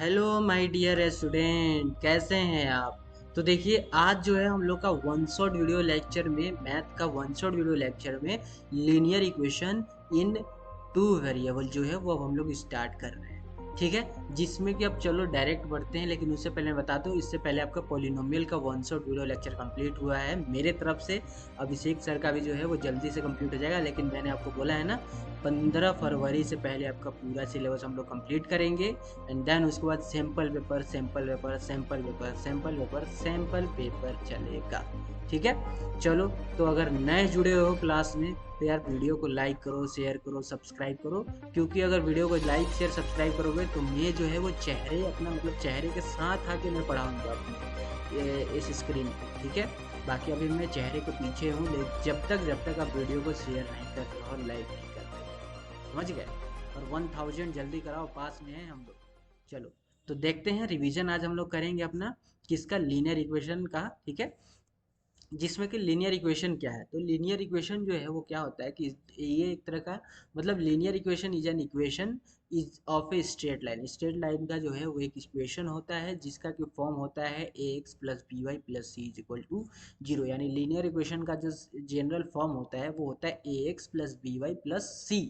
Hello my dear student, कैसे हैं आप। तो देखिए, आज जो है हम लोग का वन शॉट वीडियो लेक्चर में, मैथ का वन शॉट वीडियो लेक्चर में linear equation in two variable जो है वो अब हम लोग स्टार्ट कर रहे हैं। ठीक है, जिसमें कि अब चलो डायरेक्ट बढ़ते हैं, लेकिन उससे पहले मैं बता दूं, इससे पहले आपका पॉलिनोमियल का one shot video lecture complete हुआ है मेरे तरफ से। अभिषेक सर का भी जो है वो जल्दी से कंप्लीट हो जाएगा, लेकिन मैंने आपको बोला है ना, 15 फरवरी से पहले आपका पूरा सिलेबस हम लोग कंप्लीट करेंगे। एंड देन उसके बाद sample paper sample paper sample paper sample paper sample paper चलेगा। ठीक है, चलो। तो अगर नए जुड़े हो क्लास में तो यार वीडियो को लाइक करो, शेयर करो, सब्सक्राइब करो, क्योंकि अगर वीडियो को लाइक शेयर सब्सक्राइब करोगे तो मैं जो है वो चेहरे अपना मतलब चेहरे के साथ आके मैं पढ़ाऊँगा अपने इस स्क्रीन पे। ठीक है, बाकी अभी मैं चेहरे के पीछे हूँ, लेकिन जब तक आप वीडियो को शेयर नहीं कर रहे हो और लाइक नहीं कर रहे हो, समझ गए। और 1000 जल्दी कराओ, पास में है हम लोग। चलो, तो देखते हैं, रिवीजन आज हम लोग करेंगे अपना किसका, लीनियर इक्वेशन का। ठीक है, जिसमें कि लीनियर इक्वेशन क्या है, तो लीनियर इक्वेशन जो है वो क्या होता है कि ये एक तरह का मतलब linear equation is an equation is of a straight line. Straight line का जो है वो एक इक्वेशन होता है जिसका कि फॉर्म होता है a x plus b y plus c is equal to zero. यानी लीनियर इक्वेशन का जो जनरल फॉर्म होता है वो होता है a x plus b y plus c.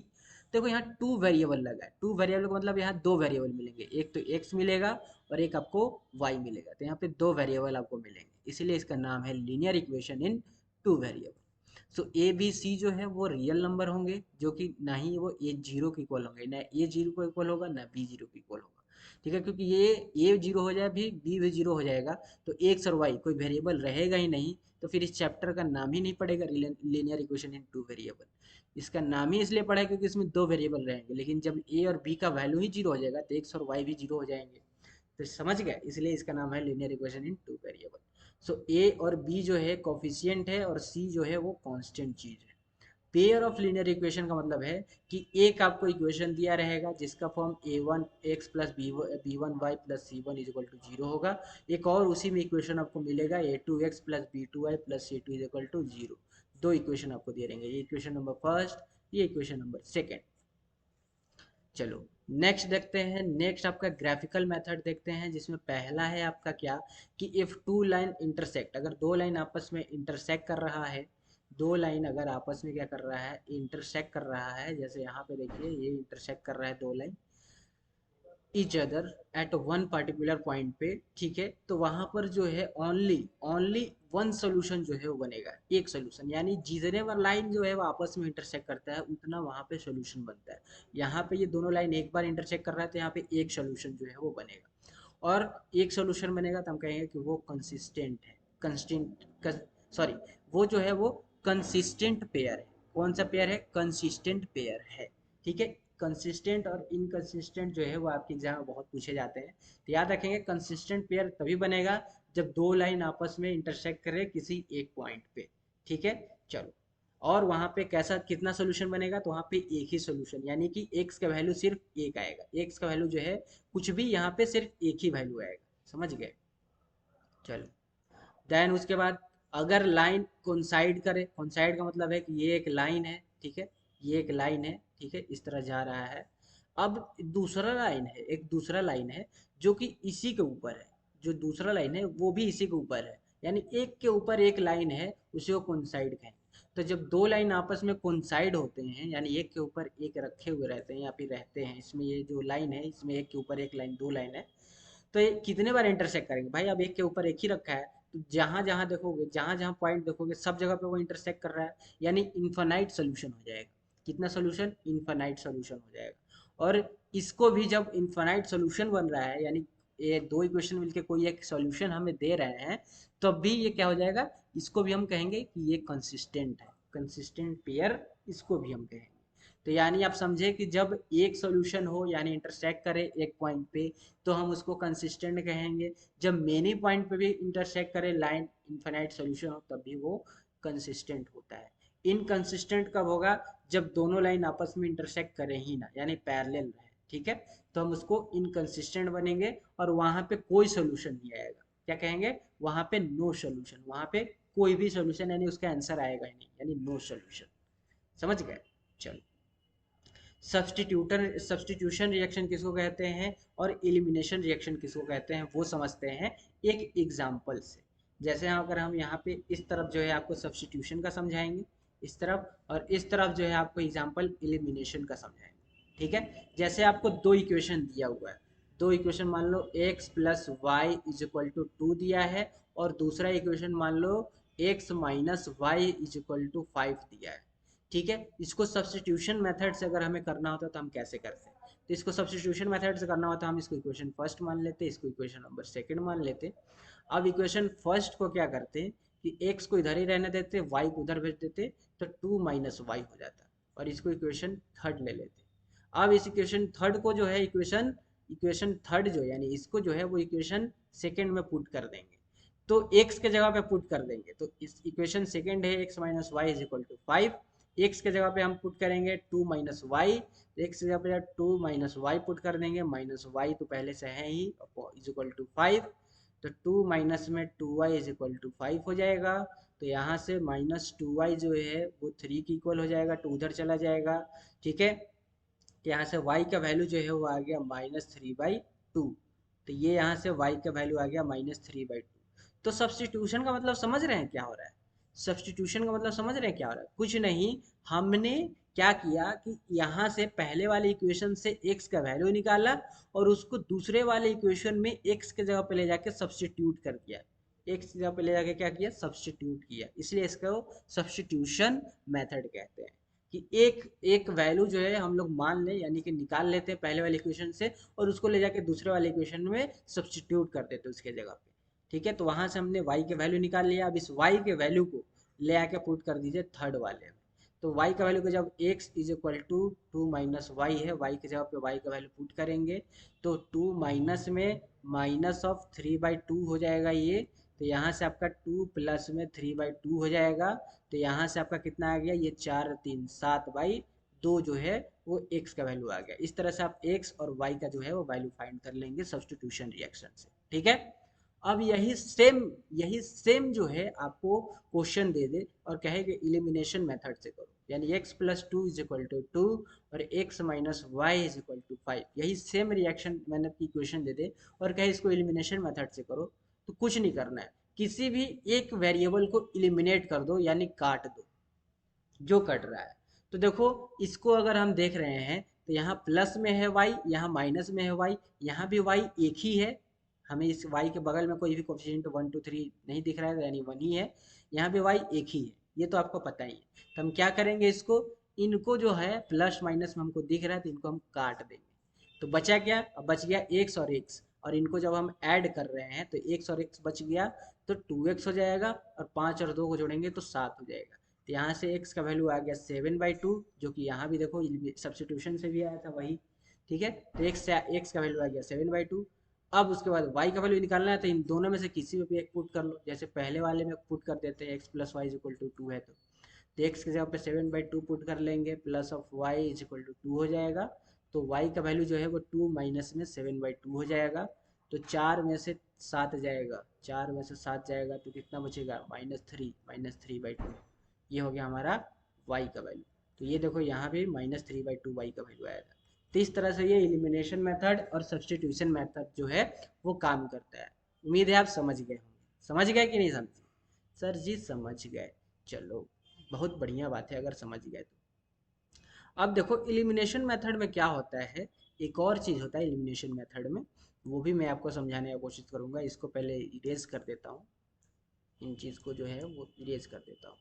देखो यहाँ टू वेरिएबल लगा है, टू वेरिएबल का मतलब यहाँ दो वेरिएबल मिलेंगे, एक तो एक्स मिलेगा और एक आपको y मिलेगा, तो यहाँ पे दो वेरिएबल आपको मिलेंगे, इसीलिए इसका नाम है linear equation in two variable. So A B C जो है वो रियल नंबर होंगे, जो कि ना ही वो ए जीरो के इक्वल होंगे, ना ए जीरो को इक्वल होगा ना बी जीरो के इक्वल होगा। ठीक है, क्योंकि ये ए जीरो हो जाए भी बी भी जीरो हो जाएगा, तो एक्स और वाई कोई वेरिएबल रहेगा ही नहीं, तो फिर इस चैप्टर का नाम ही नहीं पड़ेगा linear equation in two variable. इसका नाम ही इसलिए पड़ा है क्योंकि इसमें दो वेरिएबल रहेंगे, लेकिन जब ए और बी का वैल्यू ही जीरो हो जाएगा तो एक्स और वाई भी जीरो हो जाएंगे। तो समझ गए, इसलिए इसका नाम है linear equation in two variable. So a और बी जो है कोफिशिएंट है और सी जो है वो कांस्टेंट चीज है। पेयर ऑफ लीनियर इक्वेशन का मतलब है कि एक आपको इक्वेशन दिया रहेगा जिसका form a one x plus b one y plus c one is equal to zero होगा। एक और उसी में इक्वेशन आपको मिलेगा a two x plus b two y plus c two is equal to zero. दो इक्वेशन आपको दिए रहेंगे, ये इक्वेशन नंबर फर्स्ट, ये इक्वेशन नंबर सेकेंड। चलो, नेक्स्ट देखते हैं। नेक्स्ट आपका ग्राफिकल मेथड देखते हैं, जिसमें पहला है आपका क्या, कि इफ टू लाइन इंटरसेक्ट, अगर दो लाइन आपस में इंटरसेक्ट कर रहा है, दो लाइन अगर आपस में क्या कर रहा है, इंटरसेक्ट कर रहा है, जैसे यहाँ पे देखिए ये इंटरसेक्ट कर रहा है दो line each other at one particular point पे। ठीक है, तो वहां पर जो है ओनली ओनली वन सोल्यूशन जो है वो बनेगा, एक सोल्यूशन, यानी जितने बार लाइन जो है वो आपस में इंटरसेक्ट करता है उतना वहां पे सोल्यूशन बनता है। यहाँ पे ये दोनों लाइन एक बार इंटरसेक्ट कर रहा है तो यहाँ पे एक सोल्यूशन जो है वो बनेगा, और एक सोल्यूशन बनेगा तो हम कहेंगे कि वो कंसिस्टेंट है, कंसिस्टेंट, सॉरी, वो जो है वो कंसिस्टेंट पेयर है। कौन सा पेयर है, कंसिस्टेंट पेयर है। ठीक है, कंसिस्टेंट और इनकंसिस्टेंट जो है वो आपके एग्जाम में बहुत पूछे जाते हैं, तो याद रखेंगे कंसिस्टेंट पेयर तभी बनेगा जब दो लाइन आपस में इंटरसेक्ट करे किसी एक पॉइंट पे। ठीक है, चलो, और वहां पे कैसा कितना सोल्यूशन बनेगा, तो वहां पे एक ही सोल्यूशन, यानी कि एक्स का वैल्यू सिर्फ एक आएगा, एक्स का वैल्यू जो है कुछ भी यहाँ पे सिर्फ एक ही वैल्यू आएगा, समझ गए। चलो, देन उसके बाद अगर लाइन कोइंसाइड करे, कोइंसाइड का मतलब है कि ये एक लाइन है, ठीक है, ये एक लाइन है, ठीक है, इस तरह जा रहा है। अब दूसरा लाइन है, एक दूसरा लाइन है जो कि इसी के ऊपर है, जो दूसरा लाइन है वो भी इसी के ऊपर है, यानी एक के ऊपर एक लाइन है, उसी को कोइंसाइड कहेंगे। तो जब दो लाइन आपस में कोइंसाइड होते हैं, यानी एक के ऊपर एक रखे हुए रहते हैं या फिर रहते हैं, इसमें ये जो लाइन है इसमें एक के ऊपर एक लाइन, दो लाइन है, तो ये कितने बार इंटरसेक्ट करेंगे भाई, अब एक के ऊपर एक ही रखा है, तो जहां जहां देखोगे, जहां जहां पॉइंट देखोगे सब जगह पे वो इंटरसेक्ट कर रहा है, यानी इन्फानाइट सोल्यूशन हो जाएगा। कितना सोल्यूशन, इन्फानाइट सोल्यूशन हो जाएगा। और इसको भी जब इन्फानाइट सोल्यूशन बन रहा है, यानी ये दो इक्वेशन मिलके कोई एक सोल्यूशन हमें दे रहे हैं, तब भी ये क्या हो जाएगा, इसको भी हम कहेंगे कि ये कंसिस्टेंट है, कंसिस्टेंट पेयर इसको भी हम कहेंगे। तो यानी आप समझे कि जब एक सोल्यूशन हो यानी इंटरसेक्ट करे एक पॉइंट पे, तो हम उसको कंसिस्टेंट कहेंगे। जब मेनी पॉइंट पे भी इंटरसेक्ट करे लाइन, इनफाइनाइट सॉल्यूशन हो, तब भी वो कंसिस्टेंट होता है। इनकंसिस्टेंट कब होगा, जब दोनों लाइन आपस में इंटरसेक्ट करे ही ना, यानी पैरेलल रहे। ठीक है, तो हम उसको इनकंसिस्टेंट बनेंगे और वहां पे कोई सोल्यूशन नहीं आएगा, क्या कहेंगे, वहां पे नो सोल्यूशन, वहां पे कोई भी सोल्यूशन यानी उसका आंसर आएगा ही नहीं, यानी नो सोल्यूशन। समझ गए, चलो। सब्स्टिट्यूशन रिएक्शन किसको कहते हैं और एलिमिनेशन रिएक्शन किसको कहते हैं वो समझते हैं एक एग्जाम्पल से। जैसे अगर हम यहाँ पे इस तरफ जो है आपको सब्स्टिट्यूशन का समझाएंगे इस तरफ, और इस तरफ जो है आपको एग्जाम्पल एलिमिनेशन का समझाएंगे। ठीक है, जैसे आपको दो इक्वेशन दिया हुआ है, दो इक्वेशन मान लो x plus y is equal to 2 दिया है, और दूसरा इक्वेशन मान लो x minus y is equal to 5 दिया है। ठीक है, इसको सब्स्टिट्यूशन मेथड से अगर हमें करना होता तो हम कैसे करते हैं? तो इसको सब्स्टिट्यूशन मेथड से करना होता हम इसको इक्वेशन फर्स्ट मान लेते, इसको इक्वेशन नंबर सेकंड मान लेते। अब इक्वेशन फर्स्ट को क्या करते कि x को इधर ही रहने देते, y को उधर भेज देते, तो 2 माइनस वाई हो जाता, और इसको इक्वेशन थर्ड ले लेते। अब इस इक्वेशन थर्ड को जो है इक्वेशन थर्ड जो यानी इसको जो है वो इक्वेशन सेकंड में पुट कर देंगे, तो x के जगह पे पुट कर देंगे। तो इस इक्वेशन सेकंड है x minus y is equal to 5, x के जगह पे हम पुट करेंगे 2 माइनस वाई, x की जगह पे 2 माइनस वाई पुट कर देंगे, माइनस वाई तो पहले से है ही इज इक्वल टू 5, तो 2 माइनस में 2y इज इक्वल टू 5 हो जाएगा। तो यहाँ से माइनस 2y जो है वो 3 की इक्वल हो जाएगा, 2 उधर चला जाएगा। ठीक है, यहाँ से y का वैल्यू जो है वो आ गया -3/2, तो ये यहाँ से y का वैल्यू आ गया -3/2। तो सब्स्टिट्यूशन का मतलब समझ रहे हैं क्या हो रहा है? सब्स्टिट्यूशन का मतलब समझ रहे हैं क्या हो रहा है? कुछ नहीं, हमने क्या किया कि यहाँ से पहले वाले इक्वेशन से x का वैल्यू निकाला और उसको दूसरे वाले इक्वेशन में x के जगह पे ले जाके सब्स्टिट्यूट कर दिया, x की जगह पे ले जाके क्या किया, सब्स्टिट्यूट किया, इसलिए इसको सब्स्टिट्यूशन मेथड कहते हैं। कि एक एक वैल्यू जो है हम लोग मान लें, यानी कि निकाल लेते हैं पहले वाले इक्वेशन से और उसको ले जाके दूसरे वाले इक्वेशन में सब्स्टिट्यूट कर देते हैं उसके जगह पे। ठीक है, तो वहां से हमने y के वैल्यू निकाल लिया, अब इस y के वैल्यू को ले आके पुट कर दीजिए थर्ड वाले में। तो y का वैल्यू को जब x is equal to 2 minus y है, y की जगह पे y का वैल्यू पुट करेंगे, तो 2 माइनस में माइनस ऑफ 3/2 हो जाएगा ये, तो यहाँ से आपका 2 प्लस में 3/2 हो जाएगा, तो यहाँ से आपका कितना आ गया, ये 4 3 7/2 जो है वो x का वैल्यू आ गया। इस तरह से आप x और y का जो है वो वैल्यू फाइंड कर लेंगे सब्स्टिट्यूशन रिएक्शन से। ठीक है, अब यही सेम जो है आपको क्वेश्चन दे दे और कहे कि इलिमिनेशन मेथड से करो, यानी x plus 2 is equal to 2 और x minus y is equal to 5, यही सेम रिएक्शन मैंने की क्वेश्चन दे दे और कहे इसको इलिमिनेशन मेथड से करो, तो कुछ नहीं करना है, किसी भी एक वेरिएबल को इलिमिनेट कर दो, यानी काट दो जो कट रहा है। तो देखो, इसको अगर हम देख रहे हैं तो यहाँ प्लस में है y, यहाँ माइनस में है y, यहाँ भी y एक ही है, हमें इस y के बगल में कोई भी कोफिशिएंट 1 2 3 नहीं दिख रहा है, यानी 1 ही है, यहाँ भी y एक ही है, ये तो आपको पता ही है। तो हम क्या करेंगे, इसको इनको जो है प्लस माइनस में हमको दिख रहा है तो इनको हम काट देंगे, तो बचा क्या, अब बच गया x और x, और इनको जब हम ऐड कर रहे हैं तो x और x बच गया, तो 2x हो जाएगा, और 5 और 2 को जोड़ेंगे तो 7 हो जाएगा। तो यहाँ से x का वैल्यू आ गया 7/2, जो कि यहाँ भी देखो सब्स्टिट्यूशन से भी आया था वही। ठीक है, तो x का वैल्यू आ गया 7/2। अब उसके बाद y का वैल्यू निकालना है, तो इन दोनों में से किसी में भी एक पुट कर लो, जैसे पहले वाले में पुट कर देते हैं x plus y is equal to 2 है, तो x की जगह पे 7/2 पुट कर लेंगे, plus of y is equal to 2 हो जाएगा, तो y का वैल्यू जो है वो 2 माइनस में 7/2 हो जाएगा, तो 4 में से 7 जाएगा, 4 में से 7 जाएगा तो कितना बचेगा, -3/2, ये हो गया हमारा y का वैल्यू। तो ये देखो यहाँ भी -3/2 y का वैल्यू आएगा। तो इस तरह से ये एलिमिनेशन मेथड और सब्स्टिट्यूशन मेथड जो है वो काम करता है। उम्मीद है आप समझ गए होंगे, समझ गए कि नहीं समझे? सर जी समझ गए, चलो बहुत बढ़िया बात है अगर समझ गए तो। अब देखो एलिमिनेशन मेथड में क्या होता है, एक और चीज़ होता है एलिमिनेशन मेथड में, वो भी मैं आपको समझाने की कोशिश करूंगा। इसको पहले इरेज कर देता हूँ, इन चीज़ को जो है वो इरेज कर देता हूँ।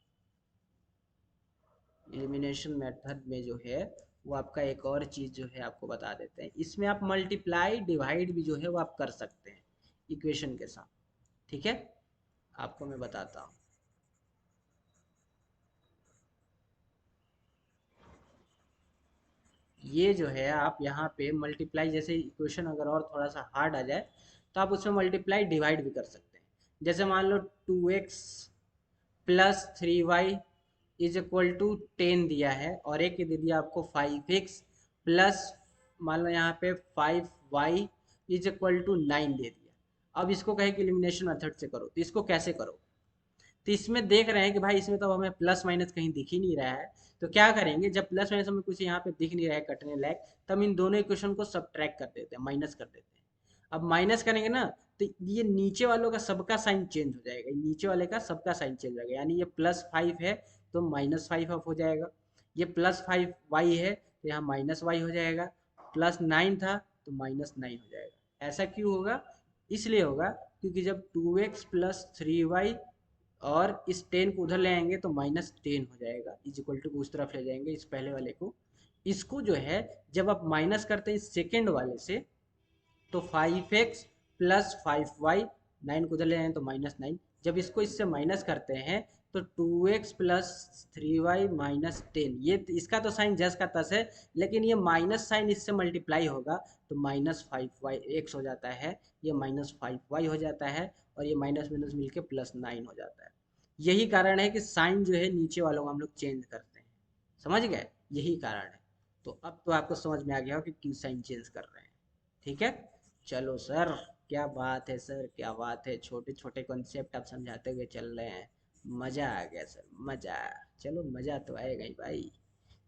एलिमिनेशन मेथड में जो है वो आपका एक और चीज़ जो है आपको बता देते हैं, इसमें आप मल्टीप्लाई डिवाइड भी जो है वो आप कर सकते हैं इक्वेशन के साथ। ठीक है, आपको मैं बताता हूँ। ये जो है आप यहाँ पे मल्टीप्लाई, जैसे इक्वेशन अगर और थोड़ा सा हार्ड आ जाए तो आप उसमें मल्टीप्लाई डिवाइड भी कर सकते हैं। जैसे मान लो 2x plus 3y is equal to 10 दिया है, और एक दे दिया आपको 5x प्लस मान लो यहाँ पे 5y इज इक्वल टू 9 दे दिया। अब इसको कहे कि एलिमिनेशन मेथड से करो, तो इसको कैसे करो? तो इसमें देख रहे हैं कि भाई इसमें तो हमें प्लस माइनस कहीं दिख ही नहीं रहा है। तो क्या करेंगे, जब प्लस माइनस हमें कुछ यहाँ पे दिख नहीं रहा है कटने लायक, तब इन दोनों इक्वेशन को सब्ट्रैक्ट कर देते हैं, माइनस कर देते हैं। अब माइनस करेंगे ना, तो ये नीचे वालों का सबका साइन चेंज हो जाएगा, नीचे वाले का सबका साइन चेंज हो जाएगा। यानी ये +5 है तो -5 अब हो जाएगा, ये +5y है तो यहाँ -y हो जाएगा, +9 था तो -9 हो जाएगा। ऐसा क्यों होगा? इसलिए होगा क्योंकि जब 2x + 3y और इस 10 को उधर ले आएंगे तो -10 हो जाएगा, इज इक्वल टू उस तरफ ले जाएंगे इस पहले वाले को। इसको जो है जब आप माइनस करते हैं इस सेकेंड वाले से, तो 5x + 5y, 9 को उधर ले आए तो -9, जब इसको इससे माइनस करते हैं तो 2x + 3y -10, ये इसका तो साइन जस का तस है, लेकिन ये माइनस साइन इससे मल्टीप्लाई होगा तो -5y हो जाता है, ये -5y हो जाता है, और ये माइनस माइनस मिलके +9 हो जाता है। यही कारण है कि साइन जो है नीचे वालों को हम लोग चेंज करते हैं। समझ गए? यही कारण है। तो अब तो आपको समझ में आ गया हो कि क्यों साइन चेंज कर रहे हैं। ठीक है, चलो सर, क्या बात है सर, क्या बात है, छोटे छोटे कॉन्सेप्ट आप समझाते हुए चल रहे हैं, मजा आ गया सर, मजा। चलो मजा तो आएगा ही भाई।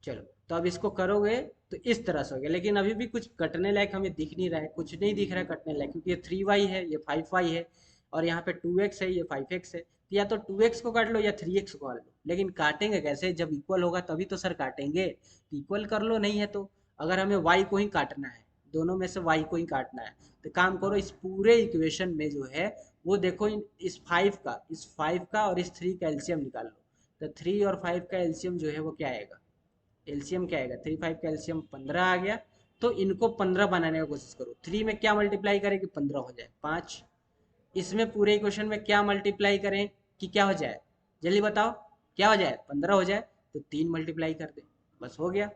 चलो, तो अब इसको करोगे तो इस तरह से हो गया, लेकिन अभी भी कुछ कटने लायक हमें दिख नहीं रहा है, कुछ नहीं दिख रहा है कटने लायक, क्योंकि ये 3y है, ये 5y है, और यहाँ पे 2x है, ये 5x है। तो या तो 2x को काट लो या 3x को काट लो, लेकिन काटेंगे कैसे? जब इक्वल होगा तभी तो सर काटेंगे। तो इक्वल कर लो, नहीं है तो अगर हमें y को ही काटना है, दोनों में से y को ही काटना है, तो काम करो, इस पूरे इक्वेशन में जो है वो देखो, इस 5 का और इस 3 का एलसीएम निकाल लो। तो 3 और 5 का एलसीएम जो है वो क्या आएगा? एलसीएम क्या आएगा? 3 5 का एलसीएम 15 आ गया। तो इनको 15 बनाने की कोशिश करो। 3 में क्या मल्टीप्लाई करें कि 15 हो जाए? 5। इसमें पूरे इक्वेशन में क्या मल्टीप्लाई करें कि क्या हो जाए? जल्दी बताओ, क्या हो जाए? 15 हो जाए। तो 3 मल्टीप्लाई कर दे, बस हो गया।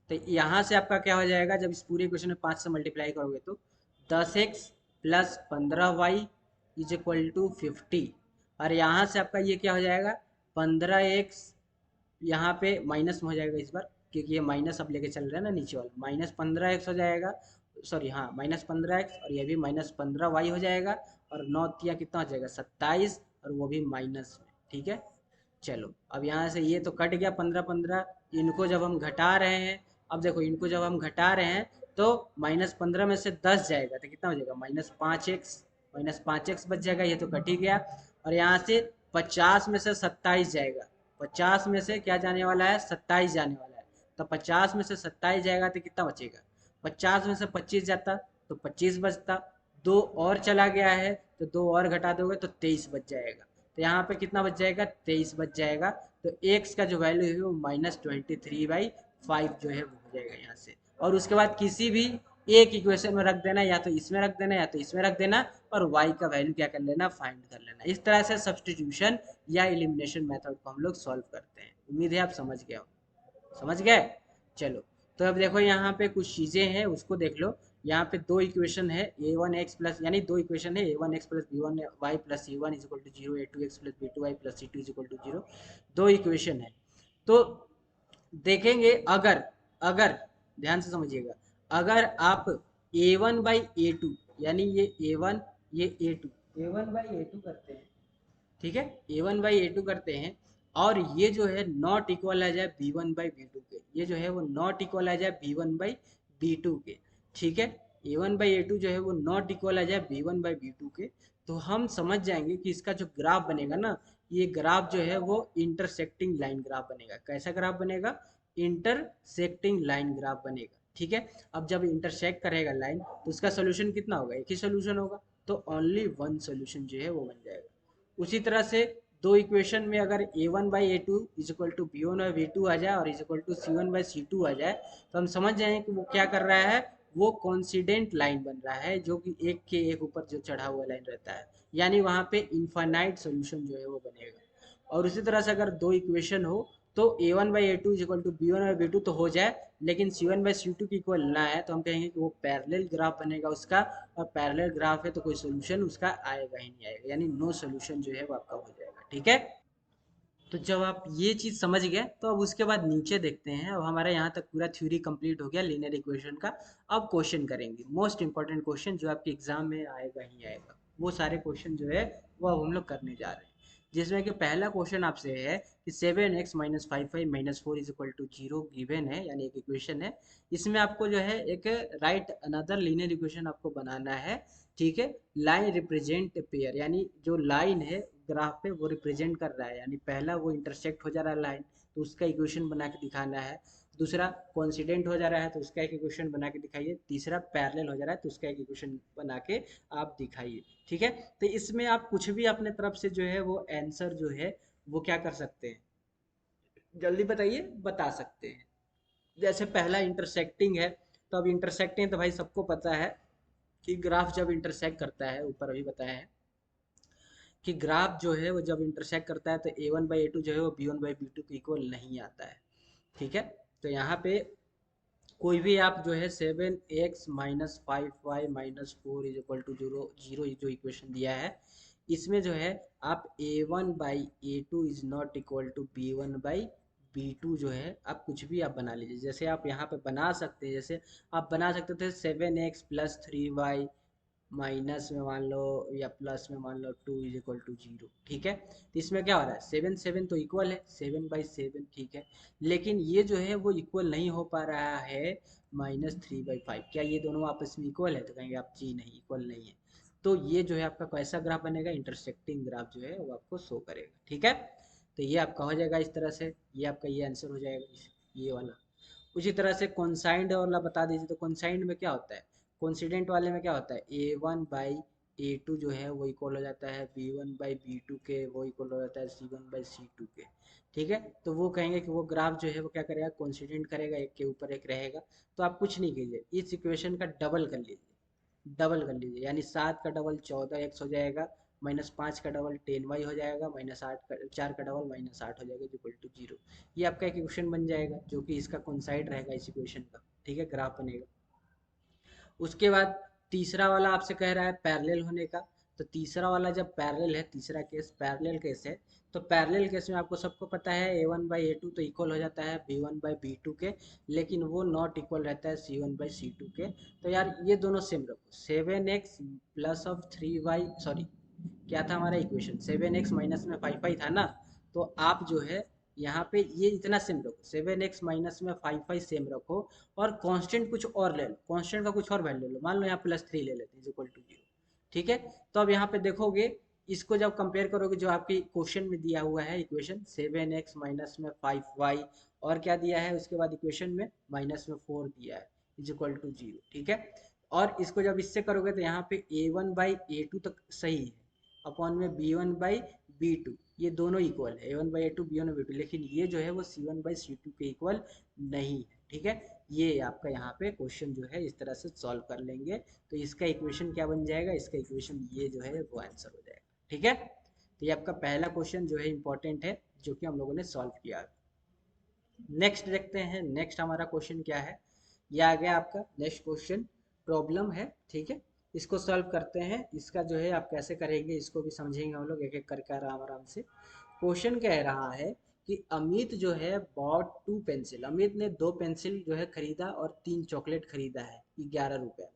तो यहाँ से आपका क्या हो जाएगा, जब इस पूरे इक्वेशन में 5 से मल्टीप्लाई करोगे तो 10x + 15y is equal to 50। और यहाँ से आपका ये क्या हो जाएगा? 15x, यहाँ पे माइनस में हो जाएगा इस बार, क्योंकि ये माइनस अब लेके चल रहा है ना नीचे वाला, -15x हो जाएगा, सॉरी हाँ -15x, और ये भी -15y हो जाएगा, और 9 तिया कितना हो जाएगा? 27, और वो भी माइनस में। ठीक है, चलो अब यहाँ से ये तो कट गया 15 15, इनको जब हम घटा रहे हैं, अब देखो इनको जब हम घटा रहे हैं तो -15 में से 10 जाएगा तो कितना हो जाएगा? -5x, -5x बच जाएगा, ये तो कट ही गया। और यहाँ से 50 में से 27 जाएगा, 50 में से क्या जाने वाला है? 27 जाने वाला है। तो 50 में से 27 जाएगा तो कितना बचेगा? 50 में से 25 जाता तो 25 बचता, दो और चला गया है तो दो और घटा दोगे तो 23 बच जाएगा। तो यहाँ पे कितना बच जाएगा? 23 बच जाएगा। तो x का जो वैल्यू है वो -23/5 जो है वो हो जाएगा यहाँ से। और उसके बाद किसी भी एक इक्वेशन में रख देना, या तो इसमें रख देना या तो इसमें रख देना, और y का वैल्यू क्या कर लेना? फाइंड कर लेना। इस तरह से सब्स्टिट्यूशन या एलिमिनेशन मेथड को हम लोग सॉल्व करते हैं। उम्मीद है आप समझ गए हो। समझ गए? चलो, तो अब देखो यहाँ पे कुछ चीज़ें हैं उसको देख लो। यहाँ पे दो इक्वेशन है, a1x प्लस, यानी दो इक्वेशन है, a1x + b1y + c1 = 0, a2x + b2y + c2 = 0। दो इक्वेशन है। तो देखेंगे, अगर अगर ध्यान से समझिएगा, अगर आप a1/a2, यानी ये a1 ये a2, a1/a2 करते हैं, ठीक है, a1/a2 करते हैं, और ये जो है नॉट इक्वल आ जाए b1/b2 के, ये जो है वो नॉट इक्वल आ जाए b1/b2 के, ठीक है, a1/a2 जो है वो नॉट इक्वल आ जाए b1/b2 के, तो हम समझ जाएंगे कि इसका जो ग्राफ बनेगा ना, ये ग्राफ जो है वो इंटरसेक्टिंग लाइन ग्राफ बनेगा। कैसा ग्राफ बनेगा? इंटरसेक्टिंग लाइन ग्राफ बनेगा। ठीक है, अब जब इंटरसेक्ट करेगा लाइन तो उसका सोल्यूशन कितना होगा? एक ही सोल्यूशन होगा, तो ओनली वन सोल्यूशन जो है वो बन जाएगा। उसी तरह से दो इक्वेशन में अगर a1/a2 is equal to b1/b2 आ जाए और इज इक्वल टू c1/c2 आ जाए, तो हम समझ जाएंगे कि वो क्या कर रहा है, वो कॉन्सिडेंट लाइन बन रहा है, जो कि एक के एक ऊपर जो चढ़ा हुआ लाइन रहता है, यानी वहाँ पे इनफाइनाइट सोल्यूशन जो है वो बनेगा। और उसी तरह से अगर दो इक्वेशन हो तो a1/a2 is equal to b1/b2 तो हो जाए, लेकिन c1/c2 की इक्वल ना है, तो हम कहेंगे कि वो पैरेलल ग्राफ बनेगा उसका, और पैरेलल ग्राफ है तो कोई सोल्यूशन उसका आएगा ही नहीं आएगा, यानी नो सोल्यूशन जो है वो आपका हो जाएगा। ठीक है, तो जब आप ये चीज़ समझ गए तो अब उसके बाद नीचे देखते हैं। अब हमारा यहाँ तक पूरा थ्योरी कंप्लीट हो गया लीनियर इक्वेशन का। अब क्वेश्चन करेंगे, मोस्ट इंपॉर्टेंट क्वेश्चन जो आपके एग्जाम में आएगा ही आएगा, वो सारे क्वेश्चन जो है वो अब हम लोग करने जा रहे हैं। जिसमें कि पहला क्वेश्चन आपसे है कि 7x minus 5y minus 4 is equal to 0 given है, यानी एक इक्वेशन है। इसमें आपको जो है एक राइट अनदर लीनियर इक्वेशन आपको बनाना है, ठीक है। लाइन रिप्रेजेंट पेयर, यानी जो लाइन है ग्राफ पे वो रिप्रेजेंट कर रहा है, यानी पहला वो इंटरसेक्ट हो जा रहा है लाइन, तो उसका इक्वेशन बना के दिखाना है। दूसरा कोइंसिडेंट हो जा रहा है तो उसका एक इक्वेशन बना के दिखाइए। तीसरा पैरेलल हो जा रहा है तो उसका एक इक्वेशन बना के आप दिखाइए, ठीक है। तो इसमें आप कुछ भी अपने तरफ से जो है वो आंसर जो है वो क्या कर सकते हैं, जल्दी बताइए, बता सकते हैं। जैसे पहला इंटरसेक्टिंग है, तो अब इंटरसेक्टिंग तो भाई सबको पता है कि ग्राफ जब इंटरसेक्ट करता है, ऊपर अभी बताया है कि ग्राफ जो है वो जब इंटरसेक्ट करता है तो a1/a2 जो है वो b1/b2 के इक्वल नहीं आता है, ठीक है। तो यहाँ पे कोई भी आप जो है 7x minus 5y minus 4 is equal to 0 जो इक्वेशन दिया है, इसमें जो है आप a1/a2 is not equal to b1/b2 जो है आप कुछ भी आप बना लीजिए। जैसे आप यहाँ पे बना सकते हैं, जैसे आप बना सकते थे 7x प्लस 3y माइनस में मान लो या प्लस में मान लो 2 इज इक्वल टू 0, ठीक है। तो इसमें क्या हो रहा है, 7 7 तो इक्वल है 7/7, ठीक है। लेकिन ये जो है वो इक्वल नहीं हो पा रहा है -3/5। क्या ये दोनों आपस में इक्वल है, तो कहेंगे आप जी नहीं, इक्वल नहीं है। तो ये जो है आपका कैसा ग्राफ बनेगा, इंटरसेक्टिंग ग्राफ जो है वो आपको शो करेगा, ठीक है। तो ये आपका हो जाएगा इस तरह से, ये आपका ये आंसर हो जाएगा ये वाला। उसी तरह से कॉन्साइंड वाला बता दीजिए। तो कॉन्साइंड में क्या होता है, कोइंसिडेंट वाले में क्या होता है, a1/a2 जो है वो इक्वल हो जाता है b1/b2 के, वो इक्वल हो जाता है c1/c2 के, ठीक है। तो वो कहेंगे कि वो ग्राफ जो है वो क्या करेगा, कोइंसिडेंट करेगा, एक के ऊपर एक रहेगा। तो आप कुछ नहीं कीजिए, इस इक्वेशन का डबल कर लीजिए, डबल कर लीजिए, यानी 7 का डबल 14x हो जाएगा, -5 का डबल 10y हो जाएगा, -8 का 4 का डबल -8 हो जाएगा इक्वल टू 0। ये आपका एक इक्वेशन बन जाएगा जो कि इसका कोइंसाइड रहेगा इस इक्वेशन का, ठीक है, ग्राफ बनेगा। उसके बाद तीसरा वाला आपसे कह रहा है पैरेलल होने का। तो तीसरा वाला जब पैरेलल है, तीसरा केस पैरेलल केस है, तो पैरेलल केस में आपको सबको पता है a1/a2 तो इक्वल हो जाता है b1/b2 के, लेकिन वो नॉट इक्वल रहता है c1/c2 के। तो यार ये दोनों सेम रखो, 7x plus of 3y, sorry क्या था हमारा इक्वेशन, 7x माइनस में 5y था ना। तो आप जो है यहाँ पे ये इतना सेम रखो, 7x माइनस में 5y सेम रखो, और कांस्टेंट कुछ और ले लो, कांस्टेंट का कुछ और वैल्यू ले लो, मान लो यहाँ +3 ले लेते हैं इक्वल टू 0, ठीक है। तो अब यहाँ पे देखोगे, इसको जब कंपेयर करोगे जो आपकी क्वेश्चन में दिया हुआ है इक्वेशन 7x माइनस में 5y, और क्या दिया है उसके बाद इक्वेशन में माइनस में 4 दिया है इज इक्वल टू 0, ठीक है। और इसको जब इससे करोगे तो यहाँ पे a1/a2 तक सही है, अपॉन में b1/b2, ये दोनों इक्वल है, a1/a2 b1/b2, लेकिन ये जो है वो c1/c2 के इक्वल नहीं है, ठीक है। ये आपका यहाँ पे क्वेश्चन जो है इस तरह से सॉल्व कर लेंगे, तो इसका इक्वेशन क्या बन जाएगा, इसका इक्वेशन ये जो है वो आंसर हो जाएगा, ठीक है। तो ये आपका पहला क्वेश्चन जो है इंपॉर्टेंट है, जो कि हम लोगों ने सॉल्व किया। नेक्स्ट देखते हैं, नेक्स्ट हमारा क्वेश्चन क्या है। ये आ गया आपका नेक्स्ट क्वेश्चन, प्रॉब्लम है, ठीक है। इसको सॉल्व करते हैं, इसका जो है आप कैसे करेंगे इसको भी समझेंगे हम लोग एक एक करके आराम आराम से। क्वेश्चन कह रहा है कि अमित जो है बॉट 2 पेंसिल, अमित ने 2 पेंसिल जो है खरीदा और 3 चॉकलेट खरीदा है 11 रुपए में।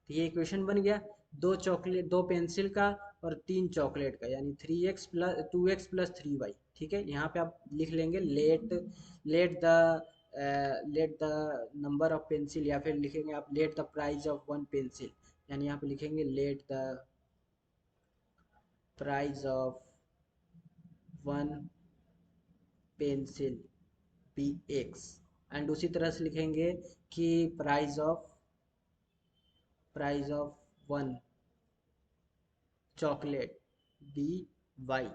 तो ये इक्वेशन बन गया, 2 पेंसिल का और 3 चॉकलेट का, यानी 3x plus 2x plus 3y, ठीक है। यहाँ पे आप लिख लेंगे let let the let the number of pencil, या फिर लिखेंगे आप let the price of 1 pencil, यानी यहाँ पे लिखेंगे let the price of 1 pencil be x, and उसी तरह से लिखेंगे कि price of 1 chocolate be y.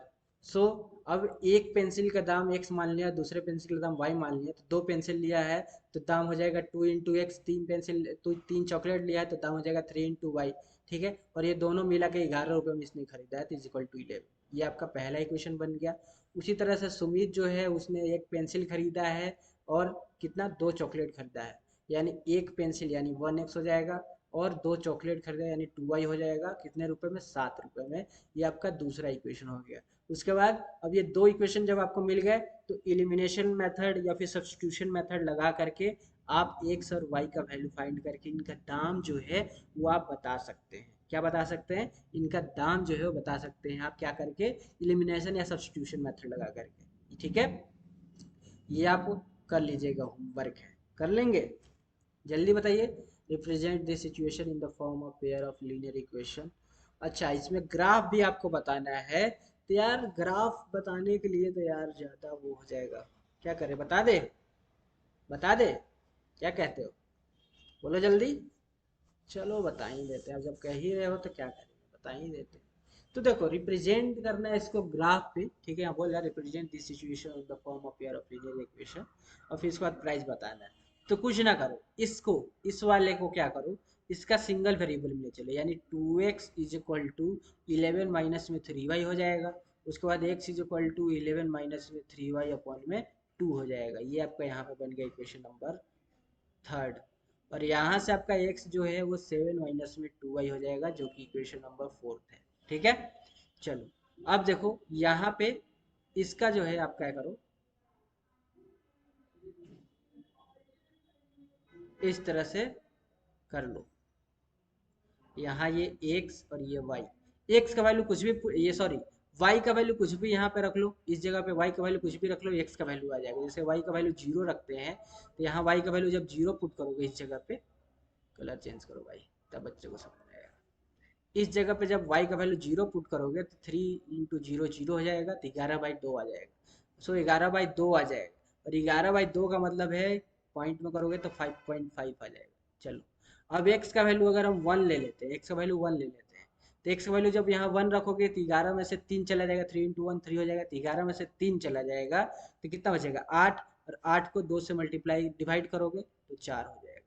So अब एक पेंसिल का दाम x मान लिया, दूसरे पेंसिल का दाम y मान लिया, तो 2 पेंसिल लिया है तो दाम हो जाएगा 2 इंटू एक्स, 3 पेंसिल तो 3 चॉकलेट लिया है तो दाम हो जाएगा 3 इंटू वाई, ठीक है। और ये दोनों मिला के 11 रुपये में इसने खरीदा है, तो इज इक्वल टू 11। ये आपका पहला इक्वेशन बन गया। उसी तरह से सुमित जो है उसने एक पेंसिल खरीदा है और कितना, 2 चॉकलेट खरीदा है, यानी एक पेंसिल यानी 1x हो जाएगा, और 2 चॉकलेट खरीदा यानी 2y हो जाएगा, कितने रुपए में, 7 रुपए में। ये आपका दूसरा इक्वेशन हो गया। उसके बाद अब ये 2 इक्वेशन जब आपको मिल गए, तो एलिमिनेशन मेथड या फिर सब्स्टिट्यूशन मेथड लगा करके आप x और y का वैल्यू फाइंड करके इनका दाम जो है वो आप बता सकते हैं, क्या बता सकते हैं, इनका दाम जो है वो बता सकते हैं आप क्या करके, इलिमिनेशन या सब्स्टिट्यूशन मेथड लगा करके। ठीक है, ये आप कर लीजिएगा, होमवर्क है, कर लेंगे। जल्दी बताइए। Represent this situation in the form of pair of linear equation. अच्छा, इसमें ग्राफ भी आपको बताना है, तो यार ग्राफ बताने के लिए तो यार ज़्यादा वो हो जाएगा। क्या करें, बता दे, बता दे, क्या कहते हो, बोलो जल्दी। चलो बता ही देते हैं, अब जब कह ही रहे हो तो क्या करेंगे, बता ही देते हैं। तो देखो, रिप्रेजेंट करना है इसको ग्राफ पे, ठीक है, यहाँ बोल रहा है represent this situation in the form of pair of linear equation, और फिर इसके बाद प्राइस बताना है। तो कुछ ना करो, इसको, इस वाले को क्या करो, इसका सिंगल वेरिएबल में चलो, यानी 2x is equal to 11 minus में 3y हो जाएगा। उसके बाद x is equal to 11 minus में 3y अपॉन में 2 हो जाएगा। ये आपका यहाँ पे बन गया इक्वेशन नंबर थर्ड। और यहाँ से आपका x जो है वो 7 माइनस में 2y हो जाएगा, जो कि इक्वेशन नंबर फोर्थ है। ठीक है, चलो अब देखो यहाँ पे इसका जो है आप क्या करो, इस तरह से कर लो। यहाँ ये x और ये y, x का वैल्यू कुछ भी, ये सॉरी, y का वैल्यू कुछ भी यहाँ पे रख लो, इस जगह पे y का वैल्यू कुछ भी रख लो, x का वैल्यू आ जाएगा। जैसे y का वैल्यू 0 रखते हैं, तो यहाँ y का वैल्यू जब 0 पुट करोगे इस जगह पे, कलर चेंज करो भाई तब बच्चे को समझ आएगा। इस जगह पे जब y का वैल्यू 0 पुट करोगे तो 3 इंटू 0 0 हो जाएगा, तो 11/2 आ जाएगा। सो 11/2 आ जाएगा, और 11/2 का मतलब है पॉइंट में करोगे तो 5.5 आ जाएगा। चलो, अब x का वैल्यू अगर हम 1 ले लेते हैं, x का वैल्यू 1 ले लेते हैं, तो x का वैल्यू जब यहाँ 1 रखोगे तो 11 में से 3 चला जाएगा, 3 इंटू 1 3 हो जाएगा, तो 11 में से 3 चला जाएगा, तो कितना बचेगा 8, और 8 को 2 से मल्टीप्लाई डिवाइड करोगे तो 4 हो जाएगा।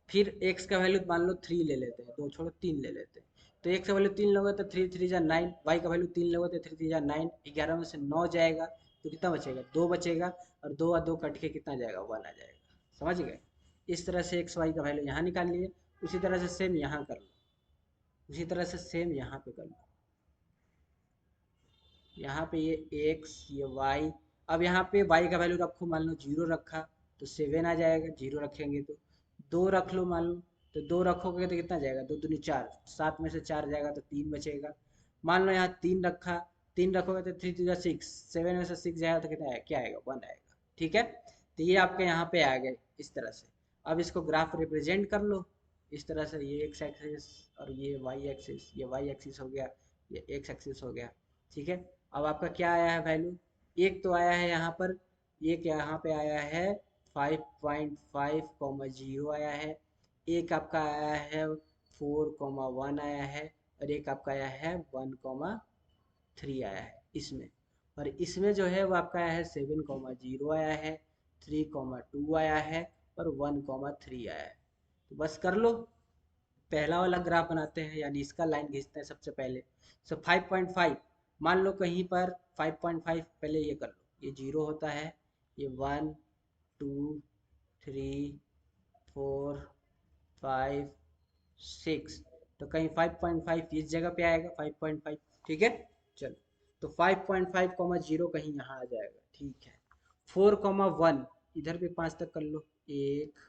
फिर x का वैल्यू मान लो 3 ले लेते हैं, 2 छोड़ो 3 ले लेते हैं, तो x का वैल्यू 3 लोगे तो 3 3 जा 9, y का वैल्यू 3 लोगे तो 3 3 जा 9, 11 में से 9 जाएगा, तो कितना बचेगा 2 बचेगा, और 2 और 2 कट के कितना जाएगा 1 आ जाएगा। समझ गए, इस तरह से एक्स वाई का वैल्यू यहाँ निकाल लिए। उसी तरह से सेम यहाँ कर लो, उसी तरह से सेम यहाँ पे कर लो, यहाँ पे ये एक्स ये वाई। अब यहाँ पे वाई का वैल्यू रखो, मान लो 0 रखा तो 7 आ जाएगा, 0 रखेंगे तो 2 रख लो मान लो, तो 2 रखोगे तो कितना जाएगा, 2 दूनी 4, 7 में से 4 जाएगा तो 3 बचेगा। मान लो यहाँ 3 रखा, 3 रखोगे तो 3 2 6, 7 में से 6 जाएगा तो कितना आएगा, क्या आएगा 1 आएगा। ठीक है, तो ये आपके यहाँ पे आ गए इस तरह से। अब इसको ग्राफ रिप्रेजेंट कर लो इस तरह से, ये एक्स एक्सिस और ये वाई एक्सिस, ये वाई एक्सिस हो गया, ये एक्स एक्सिस हो गया। ठीक है, अब आपका क्या आया है वैल्यू, एक तो आया है यहाँ पर, एक यहाँ पे आया है 5.5, 0 आया है, एक आपका आया है 4, 1 आया है, और एक आपका आया है 1, 3 आया है इसमें। और इसमें जो है वो आपका आया है 7, 0 आया है, 3, 2 आया है, और 1, 3 आया है। तो बस कर लो, पहला वाला ग्राफ बनाते हैं, यानी इसका लाइन खींचते हैं सबसे पहले। सो 5.5, मान लो कहीं पर 5.5, पहले ये कर लो, ये 0 होता है, ये 1, 2, 3, 4, 5, 6, तो कहीं 5.5 इस जगह पे आएगा 5.5। ठीक है, चलो, तो 5.5, 0 कहीं यहाँ आ जाएगा। ठीक है, 4, 1 इधर भी 5 तक कर लो, 1,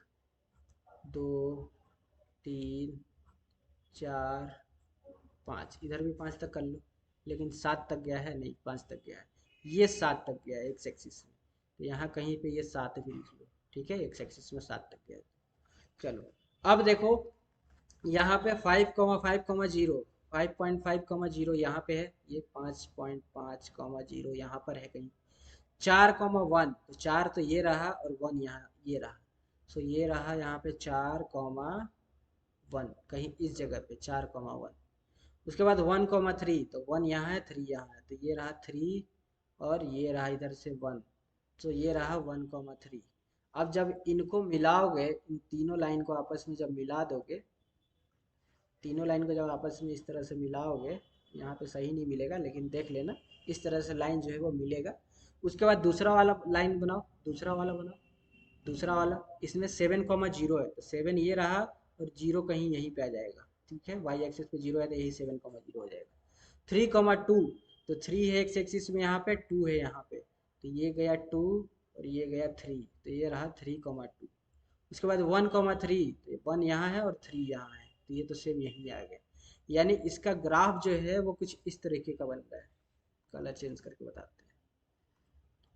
2, 3, 4, 5, इधर भी 5 तक कर लो, लेकिन 7 तक गया है नहीं, 5 तक गया है, ये 7 तक गया है एक्स एक्सिस में, तो यहाँ कहीं पे ये 7 भी लिख लो। ठीक है, एक्स एक्सिस में 7 तक गया है। चलो, अब देखो यहाँ पे 5, 5, 0, 5.5, 0 यहाँ पे है, ये 5.5, 0 यहाँ पर है कहीं, 4, 1, तो 4 तो ये रहा, और 1 यहाँ ये रहा, सो ये रहा यहाँ पे 4, 1 कहीं इस जगह पे 4, 1। उसके बाद 1, 3, तो 1 यहाँ है 3 यहाँ है, तो ये रहा 3, और ये रहा इधर से 1, तो ये रहा 1, 3। अब जब इनको मिलाओगे, इन तीनों लाइन को आपस में जब मिला दोगे, तीनों लाइन को जब आपस में इस तरह से मिलाओगे, यहाँ पे सही नहीं मिलेगा लेकिन देख लेना, इस तरह से लाइन जो है वो मिलेगा। उसके बाद दूसरा वाला लाइन बनाओ, दूसरा वाला बनाओ, दूसरा वाला, इसमें 7, 0 है, तो 7 ये रहा, और 0 कहीं यहीं पे आ जाएगा। ठीक है, वाई एक्सिस पे 0 है तो यही 7, 0 हो जाएगा। 3, 2, तो 3 है एक्स एक्सिस में यहाँ पे, 2 है यहाँ पे, तो ये गया 2, और ये गया 3, तो ये रहा 3, 2। उसके बाद 1, 3, तो 1 यहाँ है और 3 यहाँ है, तो ये तो सेम यही आ गया। यानी इसका ग्राफ जो है वो कुछ इस तरीके का बन रहा है। कलर चेंज करके बताते हैं।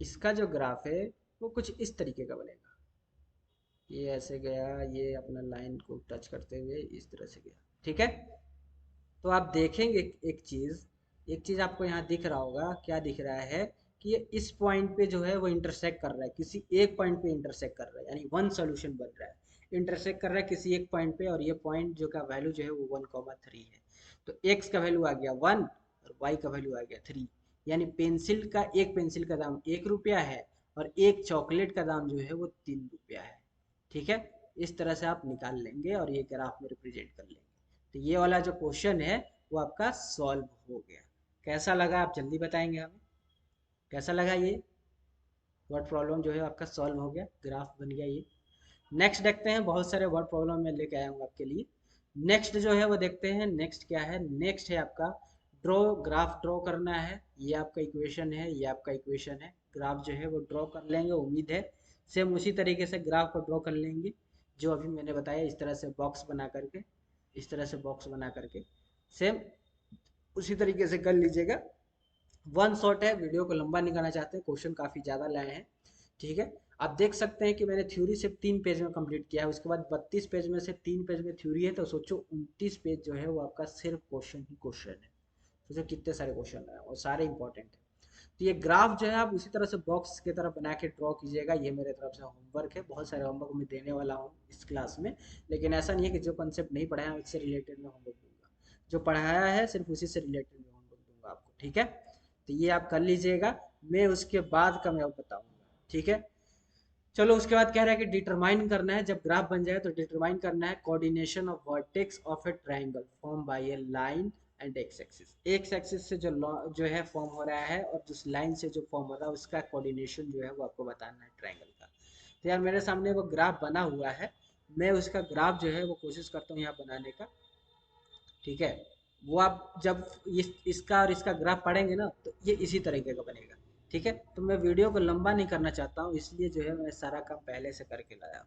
इसका जो ग्राफ है वो कुछ इस तरीके का बनेगा। ये ऐसे गया, ये अपना लाइन को टच करते हुए इस तरह से गया, ठीक है। तो आप देखेंगे एक चीज आपको यहाँ दिख रहा होगा, क्या दिख रहा है कि ये इस पॉइंट पे जो है वो इंटरसेक्ट कर रहा है, किसी एक पॉइंट पे इंटरसेक्ट कर रहा है, यानी वन सॉल्यूशन बन रहा है। इंटरसेक्ट कर रहा है किसी एक पॉइंट पे, और ये पॉइंट जो का वैल्यू जो है वो 1,3 है। तो एक्स का वैल्यू आ गया 1 और वाई का वैल्यू आ गया 3। यानी एक पेंसिल का दाम 1 रुपया है और एक चॉकलेट का दाम जो है वो 3 रुपया है, ठीक है। इस तरह से आप निकाल लेंगे और ये ग्राफ में रिप्रेजेंट कर लेंगे। तो ये वाला जो क्वेश्चन है वो आपका सॉल्व हो गया। कैसा लगा आप जल्दी बताएंगे हमें, कैसा लगा ये वर्ड प्रॉब्लम जो है आपका सॉल्व हो गया, ग्राफ बन गया ये। नेक्स्ट देखते हैं, बहुत सारे वर्ड प्रॉब्लम मैं लेके आया हूँ आपके लिए। नेक्स्ट जो है वो देखते हैं, नेक्स्ट क्या है। नेक्स्ट है आपका ड्रॉ, ग्राफ ड्रॉ करना है। ये आपका इक्वेशन है, ये आपका इक्वेशन है। ग्राफ जो है वो ड्रॉ कर लेंगे, उम्मीद है सेम उसी तरीके से ग्राफ को ड्रॉ कर लेंगे जो अभी मैंने बताया। इस तरह से बॉक्स बना करके, इस तरह से बॉक्स बना करके सेम उसी तरीके से कर लीजिएगा। वन शॉट है, वीडियो को लंबा नहीं करना चाहते, क्वेश्चन काफ़ी ज़्यादा लाए हैं, ठीक है। आप देख सकते हैं कि मैंने थ्योरी सिर्फ 3 पेज में कंप्लीट किया है, उसके बाद 32 पेज में से 3 पेज में थ्योरी है, तो सोचो 29 पेज जो है वो आपका सिर्फ क्वेश्चन ही क्वेश्चन है। सोचो कितने सारे क्वेश्चन है और सारे इंपॉर्टेंट है। तो ये ग्राफ जो है आप उसी तरह से बॉक्स की तरह बना के ड्रॉ कीजिएगा। ये मेरे तरफ से होमवर्क है, बहुत सारे होमवर्क मैं देने वाला हूँ इस क्लास में। लेकिन ऐसा नहीं है कि जो कंसेप्ट नहीं पढ़ाया उससे रिलेटेड मैं होमवर्क दूंगा, जो पढ़ाया है सिर्फ उसी से रिलेटेड मैं होमवर्क दूंगा आपको, ठीक है। तो ये आप कर लीजिएगा, मैं उसके बाद का मैं आपको बताऊंगा, ठीक है। चलो उसके बाद कह रहा है कि डिटरमाइन करना है, जब ग्राफ बन जाए तो डिटरमाइन करना है coordination of vertex of A triangle form by A line and x axis. X axis से जो है फॉर्म हो रहा है और जिस लाइन से जो फॉर्म हो रहा है उसका कोऑर्डिनेशन जो है वो आपको बताना है ट्रायंगल का। तो यार मेरे सामने वो ग्राफ बना हुआ है, मैं उसका ग्राफ जो है वो कोशिश करता हूँ यहाँ बनाने का, ठीक है। वो आप जब इसका और इसका ग्राफ पढ़ेंगे ना तो ये इसी तरीके का बनेगा, ठीक है। तो मैं वीडियो को लंबा नहीं करना चाहता हूँ, इसलिए जो है मैं सारा काम पहले से करके लाया हूँ,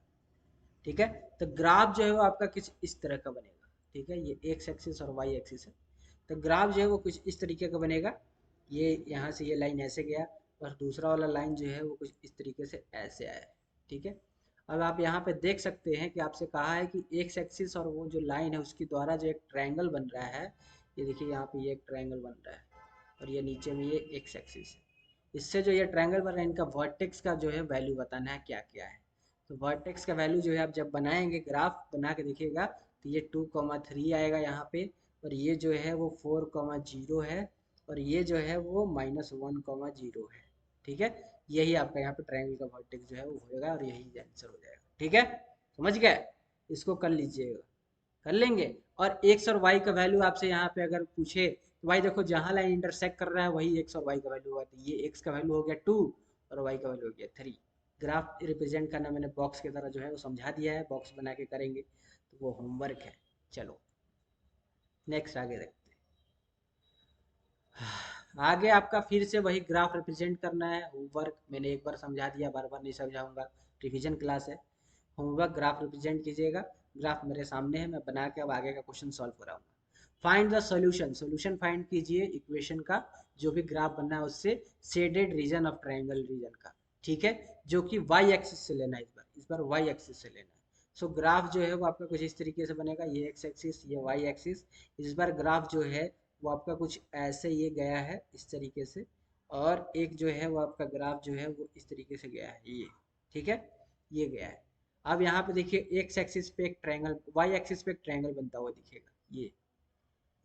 ठीक है। तो ग्राफ जो है वो आपका कुछ इस तरह का बनेगा, ठीक है। ये एक्स एक्सिस और वाई एक्सिस है। तो ग्राफ जो है वो कुछ इस तरीके का बनेगा। ये यहाँ से ये लाइन ऐसे गया और दूसरा वाला लाइन जो है वो कुछ इस तरीके से ऐसे आया है, ठीक है। अब आप यहाँ पे देख सकते हैं कि आपसे कहा है कि एक्स एक्सिस और वो जो लाइन है उसके द्वारा जो एक ट्रायंगल बन रहा है। ये देखिए यहाँ पे ये एक ट्रायंगल बन रहा है और ये नीचे में ये एक्स एक्सिस है। इससे जो ये ट्रायंगल बन रहा है इनका वर्टेक्स का जो है वैल्यू बताना है क्या क्या है। तो वर्टेक्स का वैल्यू जो है आप जब बनाएंगे, ग्राफ बना के देखिएगा, तो ये 2,3 आएगा यहाँ पे, और ये जो है वो 4,0 है, और ये जो है वो -1,0 है, ठीक है। यही आपका यहाँ पे ट्रायंगल का वर्टेक्स जो है वो होएगा और यही आंसर हो जाएगा, ठीक है। समझ गए, इसको कर लीजिएगा, कर लेंगे। और एक्स और वाई का वैल्यू आपसे यहाँ पे अगर पूछे तो भाई देखो जहाँ लाइन इंटरसेक्ट कर रहा है वही एक्स और वाई का वैल्यू होगा। तो ये एक्स का वैल्यू हो गया 2 और वाई का वैल्यू हो गया 3। ग्राफ रिप्रेजेंट करना मैंने बॉक्स की तरह जो है वो समझा दिया है, बॉक्स बना के करेंगे तो वो होमवर्क है। चलो नेक्स्ट आगे देखते हैं। आगे आपका फिर से वही ग्राफ रिप्रेजेंट करना है, होमवर्क मैंने एक बार समझा दिया, बार बार नहीं समझाऊंगा, रिवीजन क्लास है। होमवर्क ग्राफ रिप्रेजेंट कीजिएगा। ग्राफ मेरे सामने है, मैं बना के अब आगे का क्वेश्चन सॉल्व कराऊंगा। Find the solution, solution find कीजिए इक्वेशन का, जो भी ग्राफ बनना है उससे shaded region of triangle region का, ठीक है। जो कि वाई एक्सिस से लेना है, इस बार वाई एक्सिस से लेना है। सो ग्राफ जो है वो आपका कुछ इस तरीके से बनेगा, ये एक्स एक्सिस ये वाई एक्सिस। इस बार ग्राफ जो है वो आपका कुछ ऐसे ये गया है इस तरीके से, और एक जो है वो आपका ग्राफ जो है वो इस तरीके से गया है ये, ठीक है, ये गया है। अब यहाँ पे देखिए एक्स एक्सिस पे एक ट्रायंगल, वाई एक्सिस पे एक ट्रायंगल बनता हुआ दिखेगा,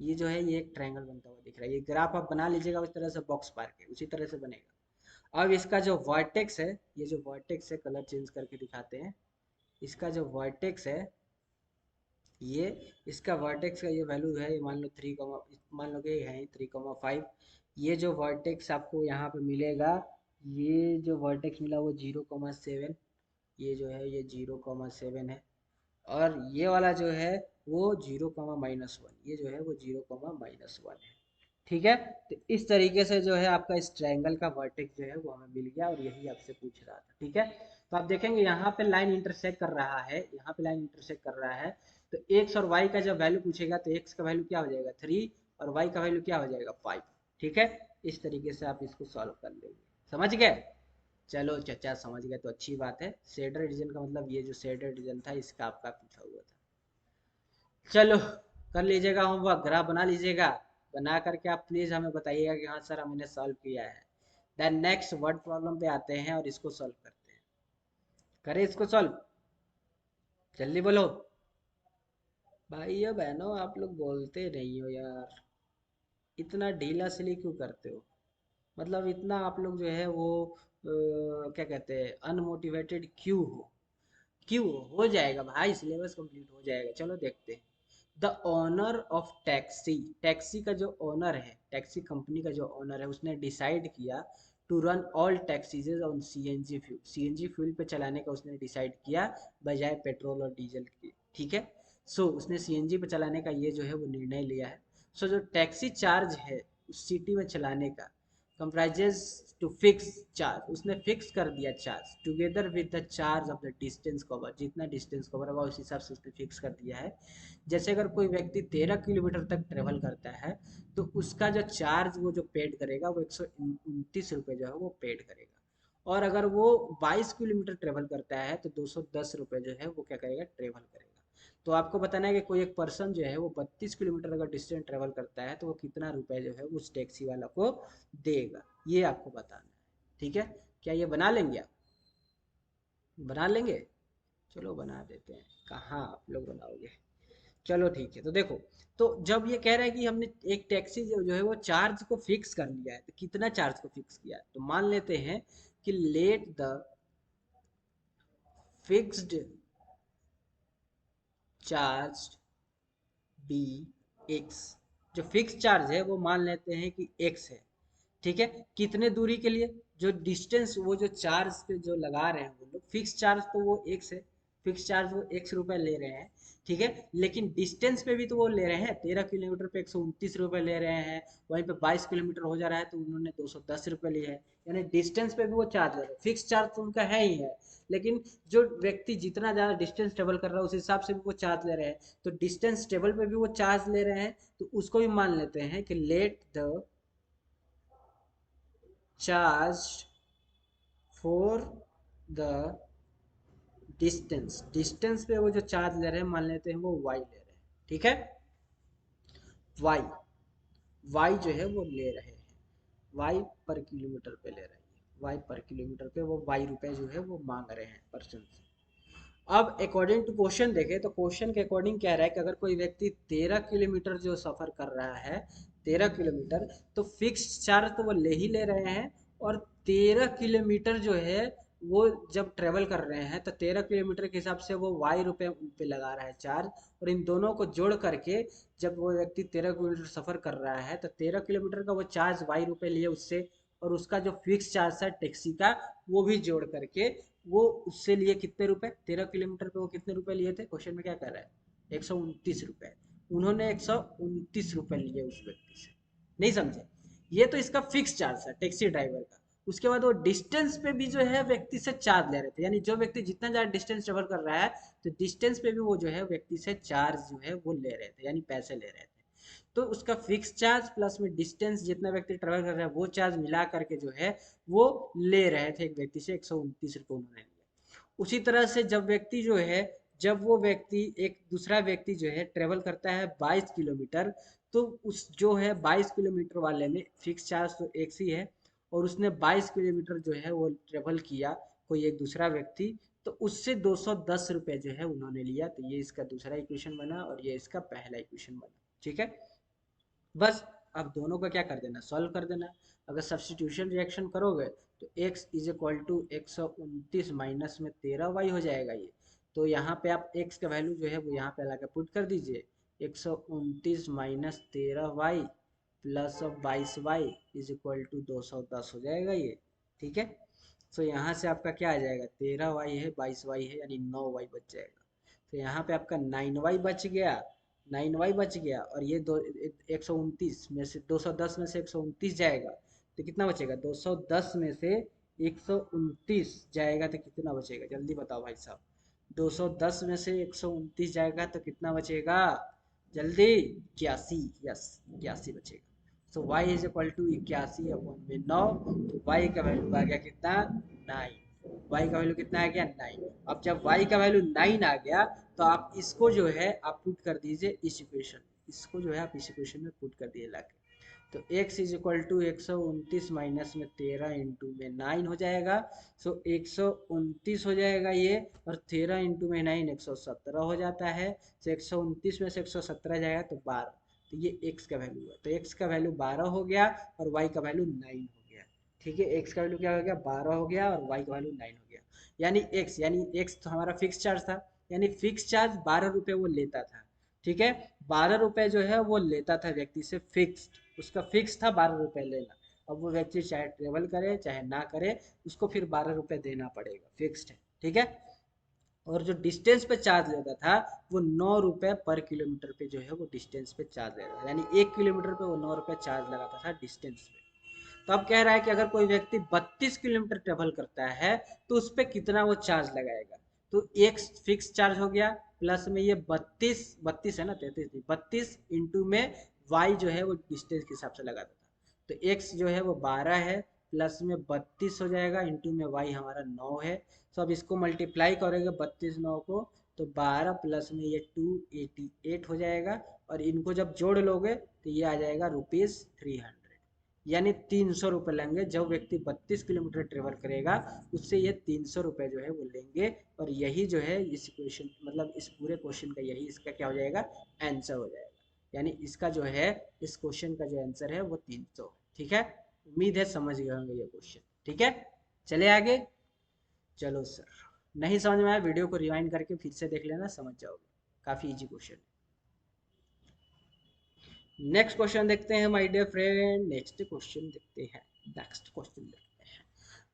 ये जो है ये एक ट्रायंगल बनता हुआ दिख रहा है। ये ग्राफ आप बना लीजिएगा उस तरह से बॉक्स मार के, उसी तरह से बनेगा। अब इसका जो वर्टेक्स है, ये जो वर्टेक्स है, कलर चेंज करके दिखाते हैं। इसका जो वर्टेक्स है ये, इसका वर्टेक्स का ये वैल्यू है, ये मान लो 3, मान लो कि है 3,5। ये जो वर्टेक्स आपको यहाँ पे मिलेगा, ये जो वर्टेक्स मिला वो 0,7, ये जो है ये 0,7 है। और ये वाला जो है वो 0,-1, ये जो है वो 0,-1 है, ठीक है। तो इस तरीके से जो है आपका इस ट्रायंगल का वर्टेक्स जो है वो हमें मिल गया, और यही आपसे पूछ रहा था, ठीक है। तो आप देखेंगे यहाँ पे लाइन इंटरसेक्ट कर रहा है, यहाँ पे लाइन इंटरसेक्ट कर रहा है, तो एक्स और वाई का जब वैल्यू पूछेगा तो एक्स का वैल्यू क्या हो जाएगा 3 और वाई का वैल्यू क्या हो जाएगा 5। ठीक है, इस तरीके से आप इसको सॉल्व कर लेंगे। समझ गए? चलो चचा समझ गए तो अच्छी बात है। शेडर रीजन का मतलब ये जो शेडर रीजन था इसका आपका पूछा हुआ था। चलो कर लीजिएगा होमवर्क, ग्राफ बना लीजिएगा। बना करके आप प्लीज हमें बताइएगा कि हाँ सर हमने सॉल्व किया है। देन नेक्स्ट वर्ड प्रॉब्लम पे आते हैं और इसको सॉल्व करते हैं। करें इसको सॉल्व, जल्दी बोलो। भाइयों बहनों आप लोग बोलते नहीं हो यार, इतना ढीला सिली क्यों करते हो? मतलब इतना आप लोग जो है वो क्या कहते हैं अनमोटिवेटेड क्यों हो? क्यों हो जाएगा भाई, सिलेबस कंप्लीट हो जाएगा। चलो देखते हैं। The owner of taxi, taxi का जो ओनर है, टैक्सी कंपनी का जो ओनर है उसने डिसाइड किया to run all taxis on CNG fuel, CNG fuel पे चलाने का उसने डिसाइड किया बजाय पेट्रोल और डीजल के। ठीक है, सो उसने सीएनजी पे चलाने का ये जो है वो निर्णय लिया है। सो जो टैक्सी चार्ज है उस सिटी में चलाने का comprises टू फिक्स चार्ज, उसने फिक्स कर दिया charge together with the charge of the distance cover, जितना डिस्टेंस कवर होगा उस हिसाब से उसने फिक्स कर दिया है। जैसे अगर कोई व्यक्ति 13 किलोमीटर तक ट्रेवल करता है तो उसका जो चार्ज वो जो पेड करेगा वो 129 रुपये जो है वो पेड करेगा। और अगर वो 22 किलोमीटर ट्रेवल करता है तो 210 रुपये जो है वो क्या करेगा ट्रेवल करेगा। तो आपको बताना है कि कोई एक पर्सन जो है वो 32 किलोमीटर अगर डिस्टेंस ट्रेवल करता है तो वो कितना रुपए जो है उस टैक्सी वाला को देगा, ये आपको बताना है। ठीक है, क्या ये बना लेंगे आप? बना लेंगे? चलो बना देते हैं। कहाँ आप लोग बनाओगे? चलो ठीक है, तो देखो, तो जब ये कह रहा है कि हमने एक टैक्सी जो है वो चार्ज को फिक्स कर लिया है तो कितना चार्ज को फिक्स किया है, तो मान लेते हैं कि let the fixed charge be x, जो फिक्स चार्ज है वो मान लेते हैं कि एक्स है। ठीक है, कितने दूरी के लिए, जो डिस्टेंस वो जो चार्ज पे जो लगा रहे हैं वो लोग, फिक्स चार्ज तो वो एक्स है, फिक्स चार्ज वो x रुपए ले रहे हैं। ठीक है, लेकिन डिस्टेंस पे भी तो वो ले रहे हैं, 13 किलोमीटर पे 129 रुपये ले रहे हैं, वहीं पे 22 किलोमीटर हो जा रहा है तो उन्होंने 210 रुपये लिए है। यानी डिस्टेंस पे भी वो चार्ज ले रहे हैं, फिक्स चार्ज तो उनका है ही है, लेकिन जो व्यक्ति जितना ज़्यादा डिस्टेंस ट्रेवल कर रहा है उस हिसाब से भी वो चार्ज ले रहे हैं। तो डिस्टेंस ट्रेवल पे भी वो चार्ज ले रहे हैं, तो उसको भी मान लेते हैं कि let the charge for the distance, distance पे वो जो चार्ज ले रहे हैं मान लेते हैं वो वाई ले रहे हैं। ठीक है, वाई, वाई जो है वो ले रहे हैं, वाई पर किलोमीटर पे ले रहे हैं, वाई पर किलोमीटर पे वो वाई रुपए जो है वो मांग रहे हैं पर्सन से। अब अकॉर्डिंग टू क्वेश्चन देखें तो क्वेश्चन के अकॉर्डिंग कह रहा है कि अगर कोई व्यक्ति 13 किलोमीटर जो सफर कर रहा है, 13 किलोमीटर, तो फिक्स चार्ज तो वो ले ही ले रहे हैं। और 13 किलोमीटर जो है वो जब ट्रेवल कर रहे हैं तो 13 किलोमीटर के हिसाब से वो वाई रुपये उन पे लगा रहा है चार्ज। और इन दोनों को जोड़ करके जब वो व्यक्ति 13 किलोमीटर सफर कर रहा है तो 13 किलोमीटर का वो चार्ज वाई रुपये लिए उससे, और उसका जो फिक्स चार्ज था टैक्सी का वो भी जोड़ करके वो उससे लिए कितने रुपए, 13 किलोमीटर पे वो कितने रुपए लिए थे, क्वेश्चन में क्या कर रहा है 129 रुपए। उन्होंने 129 रुपए लिए उस व्यक्ति से। नहीं समझे? ये तो इसका फिक्स चार्ज है टैक्सी ड्राइवर का। उसके बाद वो डिस्टेंस पे भी जो है व्यक्ति से चार्ज ले रहे थे, यानी जो व्यक्ति जितना ज्यादा डिस्टेंस ट्रेवल कर रहा है तो डिस्टेंस पे भी वो जो है व्यक्ति से चार्ज जो है वो ले रहे थे, यानी पैसे ले रहे थे। तो उसका फिक्स चार्ज प्लस में डिस्टेंस जितना व्यक्ति ट्रेवल कर रहा है वो चार्ज मिला करके जो है वो ले रहे थे एक व्यक्ति से 129 रुपये उन्होंने लिया। उसी तरह से जब व्यक्ति जो है, जब वो व्यक्ति एक दूसरा व्यक्ति जो है ट्रेवल करता है 22 किलोमीटर, तो उस जो है 22 किलोमीटर वाले में फिक्स चार्ज तो एक ही है, और उसने 22 किलोमीटर जो है वो ट्रेवल किया कोई एक दूसरा व्यक्ति, तो उससे 210 रुपये जो है उन्होंने लिया। तो ये इसका दूसरा इक्वेशन बना और ये इसका पहला इक्वेशन बना। ठीक है, बस अब दोनों का क्या कर देना, सॉल्व कर देना। अगर सब्सटीट्यूशन रिएक्शन करोगे तो x is equal to 129 minus में 13y हो जाएगा ये। तो यहाँ पे आप x का वैल्यू जो है वो यहाँ पे लाकर पुट कर दीजिए, 129 minus 13y plus 22y is equal to 210 हो जाएगा ये। ठीक है, तो यहाँ से आपका क्या आ जाएगा, 13y है 22y है यानी 9y बच जाएगा। तो यहाँ पे आपका 9y बच गया, 9y बच गया, और ये दो 129 में से 210 में से 129 जाएगा तो कितना बचेगा, 210 में से 129 जाएगा तो कितना बचेगा, जल्दी बताओ भाई साहब। 210 में से 129 जाएगा तो कितना बचेगा, जल्दी, 81। यस, 81 बचेगा। So y is equal to 81 upon में 9। तो y का वैल्यू आ गया कितना, 9। y का वैल्यू कितना आ गया, 9। अब जब y का वैल्यू 9 आ गया तो आप इसको जो है आप पुट कर दीजिए इस इक्वेशन, इसको जो है आप इस इक्वेशन में पुट कर दिए लाके। तो x is equal to 129 minus में 13 इंटू में 9 हो जाएगा। सो 129 हो जाएगा ये, और 13 इंटू में 9 117 हो जाता है। तो 129 में से 117 जाएगा तो 12। तो ये x का वैल्यू है, तो x का वैल्यू 12 हो गया और y का वैल्यू 9 हो गया। ठीक है, x का वैल्यू क्या हो गया, 12 हो गया और y का वैल्यू 9 हो गया। यानी x तो हमारा फिक्स चार्ज था, यानी फिक्स चार्ज 12 रुपये वो लेता था। ठीक है, 12 रुपये जो है वो लेता था व्यक्ति से, फिक्स, उसका फिक्स था 12 रुपये लेना। अब वो व्यक्ति चाहे ट्रेवल करे चाहे ना करे, उसको फिर 12 रुपये देना पड़ेगा, फिक्स्ड है। ठीक है, और जो डिस्टेंस पे चार्ज लेता था वो 9 रुपये पर किलोमीटर पे जो है वो डिस्टेंस पे चार्ज लेता था, यानी 1 किलोमीटर पे वो 9 रुपये चार्ज लगाता था डिस्टेंस पे। तो अब कह रहा है कि अगर कोई व्यक्ति 32 किलोमीटर ट्रेवल करता है तो उस पर कितना वो चार्ज लगाएगा। तो एक फिक्स चार्ज हो गया, प्लस में ये 32, 32 है ना, 33 नहीं, 32 इंटू में वाई जो है वो डिस्टेंस के हिसाब से लगाता था। तो एक्स जो है वो 12 है, प्लस में 32 हो जाएगा, इंटू में वाई हमारा 9 है। तो अब इसको मल्टीप्लाई करेंगे 32 9 को, तो 12 प्लस में ये 288 हो जाएगा, और इनको जब जोड़ लोगे तो ये आ जाएगा ₹300, यानी 300 रुपये लेंगे। जब व्यक्ति 32 किलोमीटर ट्रेवल करेगा उससे ये 300 रुपये जो है वो लेंगे, और यही जो है इस क्वेश्चन, मतलब इस पूरे क्वेश्चन का यही इसका क्या हो जाएगा, आंसर हो जाएगा। यानी इसका जो है, इस क्वेश्चन का जो आंसर है वो 300 है। ठीक है, उम्मीद है समझ गए होंगे ये क्वेश्चन। ठीक है, चले आगे। चलो सर, नहीं समझ में आया वीडियो को रिवाइंड करके फिर से देख लेना, समझ जाओगे, काफी इजी क्वेश्चन। नेक्स्ट क्वेश्चन देखते हैं my dear friend, next question देखते हैं, नेक्स्ट क्वेश्चन देखते हैं।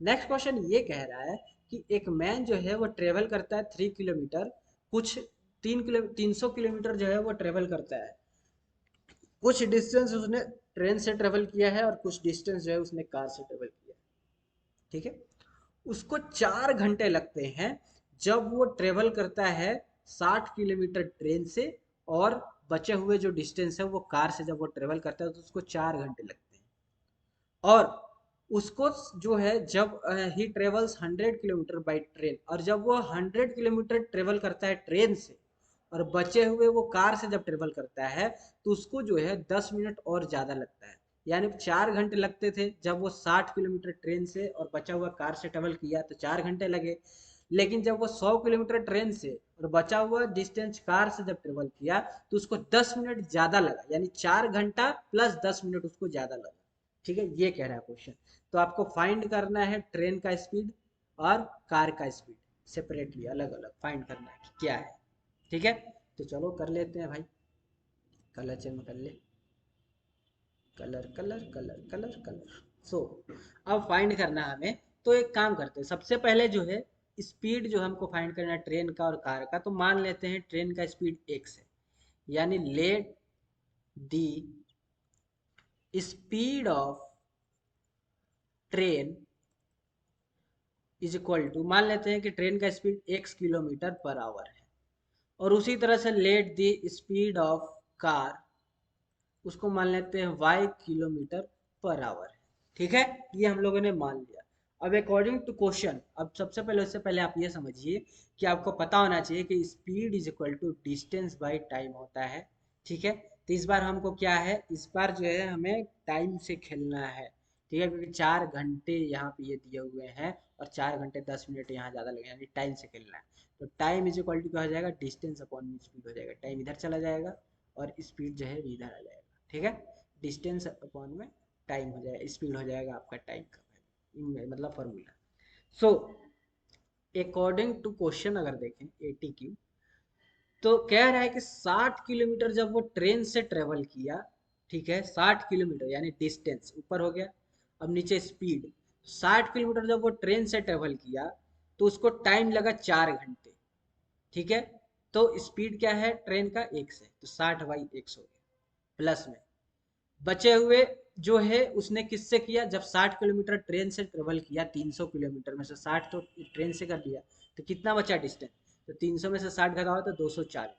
नेक्स्ट क्वेश्चन ये कह रहा है कि एक मैन जो है वो ट्रेवल करता है 3 किलोमीटर, कुछ 300 किलोमीटर जो है वो ट्रेवल करता है। कुछ डिस्टेंस उसने ट्रेन से ट्रेवल किया है और कुछ डिस्टेंस जो है उसने कार से ट्रेवल किया है। ठीक है, उसको 4 घंटे लगते हैं जब वो ट्रेवल करता है 60 किलोमीटर ट्रेन से, और बचे हुए जो डिस्टेंस है वो कार से जब वो ट्रेवल करता है तो उसको 4 घंटे लगते हैं। और उसको जो है जब ही ट्रेवल्स 100 किलोमीटर बाई ट्रेन, और जब वो 100 किलोमीटर ट्रेवल करता है ट्रेन से और बचे हुए वो कार से जब ट्रेवल करता है तो उसको जो है 10 मिनट और ज़्यादा लगता है। यानी 4 घंटे लगते थे जब वो 60 किलोमीटर ट्रेन से और बचा हुआ कार से ट्रेवल किया तो 4 घंटे लगे। लेकिन जब वो 100 किलोमीटर ट्रेन से और बचा हुआ डिस्टेंस कार से जब ट्रेवल किया तो उसको 10 मिनट ज़्यादा लगा, यानी 4 घंटा प्लस 10 मिनट उसको ज़्यादा लगा। ठीक है, ये कह रहा है क्वेश्चन। तो आपको फाइंड करना है ट्रेन का स्पीड और कार का स्पीड, सेपरेटली अलग अलग फाइंड करना है कि क्या है। ठीक है, तो चलो कर लेते हैं भाई, कलर चेंज कर ले, colour colour colour colour colour. So अब फाइंड करना है हमें, तो एक काम करते हैं, सबसे पहले जो है स्पीड जो हमको फाइंड करना है ट्रेन का और कार का, तो मान लेते हैं ट्रेन का स्पीड x है, यानी let the speed of train is equal to, मान लेते हैं कि ट्रेन का speed x kilometre per hour है, और उसी तरह से let the speed of car, उसको मान लेते हैं y किलोमीटर पर आवर है। ठीक है, ये हम लोगों ने मान लिया। अब अकॉर्डिंग टू क्वेश्चन, अब सबसे पहले, उससे पहले आप ये समझिए कि आपको पता होना चाहिए कि speed is equal to distance by time होता है। ठीक है, तो इस बार हमको क्या है, इस बार जो है हमें टाइम से खेलना है। ठीक है, क्योंकि 4 घंटे यहाँ पे ये दिए हुए हैं और 4 घंटे 10 मिनट यहाँ ज़्यादा लगे, यानी टाइम से खेलना है। तो टाइम इज इक्वल टू क्या हो जाएगा, डिस्टेंस अपॉन स्पीड हो जाएगा। टाइम इधर चला जाएगा और स्पीड जो है इधर आ जाएगा। ठीक है, डिस्टेंस अपॉन में टाइम हो जाएगा, स्पीड हो जाएगा आपका टाइम का मतलब formula. So according to question अगर देखें ATQ, तो कह रहा है कि 60 किलोमीटर जब वो ट्रेन से ट्रेवल किया, ठीक है, 60 किलोमीटर यानी डिस्टेंस ऊपर हो गया, अब नीचे स्पीड, 60 किलोमीटर जब वो ट्रेन से ट्रेवल किया तो उसको टाइम लगा 4 घंटे। ठीक है, तो स्पीड क्या है ट्रेन का, x है, तो 60/x हो गया, प्लस में बचे हुए जो है उसने किससे किया, जब 60 किलोमीटर ट्रेन से ट्रेवल किया, 300 किलोमीटर में से 60 तो ट्रेन से कर लिया, तो कितना बचा डिस्टेंस, तो 300 में से 60 घटाओ तो 240,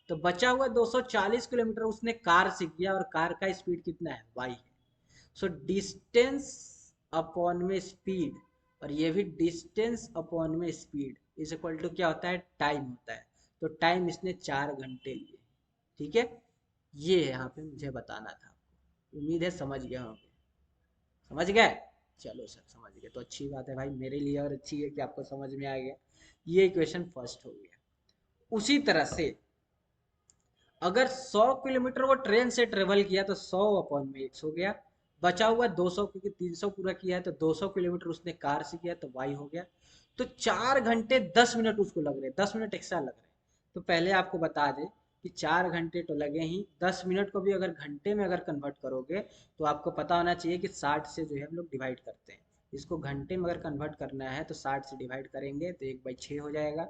तो बचा हुआ 240 किलोमीटर उसने कार से किया, और कार का स्पीड कितना है, y है। सो डिस्टेंस अपॉन में स्पीड, और ये भी डिस्टेंस अपॉन में स्पीड इज इक्वल टू क्या होता है, टाइम होता है। तो टाइम इसने 4 घंटे लिए, ठीक है। ये यहाँ पे मुझे बताना था, उम्मीद है समझ गया होंगे, समझ गए। चलो सर समझ गए तो अच्छी बात है भाई, मेरे लिए और अच्छी है कि आपको समझ में आ गया। ये इक्वेशन फर्स्ट हो गया। उसी तरह से अगर 100 किलोमीटर वो ट्रेन से ट्रेवल किया तो 100 अपॉन में x हो गया, बचा हुआ 200, क्योंकि 300 पूरा किया है तो 200 किलोमीटर उसने कार से किया तो y हो गया। तो 4 घंटे 10 मिनट उसको लग रहे हैं, 10 मिनट एक्स्ट्रा लग रहे हैं। तो पहले आपको बता दें कि 4 घंटे तो लगे ही, 10 मिनट को भी अगर घंटे में अगर कन्वर्ट करोगे तो आपको पता होना चाहिए कि 60 से जो है हम लोग डिवाइड करते हैं। इसको घंटे में अगर कन्वर्ट करना है तो 60 से डिवाइड करेंगे तो 1/6 हो जाएगा।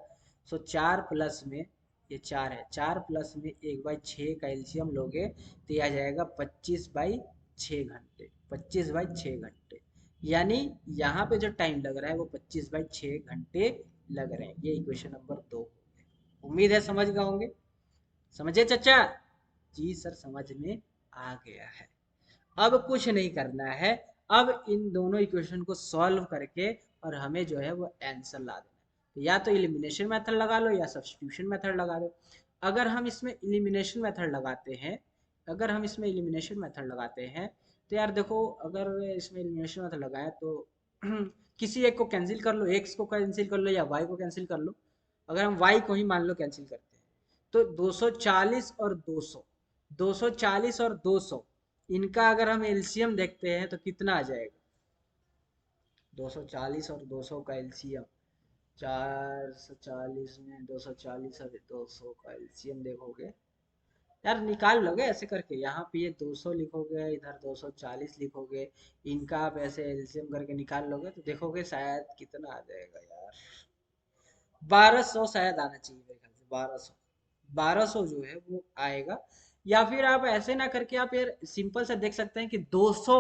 सो 4 प्लस में, ये 4 है, 4 प्लस में 1/6 का एलसीएम लोगे तो ये आ जाएगा 25/6 घंटे, 25/6 घंटे। यानी यहाँ पे जो टाइम लग रहा है वो 25/6 घंटे लग रहे हैं। ये इक्वेशन नंबर 2 हो गया। उम्मीद है समझ गए होंगे, समझे चाचा? जी सर समझ में आ गया है। अब कुछ नहीं करना है, अब इन दोनों इक्वेशन को सॉल्व करके और हमें जो है वो आंसर ला देना है। तो या तो एलिमिनेशन मेथड लगा लो या सब्स्टिट्यूशन मेथड लगा लो। अगर हम इसमें एलिमिनेशन मेथड लगाते हैं, अगर हम इसमें एलिमिनेशन मेथड लगाते हैं तो यार देखो, अगर इसमें एलिमिनेशन मेथड लगाए तो किसी एक को कैंसिल कर लो, एक्स को कैंसिल कर लो या वाई को कैंसिल कर लो। अगर हम वाई को ही मान लो कैंसिल करते हैं तो 240 और 200, 240 और 200, इनका अगर हम एलसीएम देखते हैं तो कितना आ जाएगा, 240 और 200 का एलसीएम, 440 में 240 और 200 का एलसीएम देखोगे, यार निकाल लोगे ऐसे करके, यहाँ पे ये 200 लिखोगे, इधर 240 लिखोगे, इनका आप ऐसे एलसीएम करके निकाल लोगे तो देखोगे शायद कितना आ जाएगा यार, 1200 शायद आना चाहिए मेरे ख्याल से, 1200, 1200 जो है वो आएगा। या फिर आप ऐसे ना करके आप यार सिंपल सा देख सकते हैं कि 200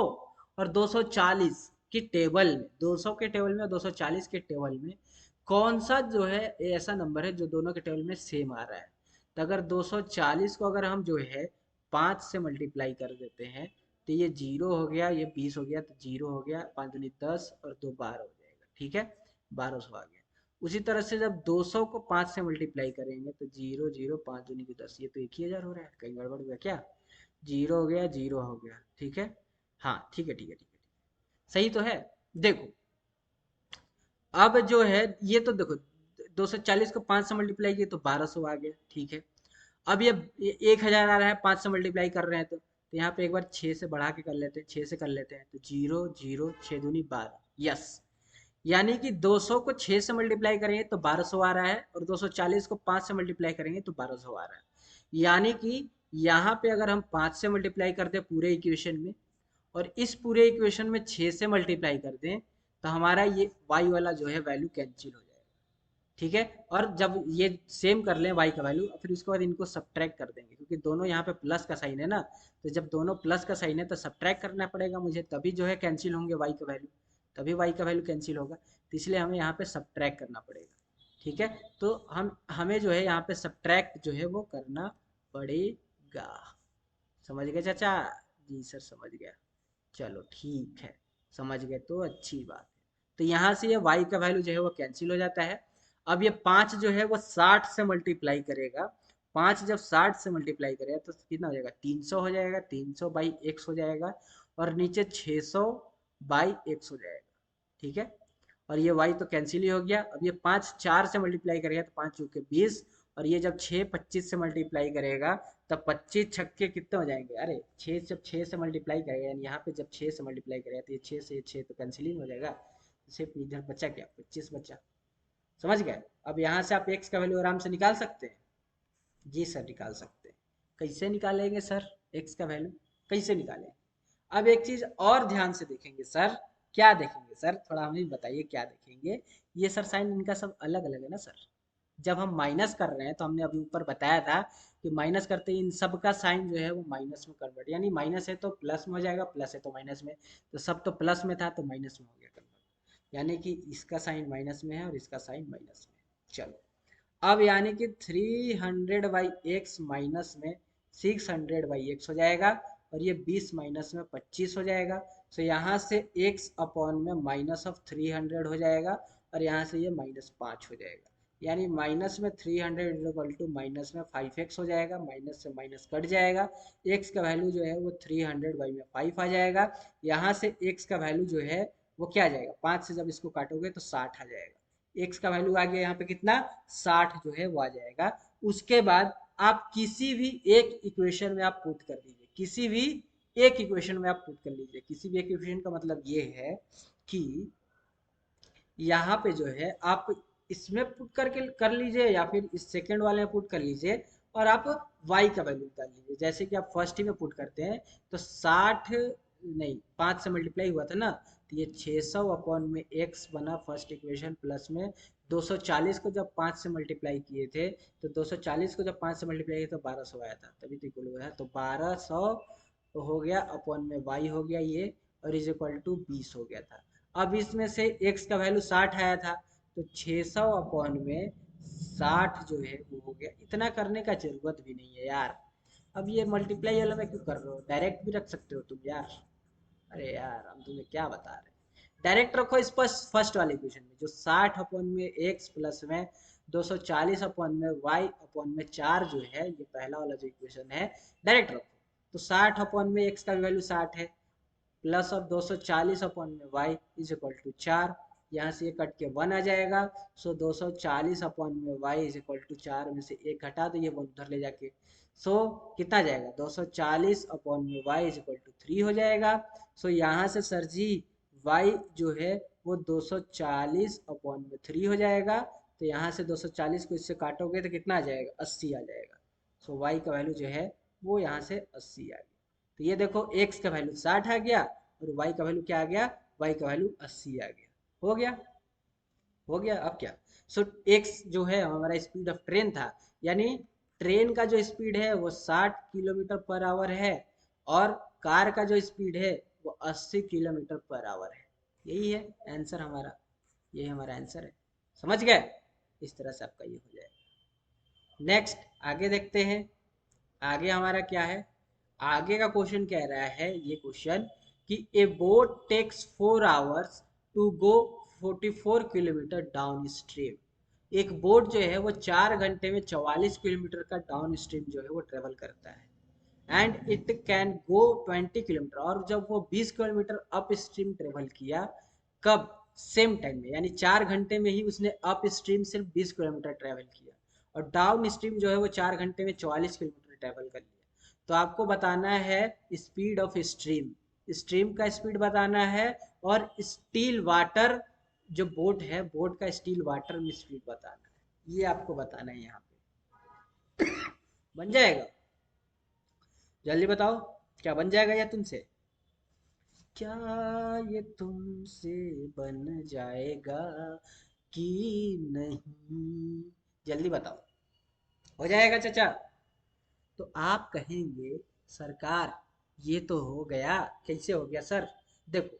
और 240 की टेबल में, 200 के टेबल में और 240 के टेबल में कौन सा जो है ऐसा नंबर है जो दोनों के टेबल में सेम आ रहा है। तो अगर 240 को अगर हम जो है 5 से मल्टीप्लाई कर देते हैं तो ये 0 हो गया, ये 20 हो गया, तो 0 हो गया, 5 दूनी 10 और 2 12 हो जाएगा, ठीक है, 1200 आ गया। उसी तरह से जब 200 को 5 से मल्टीप्लाई करेंगे तो 0 0 5 दूनी की 10, ये तो 1000 हो रहा है, कहीं गड़बड़ हुआ क्या, 0 हो गया, 0 हो गया, ठीक है। हाँ ठीक है ठीक है ठीक है, सही तो है। देखो अब जो है ये तो देखो, 240 को 5 से मल्टीप्लाई किए तो 1200 आ गया, ठीक है। अब ये 1000 आ रहा है, 5 से मल्टीप्लाई कर रहे हैं तो यहाँ पे एक बार 6 से बढ़ा के कर लेते हैं, 6 से कर लेते हैं तो 0 0 6 दूनी 12, यस। यानी कि 200 को 6 से मल्टीप्लाई करेंगे तो 1200 आ रहा है, और 240 को 5 से मल्टीप्लाई करेंगे तो 1200 आ रहा है। यानी कि यहाँ पे अगर हम 5 से मल्टीप्लाई करते हैं पूरे इक्वेशन में, और इस पूरे इक्वेशन में 6 से मल्टीप्लाई कर दें तो हमारा ये y वाला जो है वैल्यू कैंसिल हो जाएगा, ठीक है। और जब ये सेम कर लें y का वैल्यू, फिर उसके बाद इनको सब्ट्रैक्ट कर देंगे, क्योंकि दोनों यहाँ पे प्लस का साइन है ना, तो जब दोनों प्लस का साइन है तो सब्ट्रैक्ट करना पड़ेगा मुझे, तभी जो है कैंसिल होंगे y का वैल्यू, तभी y का वैल्यू कैंसिल होगा, तो इसलिए हमें यहाँ पे सब्ट्रैक्ट करना पड़ेगा, ठीक है। तो हमें जो है यहाँ पे सब्ट्रैक्ट जो है वो करना पड़ेगा। समझ गए चाचा? जी सर समझ गया। चलो ठीक है, समझ गए तो अच्छी बात है। तो यहाँ से ये y का वैल्यू जो है वो कैंसिल हो जाता है। अब ये 5 जो है वो 60 से मल्टीप्लाई करेगा, 5 जब 60 से मल्टीप्लाई करेगा तो कितना हो जाएगा, 300 हो जाएगा, 300 बाई एक्स हो जाएगा, और नीचे 600 बाई एक्स हो जाएगा, ठीक है। और ये y तो कैंसिल ही हो गया। अब ये 5 4 से मल्टीप्लाई करेगा तो 5 चौके 20, और ये जब 6 25 से मल्टीप्लाई करेगा तब 25 छक्के कितने हो जाएंगे, अरे 6 जब 6 से मल्टीप्लाई करेगा, यानी यहाँ पे जब 6 से मल्टीप्लाई करेगा तो ये 6 से 6 तो कैंसिल ही हो जाएगा, तो सिर्फ इधर बचा क्या, 25 बचा। समझ गए? अब यहाँ से आप x का वैल्यू आराम से निकाल सकते हैं। जी सर निकाल सकते हैं। कैसे निकालेंगे सर x का वैल्यू, कैसे निकालेंगे? अब एक चीज और ध्यान से देखेंगे सर, क्या देखेंगे सर, थोड़ा हमें बताइए क्या देखेंगे। ये सर साइन इनका सब अलग अलग है ना सर, जब हम माइनस कर रहे हैं तो हमने अभी ऊपर बताया था कि माइनस करते ही इन सब का साइन जो है वो माइनस में कन्वर्ट, यानी माइनस है तो प्लस में हो जाएगा, प्लस है तो माइनस में, तो सब तो प्लस में था तो माइनस में हो गया कन्वर्ट, यानी कि इसका साइन माइनस में है और इसका साइन माइनस में है। चलो अब यानी कि 300/x माइनस में 600/x हो जाएगा, और ये 20 माइनस में 25 हो जाएगा। तो यहाँ से x अपॉन में -300 हो जाएगा, और यहाँ से ये -5 हो जाएगा। यानी माइनस में 300 इक्वल टू माइनस में 5x हो जाएगा, माइनस से माइनस कट जाएगा। x का वैल्यू जो है वो 300/5 आ जाएगा। यहाँ से x का वैल्यू जो है वो क्या आ जाएगा, 5 से जब इसको काटोगे तो 60 आ जाएगा। एक्स का वैल्यू आ गया यहाँ पे कितना, 60 जो है वो आ जाएगा। उसके बाद आप किसी भी एक इक्वेशन में आप पुट कर दीजिए, किसी भी एक इक्वेशन में आप पुट कर लीजिए। किसी भी एक इक्वेशन का मतलब ये है कि यहाँ पे जो है आप इसमें पुट करके कर लीजिए, या फिर इस सेकंड वाले में पुट कर लीजिए, और आप y का वैल्यू निकाल लीजिए। जैसे कि आप फर्स्ट ही में पुट करते हैं तो 60 नहीं, 5 से मल्टीप्लाई हुआ था ना, तो ये 600 अपॉन में x बना फर्स्ट इक्वेशन, प्लस में 240 को जब 5 से मल्टीप्लाई किए थे, तो 240 को जब 5 से मल्टीप्लाई किया तो 1200 आया था, तभी तो इक्वल हुआ है। तो 1200 हो गया अपॉन में y हो गया ये, और इज इक्वल टू 20 हो गया था। अब इसमें से x का वैल्यू 60 आया था, तो 600 अपॉन में 60 जो है वो हो गया। इतना करने का जरूरत भी नहीं है यार। अब ये मल्टीप्लाई वाला में क्यों कर रहे हो, डायरेक्ट भी रख सकते हो तुम यार। अरे यार हम तुम्हें क्या बता रहे हैं, डायरेक्ट रखो इस पर फर्स्ट वाले इक्वेशन में, जो 60 अपॉन में x प्लस में 240 अपॉन में y अपॉन में 4 जो है, ये पहला वाला जो इक्वेशन है, डायरेक्ट रखो। तो 60 अपॉन में x का वैल्यू 60 है, प्लस ऑफ 240 अपॉन में y इज इक्वल टू 4। यहाँ से ये कट के 1 आ जाएगा। सो 240 अपॉन में y इज इक्वल टू 4 में से एक घटा दो, ये 1 उधर ले जाके। सो कितना जाएगा, 240 अपॉन में y इज इक्वल टू 3 हो जाएगा। सो यहाँ से सर जी y जो है वो 240 अपॉन में 3 हो जाएगा। तो यहाँ से 240 को इससे काटोगे तो कितना आ जाएगा, 80 आ जाएगा। सो y का वैल्यू जो है वो यहाँ से 80 आ गया। तो ये देखो x का वैल्यू 60 आ गया, और y का वैल्यू क्या आ गया, y का वैल्यू 80 आ गया। हो गया, हो गया। अब क्या, सो x जो है हमारा स्पीड ऑफ ट्रेन था, यानी ट्रेन का जो स्पीड है वो 60 किलोमीटर पर आवर है, और कार का जो स्पीड है वो 80 किलोमीटर पर आवर है। यही है आंसर हमारा, यही हमारा आंसर है। समझ गए, इस तरह से आपका ये हो जाएगा। नेक्स्ट आगे देखते हैं, आगे हमारा क्या है। आगे का क्वेश्चन कह रहा है ये क्वेश्चन कि a boat takes 4 hours to go 44 kilometre down stream. एक बोट जो है वो 4 घंटे में 44 किलोमीटर का डाउन स्ट्रीम जो है वो ट्रेवल करता है, and it can go 20 kilometre. और जब वो 20 किलोमीटर अप स्ट्रीम ट्रेवल किया, कब, सेम टाइम में, यानी 4 घंटे में ही उसने अप स्ट्रीम सिर्फ 20 किलोमीटर ट्रेवल किया, और डाउन स्ट्रीम जो है वो 4 घंटे में 44 किलोमीटर ट्रेवल कर लिया। तो आपको बताना है स्पीड ऑफ स्ट्रीम, स्ट्रीम का स्पीड बताना है, और स्टील वाटर जो बोट है, बोट का स्टील वाटर में स्पीड बताना है, ये आपको बताना है यहाँ पे। बन जाएगा, जल्दी बताओ, क्या बन जाएगा या तुमसे, क्या ये तुमसे बन जाएगा कि नहीं, जल्दी बताओ। हो जाएगा चाचा, तो आप कहेंगे सरकार ये तो हो गया, कैसे हो गया सर। देखो,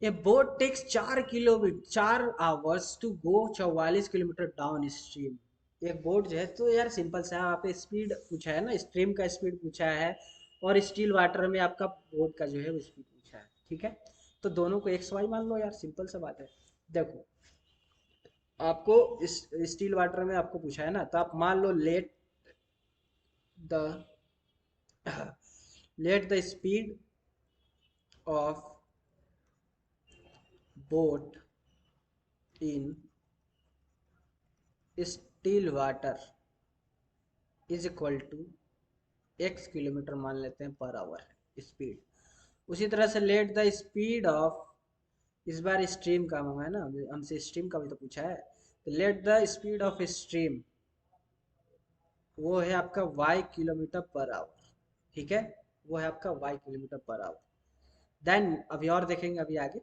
a boat takes 4 hours to go 44 kilometre down stream. एक बोट जो है, तो यार सिंपल सा, आप स्पीड पूछा है ना, स्ट्रीम का स्पीड पूछा है, और स्टील वाटर में आपका बोट का जो है वो स्पीड पूछा है, ठीक है। तो दोनों को एक्स वाई मान लो यार, सिंपल सा बात है। देखो, आपको स्टील वाटर में आपको पूछा है ना, तो आप मान लो let the let the speed of boat in still water is equal to x kilometre मान लेते हैं पर आवर स्पीड। उसी तरह से लेट द स्पीड ऑफ, इस बार स्ट्रीम का मांगा है ना, हमसे स्ट्रीम का भी तो पूछा है, तो late the speed of stream वो है आपका y किलोमीटर पर आवर, ठीक है, वो है आपका y kilometre per hour. Then अभी और देखेंगे अभी आगे।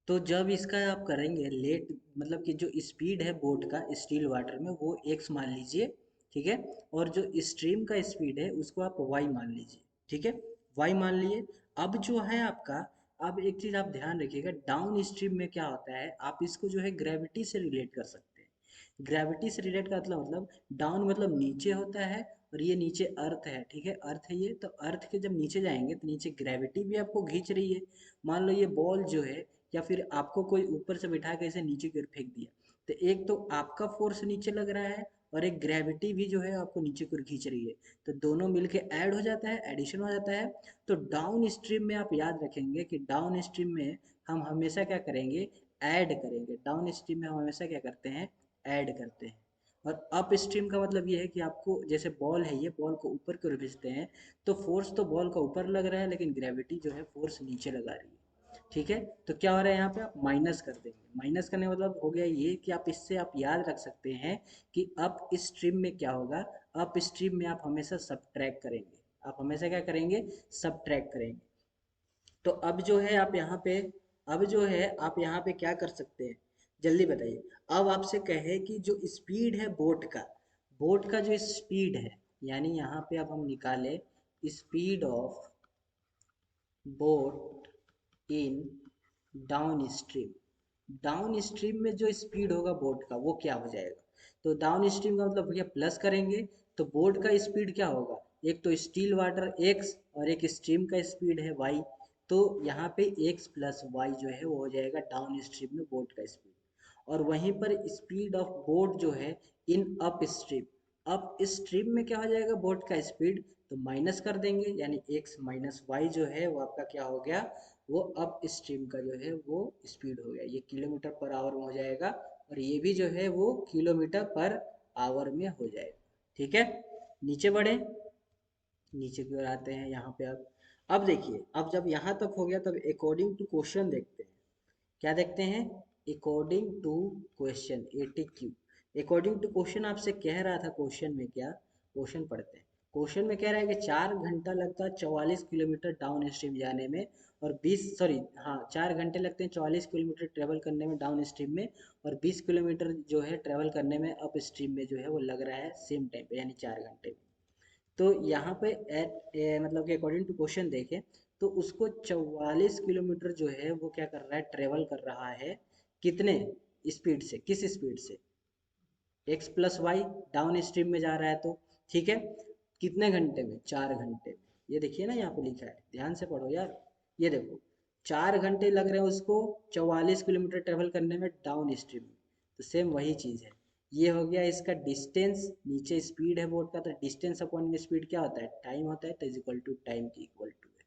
तो जब इसका आप करेंगे लेट, मतलब कि जो स्पीड है बोट का स्टील वाटर में वो x मान लीजिए, ठीक है, और जो स्ट्रीम का स्पीड है उसको आप y मान लीजिए, ठीक है, y मान लिए। अब जो है आपका, अब एक चीज आप ध्यान रखिएगा, डाउन स्ट्रीम में क्या होता है, आप इसको जो है ग्रेविटी से रिलेट कर सकते हैं। ग्रेविटी से रिलेट का मतलब डाउन मतलब नीचे होता है, और ये नीचे अर्थ है, ठीक है, अर्थ है ये, तो अर्थ के जब नीचे जाएंगे तो नीचे ग्रेविटी भी आपको खींच रही है। मान लो ये बॉल जो है, या फिर आपको कोई ऊपर से बिठा के इसे नीचे की ओर फेंक दिया, तो एक तो आपका फोर्स नीचे लग रहा है, और एक ग्रेविटी भी जो है आपको नीचे की ओर खींच रही है, तो दोनों मिलके ऐड हो जाता है, एडिशन हो जाता है। तो डाउन स्ट्रीम में आप याद रखेंगे कि डाउन स्ट्रीम में हम हमेशा क्या करेंगे, ऐड करेंगे। डाउन स्ट्रीम में हम हमेशा क्या करते हैं, ऐड करते हैं। और अप स्ट्रीम का मतलब ये है कि आपको जैसे बॉल है, ये बॉल को ऊपर की ओर भेजते हैं, तो फोर्स तो बॉल का ऊपर लग रहा है, लेकिन ग्रेविटी जो है फोर्स नीचे लगा रही है, ठीक है। तो क्या हो रहा है यहाँ पे, आप माइनस कर देंगे। माइनस करने का मतलब हो गया ये कि आप इससे आप याद रख सकते हैं कि अप स्ट्रीम में क्या होगा। अप स्ट्रीम में आप हमेशा सबट्रैक्ट करेंगे, आप हमेशा क्या करेंगे, सबट्रैक्ट करेंगे। तो अब जो है आप यहाँ पे, अब जो है आप यहाँ पे क्या कर सकते हैं, जल्दी बताइए। अब आपसे कहे कि जो स्पीड है बोट का, बोट का जो स्पीड है, यानी यहाँ पे अब हम निकाले speed of boat in down stream. Down stream में जो स्पीड होगा बोट का वो क्या हो जाएगा, तो डाउन स्ट्रीम का मतलब भैया प्लस करेंगे, तो बोट का स्पीड क्या होगा, एक तो स्टील वाटर एक्स और एक स्ट्रीम का स्पीड है वाई, तो यहाँ पे एक्स प्लस वाई जो है वो हो जाएगा डाउन स्ट्रीम में बोट का स्पीड। और वहीं पर स्पीड ऑफ बोट जो है in up stream, up stream में क्या हो जाएगा बोट का स्पीड, तो माइनस कर देंगे, यानी x माइनस वाई जो है वो आपका क्या हो गया, वो अप स्ट्रीम का जो है वो स्पीड हो गया। ये किलोमीटर पर आवर में हो जाएगा, और ये भी जो है वो किलोमीटर पर आवर में हो जाएगा, ठीक है। नीचे बढ़े, नीचे की ओर आते हैं यहाँ पे। अब देखिए, अब जब यहाँ तक हो गया तब अकॉर्डिंग टू क्वेश्चन देखते हैं। क्या देखते हैं, according to question, ATQ. According to question आपसे कह रहा था, क्वेश्चन में क्या, क्वेश्चन पढ़ते हैं। क्वेश्चन में कह रहा है कि 4 घंटा लगता है 44 किलोमीटर डाउन स्ट्रीम जाने में, और 20 सॉरी हाँ 4 घंटे लगते हैं 44 किलोमीटर ट्रेवल करने में डाउन स्ट्रीम में, और 20 किलोमीटर जो है ट्रेवल करने में अप स्ट्रीम में जो है वो लग रहा है सेम टाइम पे, यानी 4 घंटे में। तो यहाँ पे मतलब कि अकॉर्डिंग टू क्वेश्चन देखें, तो उसको 44 किलोमीटर जो है वो क्या कर रहा है, ट्रेवल कर रहा है, कितने स्पीड से, किस स्पीड से, x plus y, down stream में जा रहा है तो, ठीक है। कितने घंटे में, 4 घंटे में। ये देखिए ना यहाँ पे लिखा है, ध्यान से पढ़ो यार। ये देखो, 4 घंटे लग रहे हैं उसको 44 किलोमीटर ट्रेवल करने में डाउन स्ट्रीम में, तो सेम वही चीज़ है। ये हो गया इसका डिस्टेंस, नीचे स्पीड है बोट का, तो डिस्टेंस अपॉन में स्पीड क्या होता है, टाइम होता है, तो इज इक्वल टू टाइम की इक्वल टू है,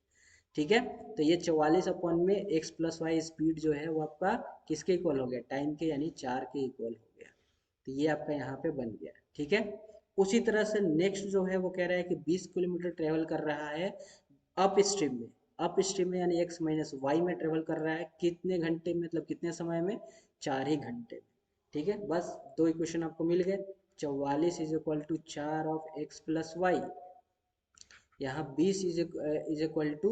ठीक है। तो ये 44 अपॉन में एक्स प्लस वाई स्पीड जो है वो आपका किसके इक्वल हो गया, टाइम के, यानी 4 के इक्वल हो गया। तो ये आपका यहाँ पे बन गया, ठीक है। उसी तरह से नेक्स्ट जो है वो कह रहा है कि 20 किलोमीटर ट्रेवल कर रहा है अप स्ट्रीम में, अप स्ट्रीम में यानी एक्स माइनस वाई में ट्रेवल कर रहा है, कितने घंटे में, मतलब कितने समय में, 4 ही घंटे में, ठीक है। बस दो इक्वेशन आपको मिल गए, 44 is equal to 4 of x plus y, यहाँ 20 is equal to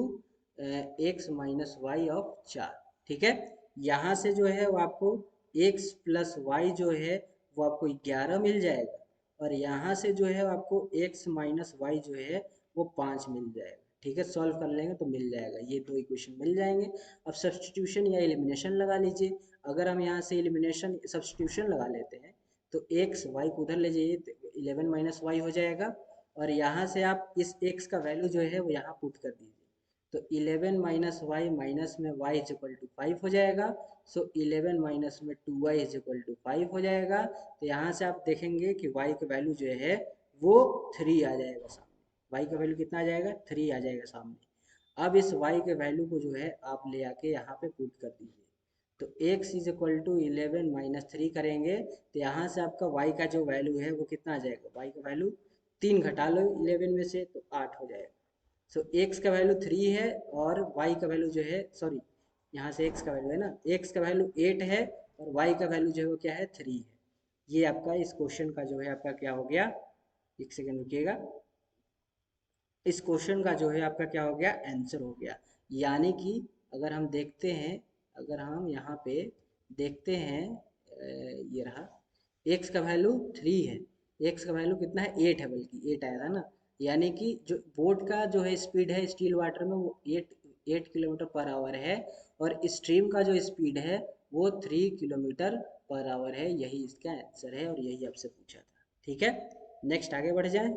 x minus y of 4, ठीक है। यहाँ से जो है वो आपको एक्स प्लस वाई जो है वो आपको 11 मिल जाएगा, और यहाँ से जो है आपको एक्स माइनस वाई जो है वो 5 मिल जाएगा, ठीक है। सॉल्व कर लेंगे तो मिल जाएगा, ये दो इक्वेशन मिल जाएंगे। अब सब्सटीट्यूशन या एलिमिनेशन लगा लीजिए। अगर हम यहाँ से एलिमिनेशन सब्सटीट्यूशन लगा लेते हैं, तो एक्स वाई को उधर ले जाइए, तो 11 माइनस वाई हो जाएगा, और यहाँ से आप इस x का वैल्यू जो है वो यहाँ पुट कर दीजिए, तो 11 माइनस वाई माइनस में y इज इक्वल टू 5 हो जाएगा। सो 11 माइनस में 2y इज इक्वल टू 5 हो जाएगा। तो यहाँ से आप देखेंगे कि y का वैल्यू जो है वो 3 आ जाएगा सामने, y का वैल्यू कितना आ जाएगा, 3 आ जाएगा सामने। अब इस y के वैल्यू को जो है आप ले आके यहाँ पे पुट कर दीजिए, तो x is equal to 11 minus 3 करेंगे, तो यहाँ से आपका y का जो वैल्यू है वो कितना आ जाएगा, y का वैल्यू 3 घटा लो 11 में से तो 8 हो जाएगा। सो x का वैल्यू 3 है, और y का वैल्यू जो है, सॉरी यहाँ से x का वैल्यू है ना, x का वैल्यू 8 है, और y का वैल्यू जो है वो क्या है, 3 है। ये आपका इस क्वेश्चन का जो है आपका क्या हो गया, एक सेकेंड रुकिएगा, इस क्वेश्चन का जो है आपका क्या हो गया, आंसर हो गया। यानी कि अगर हम देखते हैं, अगर हम यहाँ पे देखते हैं, ये रहा, x का वैल्यू 3 है, x का वैल्यू कितना है, 8 है, बल्कि 8 आया था ना। यानी कि जो बोट का जो है स्पीड है स्टील वाटर में वो 8 किलोमीटर पर आवर है, और स्ट्रीम का जो स्पीड है वो 3 किलोमीटर पर आवर है, यही इसका आंसर है और यही आपसे पूछा था। ठीक है, नेक्स्ट आगे बढ़ जाए,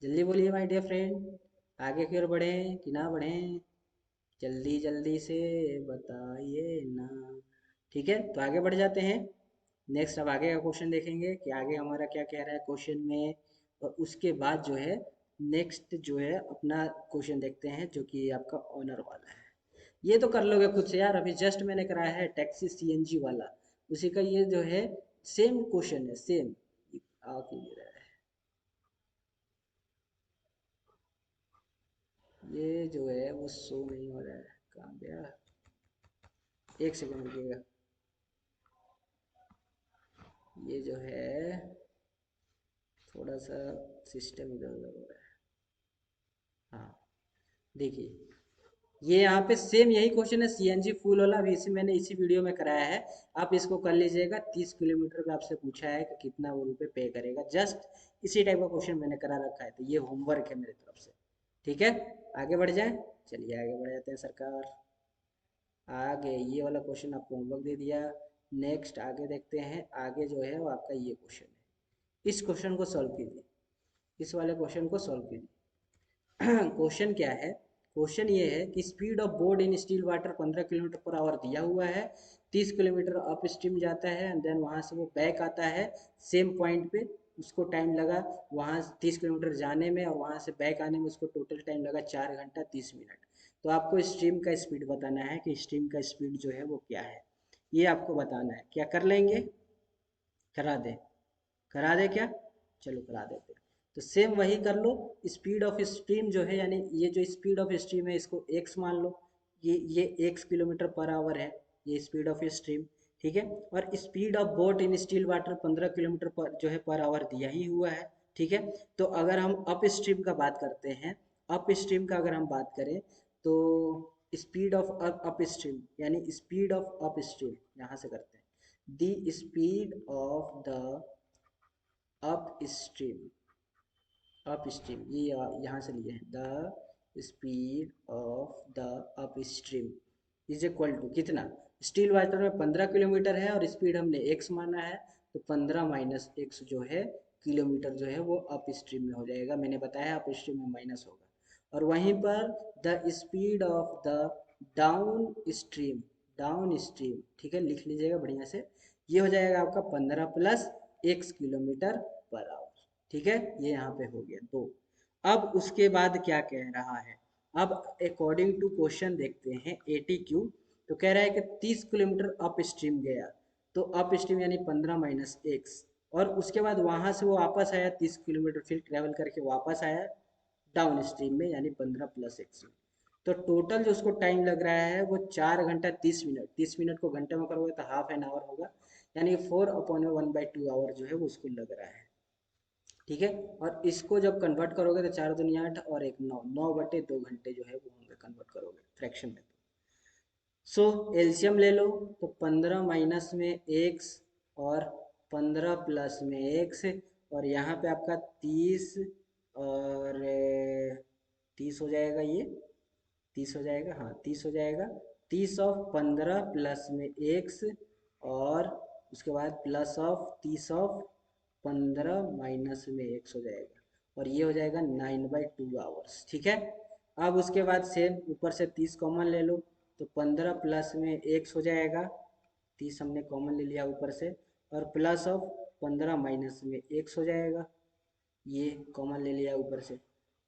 जल्दी बोलिए माय डियर फ्रेंड, आगे की ओर बढ़ें कि ना बढ़ें, जल्दी जल्दी से बताइए ना। ठीक है, तो आगे बढ़ जाते हैं। नेक्स्ट अब आगे का क्वेश्चन देखेंगे कि आगे हमारा क्या कह रहा है क्वेश्चन में, और उसके बाद जो है नेक्स्ट जो है अपना क्वेश्चन देखते हैं जो कि आपका ऑनर वाला है। ये तो कर लोगे खुद से यार, अभी जस्ट मैंने कराया है टैक्सी सीएनजी वाला, उसी का ये जो है सेम क्वेश्चन है, सेम। आ क्यों नहीं रहा है ये जो है वो शो नहीं हो रहा है, कहाँ गया, एक सेकंड रुकिएगा। ये जो है थोड़ा सा सिस्टम इधर उधर हो रहा है। हाँ, देखिए ये यहाँ पे सेम यही क्वेश्चन है सीएनजी फुल वाला, अभी इसी मैंने इसी वीडियो में कराया है। आप इसको कर लीजिएगा, 30 किलोमीटर का आपसे पूछा है कि कितना वो रुपये पे करेगा, जस्ट इसी टाइप का क्वेश्चन मैंने करा रखा है, तो ये होमवर्क है मेरी तरफ से। ठीक है, आगे बढ़ जाए, चलिए आगे बढ़ जाते हैं सरकार। आगे ये वाला क्वेश्चन आपको होमवर्क दे दिया। नेक्स्ट आगे देखते हैं, आगे जो है वो आपका ये क्वेश्चन है, इस क्वेश्चन को सॉल्व कीजिए, इस वाले क्वेश्चन को सॉल्व कीजिए। क्वेश्चन क्या है, क्वेश्चन ये है कि speed of board in still water 15 kilometre per our दिया हुआ है, 30 किलोमीटर अप स्ट्रीम जाता है एंड देन वहाँ से वो बैक आता है सेम पॉइंट पे, उसको टाइम लगा वहाँ 30 किलोमीटर जाने में और वहाँ से बैक आने में उसको टोटल टाइम लगा 4 घंटा 30 मिनट। तो आपको स्ट्रीम का स्पीड बताना है कि स्ट्रीम का स्पीड जो है वो क्या है, ये आपको बताना है। क्या कर लेंगे, करा दे, करा दे क्या, चलो करा देते हैं। तो सेम वही कर लो, स्पीड ऑफ स्ट्रीम जो है यानी ये जो स्पीड ऑफ स्ट्रीम है इसको x मान लो, ये x किलोमीटर पर आवर है, ये स्पीड ऑफ स्ट्रीम। ठीक है, और speed of boat in still water 15 kilometre पर जो है पर आवर दिया ही हुआ है। ठीक है, तो अगर हम अप स्ट्रीम का बात करते हैं, अप स्ट्रीम का अगर हम बात करें तो स्पीड ऑफ अप स्ट्रीम यानी स्पीड ऑफ अप स्ट्रीम यहाँ से करते हैं, the speed of the up stream, up stream ये यहाँ से लिए हैं, the speed of the up stream is equal to कितना, स्टील वाटर में 15 किलोमीटर है और स्पीड हमने x माना है, तो 15 माइनस एक्स जो है किलोमीटर जो है वो अप स्ट्रीम में हो जाएगा, मैंने बताया अप स्ट्रीम में माइनस होगा। और वहीं पर the speed of the down stream, down stream ठीक है लिख लीजिएगा बढ़िया से, ये हो जाएगा आपका 15 plus x kilometre per our. ठीक है, ये यहाँ पे हो गया दो। अब उसके बाद क्या कह रहा है, अब अकॉर्डिंग टू क्वेश्चन देखते हैं 80Q, तो कह रहा है कि 30 किलोमीटर अप स्ट्रीम गया, तो अप स्ट्रीम यानी 15 माइनस एक्स, और उसके बाद वहां से वो वापस आया 30 किलोमीटर फिर ट्रेवल करके वापस आया डाउन स्ट्रीम में यानी 15 प्लस एक्स में। तो टोटल जो उसको टाइम लग रहा है वो 4 घंटा 30 मिनट, 30 मिनट को घंटे में करोगे तो हाफ एन आवर होगा, यानी 4/1/2 आवर जो है वो उसको लग रहा है। ठीक है, और इसको जब कन्वर्ट करोगे तो 4 दूनी 8 और 1 9, 9/2 घंटे जो है वो होंगे कन्वर्ट करोगे फ्रैक्शन में। सो एलसीएम ले लो, तो 15 माइनस में एक्स और 15 प्लस में एक्स, और यहाँ पे आपका 30 और 30 हो जाएगा, ये 30 हो जाएगा, हाँ 30 हो जाएगा, 30 ऑफ 15 प्लस में एक्स और उसके बाद प्लस ऑफ 30 ऑफ 15 माइनस में एक्स हो जाएगा, और ये हो जाएगा 9/2 आवर्स। ठीक है, अब उसके बाद सेम ऊपर से 30 कॉमन ले लो, तो 15 प्लस में एक्स हो जाएगा, 30 हमने कॉमन ले लिया ऊपर से, और प्लस ऑफ 15 माइनस में एक्स हो जाएगा, ये कॉमन ले लिया ऊपर से।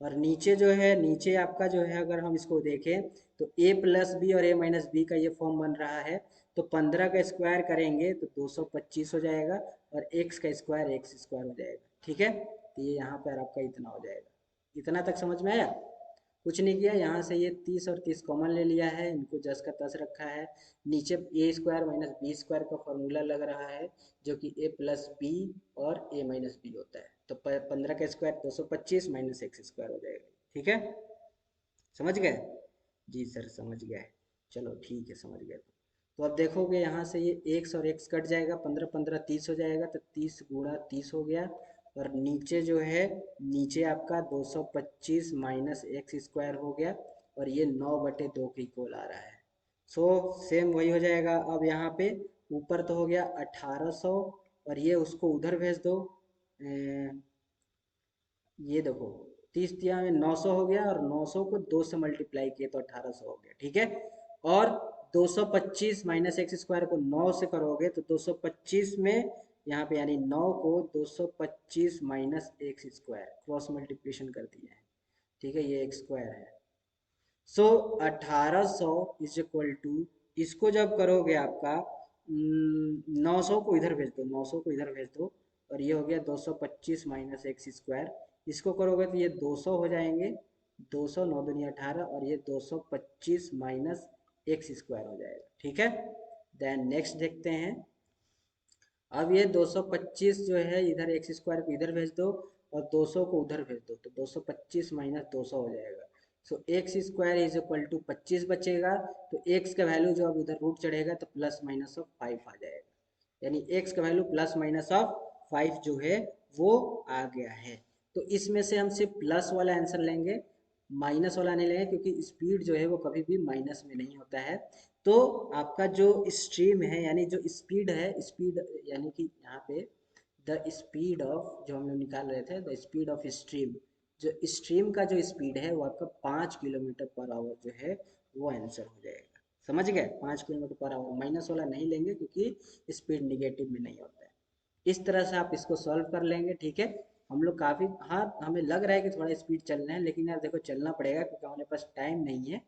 और नीचे जो है, नीचे आपका जो है अगर हम इसको देखें तो a प्लस बी और a माइनस बी का ये फॉर्म बन रहा है, तो 15 का स्क्वायर करेंगे तो 225 हो जाएगा, और x का स्क्वायर x स्क्वायर हो जाएगा। ठीक है, तो ये यहाँ पर आपका इतना हो जाएगा। इतना तक समझ में आया, कुछ नहीं किया, यहाँ से ये 30 और 30 कॉमन ले लिया है, इनको जस का तस रखा है, नीचे ए स्क्वायर माइनस बी स्क्वायर का फॉर्मूला लग रहा है जो कि ए प्लस बी और ए माइनस बी होता है, तो 15 का स्क्वायर 225 माइनस एक्स स्क्वायर हो जाएगा। ठीक है, समझ गए, जी सर समझ गए, चलो ठीक है समझ गए। तो अब देखोगे यहाँ से ये एक्स और एक्स कट जाएगा, 15 15 30 हो जाएगा, तो 30 गुणा 30 हो गया, और नीचे जो है नीचे आपका 225 माइनस एक्स स्क्वायर हो गया, और ये 9/2 के इक्वल आ रहा है। सो सेम वही हो जाएगा अब यहाँ पे ऊपर तो हो गया 1800 और ये उसको उधर भेज दो। ये देखो 30 में 900 हो गया और 900 को 2 से मल्टीप्लाई किए तो 1800 हो गया, ठीक है। और 225 माइनस एक्स स्क्वायर को 9 से करोगे तो 225 में यहाँ पे यानी 9 को 225 minus x square cross multiplication कर दिया है, ठीक है, ये एक्स स्क्वायर है। सो 1800 इज इक्वल टू, इसको जब करोगे आपका 900 को इधर भेज दो, 900 को इधर भेज दो और ये हो गया 225 माइनस एक्स स्क्वायर। इसको करोगे तो ये 200 हो जाएंगे, 200 9 दूनी 18 और ये 225 माइनस एक्स स्क्वायर हो जाएगा, ठीक है। देन नेक्स्ट देखते हैं। अब ये 225 जो है इधर एक्स स्क्वायर को इधर भेज दो और 200 को उधर भेज दो तो 225 माइनस 200 हो जाएगा। So x square is equal to 25 बचेगा, तो एक्स का वैल्यू जो अब उधर रूट चढ़ेगा तो प्लस माइनस ऑफ 5 आ जाएगा, यानी एक्स का वैल्यू प्लस माइनस ऑफ 5 जो है वो आ गया है। तो इसमें से हम सिर्फ प्लस वाला आंसर लेंगे, माइनस वाला नहीं लेंगे, क्योंकि स्पीड जो है वो कभी भी माइनस में नहीं होता है। तो आपका जो स्ट्रीम है यानी जो स्पीड है, स्पीड यानी कि यहाँ पे द स्पीड ऑफ जो हम लोग निकाल रहे थे, द स्पीड ऑफ स्ट्रीम, जो स्ट्रीम का जो स्पीड है वो आपका 5 किलोमीटर पर आवर जो है वो आंसर हो जाएगा। समझ गए, 5 किलोमीटर पर आवर, माइनस वाला नहीं लेंगे क्योंकि स्पीड निगेटिव में नहीं होता है। इस तरह से आप इसको सॉल्व कर लेंगे, ठीक है। हम लोग काफ़ी, हाँ हमें लग रहा है कि थोड़ा स्पीड चल रहे हैं, लेकिन यार देखो चलना पड़ेगा क्योंकि हमारे पास टाइम नहीं है,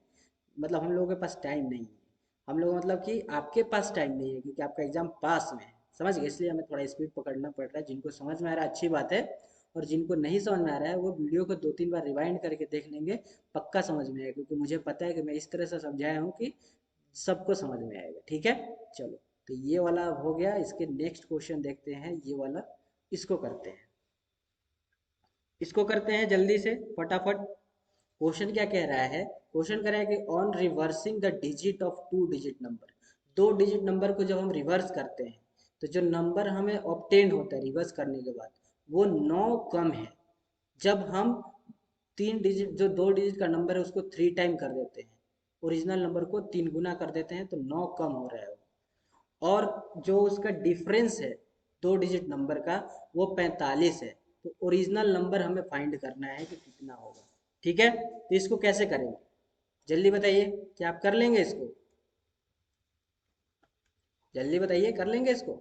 मतलब हम लोगों के पास टाइम नहीं है, हम लोग मतलब कि आपके पास टाइम नहीं है क्योंकि आपका एग्जाम पास में है, समझ गए, इसलिए हमें थोड़ा स्पीड पकड़ना पड़ रहा है। जिनको समझ में आ रहा है अच्छी बात है, और जिनको नहीं समझ में आ रहा है वो वीडियो को 2-3 बार रिवाइंड करके देख लेंगे, पक्का समझ में आएगा, क्योंकि मुझे पता है कि मैं इस तरह से समझाया हूँ कि सबको समझ में आएगा, ठीक है। चलो, तो ये वाला हो गया। इसके नेक्स्ट क्वेश्चन देखते हैं, ये वाला, इसको करते हैं, इसको करते हैं जल्दी से फटाफट। क्वेश्चन क्या कह रहा है, क्वेश्चन कह रहा है कि on reversing the digit of 2 digit number, 2 digit number को जब हम रिवर्स करते हैं तो जो नंबर हमें ऑब्टेन होता है रिवर्स करने के बाद वो 9 कम है। जब हम 3 डिजिट, जो 2 डिजिट का नंबर है उसको 3 टाइम कर देते हैं, ओरिजिनल नंबर को 3 गुना कर देते हैं तो 9 कम हो रहा है। और जो उसका डिफरेंस है 2 डिजिट नंबर का वो 45 है। तो ओरिजिनल नंबर हमें फाइंड करना है कि कितना होगा, ठीक है। तो इसको कैसे करेंगे जल्दी बताइए, क्या आप कर लेंगे इसको, जल्दी बताइए, कर लेंगे इसको,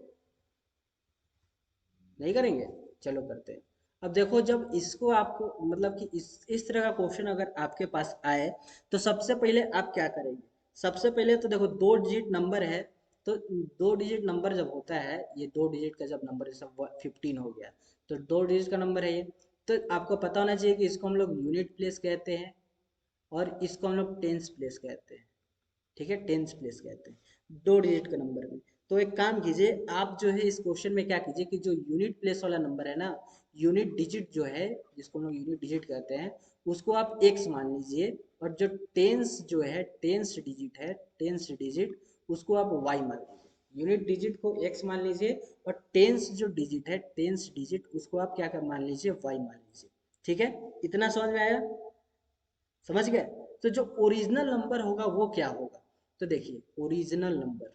नहीं करेंगे, चलो करते हैं। अब देखो जब इसको आपको मतलब कि इस तरह का क्वेश्चन अगर आपके पास आए तो सबसे पहले आप क्या करेंगे। सबसे पहले तो देखो 2 डिजिट नंबर है, तो 2 डिजिट नंबर जब होता है, ये 2 डिजिट का जब नंबर जैसे 15 हो गया तो 2 डिजिट का नंबर है ये। तो आपको पता होना चाहिए कि इसको हम लोग यूनिट प्लेस कहते हैं और इसको हम लोग टेंस प्लेस कहते हैं, ठीक है, टेंस प्लेस कहते हैं 2 डिजिट के नंबर में। तो एक काम कीजिए आप जो है इस क्वेश्चन में क्या कीजिए कि जो यूनिट प्लेस वाला नंबर है ना, यूनिट डिजिट जो है जिसको हम लोग यूनिट डिजिट कहते हैं उसको आप एक्स मान लीजिए, और जो टेंस जो है टेंस डिजिट है, टेंस डिजिट उसको आप वाई मान लीजिए। यूनिट डिजिट को एक्स मान लीजिए और टेंस जो डिजिट है टेंस डिजिट उसको आप क्या कर मान लीजिए, वाई मान लीजिए, ठीक है। इतना समझ में आया, समझ गए। तो जो ओरिजिनल नंबर होगा वो क्या होगा, तो देखिए ओरिजिनल नंबर,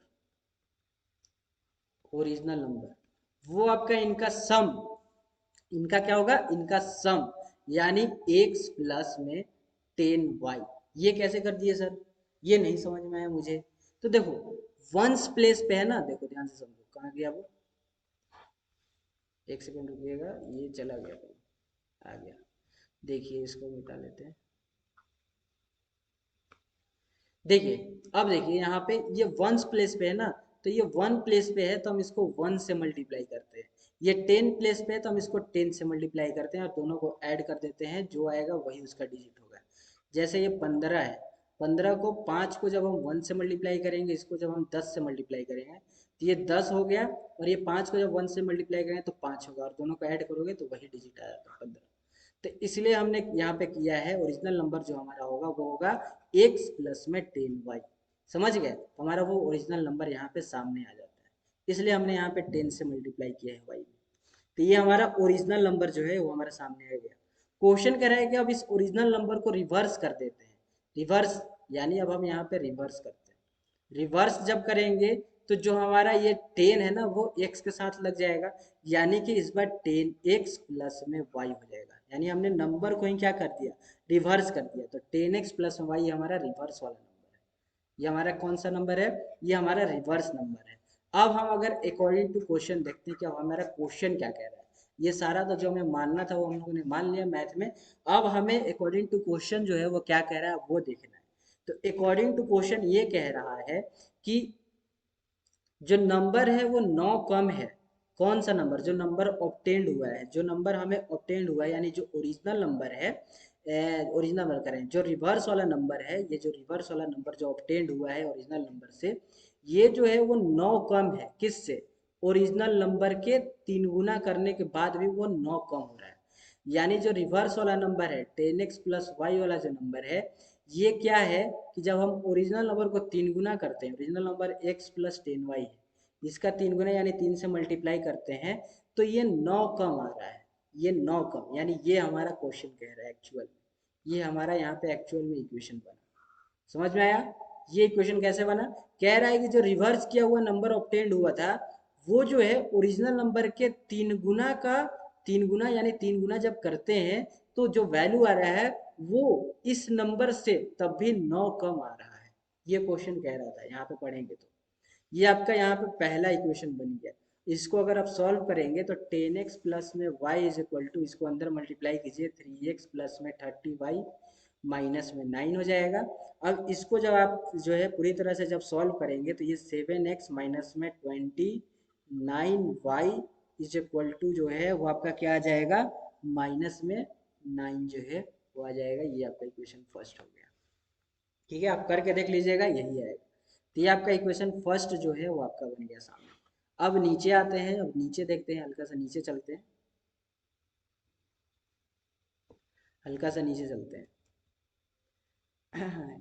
ओरिजिनल नंबर वो आपका इनका सम, इनका क्या होगा, इनका सम, यानी x प्लस में 10y। ये कैसे कर दिए सर, ये नहीं समझ में आया मुझे। तो देखो वंस प्लेस पे है ना, देखो ध्यान से समझो, कहाँ गया वो, एक सेकंड रुकिएगा, ये चला गया कहीं, आ गया, देखिए इसको मिटा लेते हैं। देखिए अब देखिए यहाँ पे ये वंस प्लेस पे है ना, तो ये 1 प्लेस पे है तो हम इसको 1 से मल्टीप्लाई करते हैं। ये 10 प्लेस पे है तो हम इसको 10 से मल्टीप्लाई करते हैं और दोनों को ऐड कर देते हैं, जो आएगा वही उसका डिजिट होगा। जैसे ये 15 है, 15 को 5 को जब हम 1 से मल्टीप्लाई करेंगे, इसको जब हम 10 से मल्टीप्लाई करेंगे तो ये 10 हो गया, और ये 5 को जब 1 से मल्टीप्लाई करेंगे तो 5 होगा, और दोनों को ऐड करोगे तो वही डिजिट आ जाता है 15। तो इसलिए हमने यहाँ पे किया है ओरिजिनल नंबर जो हमारा होगा वो होगा x प्लस में 10y। समझ गए, तो हमारा वो ओरिजिनल नंबर यहाँ पे सामने आ जाता है, इसलिए हमने यहाँ पे 10 से मल्टीप्लाई किया है y में। तो ये हमारा ओरिजिनल नंबर जो है वो हमारा सामने आ गया। क्वेश्चन कह रहा है कि अब इस ओरिजिनल नंबर को रिवर्स कर देते हैं, रिवर्स यानी अब हम यहाँ पे रिवर्स करते हैं। रिवर्स जब करेंगे तो जो हमारा ये 10 है ना वो x के साथ लग जाएगा, यानी कि इस बार 10x प्लस में y हो जाएगा। यानी हमने नंबर को ही क्या कर दिया, रिवर्स कर दिया। तो 10x प्लस y हमारा रिवर्स वाला नंबर है। ये हमारा कौन सा नंबर है, ये हमारा रिवर्स नंबर है। अब हम अगर अकॉर्डिंग टू क्वेश्चन देखते हैं कि अब हमारा क्वेश्चन क्या कह रहा है। ये सारा तो जो हमें मानना था वो हम लोगों ने मान लिया मैथ में। अब हमें अकॉर्डिंग टू क्वेश्चन जो है वो क्या कह रहा है वो देखना है। तो अकॉर्डिंग टू क्वेश्चन ये कह रहा है कि जो नंबर है वो 9 कम है। कौन सा नंबर, जो नंबर ऑब्टेन्ड हुआ है, जो नंबर हमें ऑब्टेन्ड हुआ है, यानी जो ओरिजिनल नंबर है, ओरिजिनल नंबर करें, जो रिवर्स वाला नंबर है, ये जो रिवर्स वाला नंबर जो ऑब्टेन्ड हुआ है ओरिजिनल नंबर से, ये जो है वो 9 कम है। किससे, ओरिजिनल नंबर के 3 गुना करने के बाद भी वो 9 कम हो रहा है। यानी जो रिवर्स वाला नंबर है 10x प्लस वाई वाला जो नंबर है, ये क्या है कि जब हम ओरिजिनल नंबर को 3 गुना करते हैं, original number x plus 10y है, इसका 3 गुना यानी 3 से मल्टीप्लाई करते हैं, तो ये 9 कम आ रहा है। ये 9 कम, यानी ये हमारा क्वेश्चन कह रहा है एक्चुअल में। ये हमारा यहाँ पे एक्चुअल में इक्वेशन बना। समझ में आया, ये इक्वेशन कैसे बना। कह रहा है कि जो रिवर्स किया हुआ नंबर ऑब्टेन्ड हुआ था, वो जो है ओरिजिनल नंबर के 3 गुना का 3 गुना, यानी 3 गुना जब करते हैं तो जो वैल्यू आ रहा है वो इस नंबर से तब भी 9 कम आ रहा है। ये क्वेश्चन कह रहा था, यहाँ पे पढ़ेंगे तो ये आपका यहाँ पे पहला इक्वेशन बन गया। इसको अगर आप सॉल्व करेंगे तो 10x प्लस में y इज इक्वल टू, इसको अंदर मल्टीप्लाई कीजिए, 3x प्लस में 30y माइनस में 9 हो जाएगा। अब इसको जब आप जो है पूरी तरह से जब सॉल्व करेंगे तो ये 7x माइनस में 29y इज इक्वल टू जो है वो आपका क्या आ जाएगा, माइनस में 9 जो है वो आ जाएगा। ये आपका इक्वेशन फर्स्ट हो गया। ठीक है, आप करके देख लीजिएगा, यही आएगा। तो ये आपका इक्वेशन फर्स्ट जो है वो आपका बन गया सामने। अब नीचे आते हैं, अब नीचे देखते हैं, हल्का सा नीचे चलते हैं, हल्का सा नीचे चलते हैं।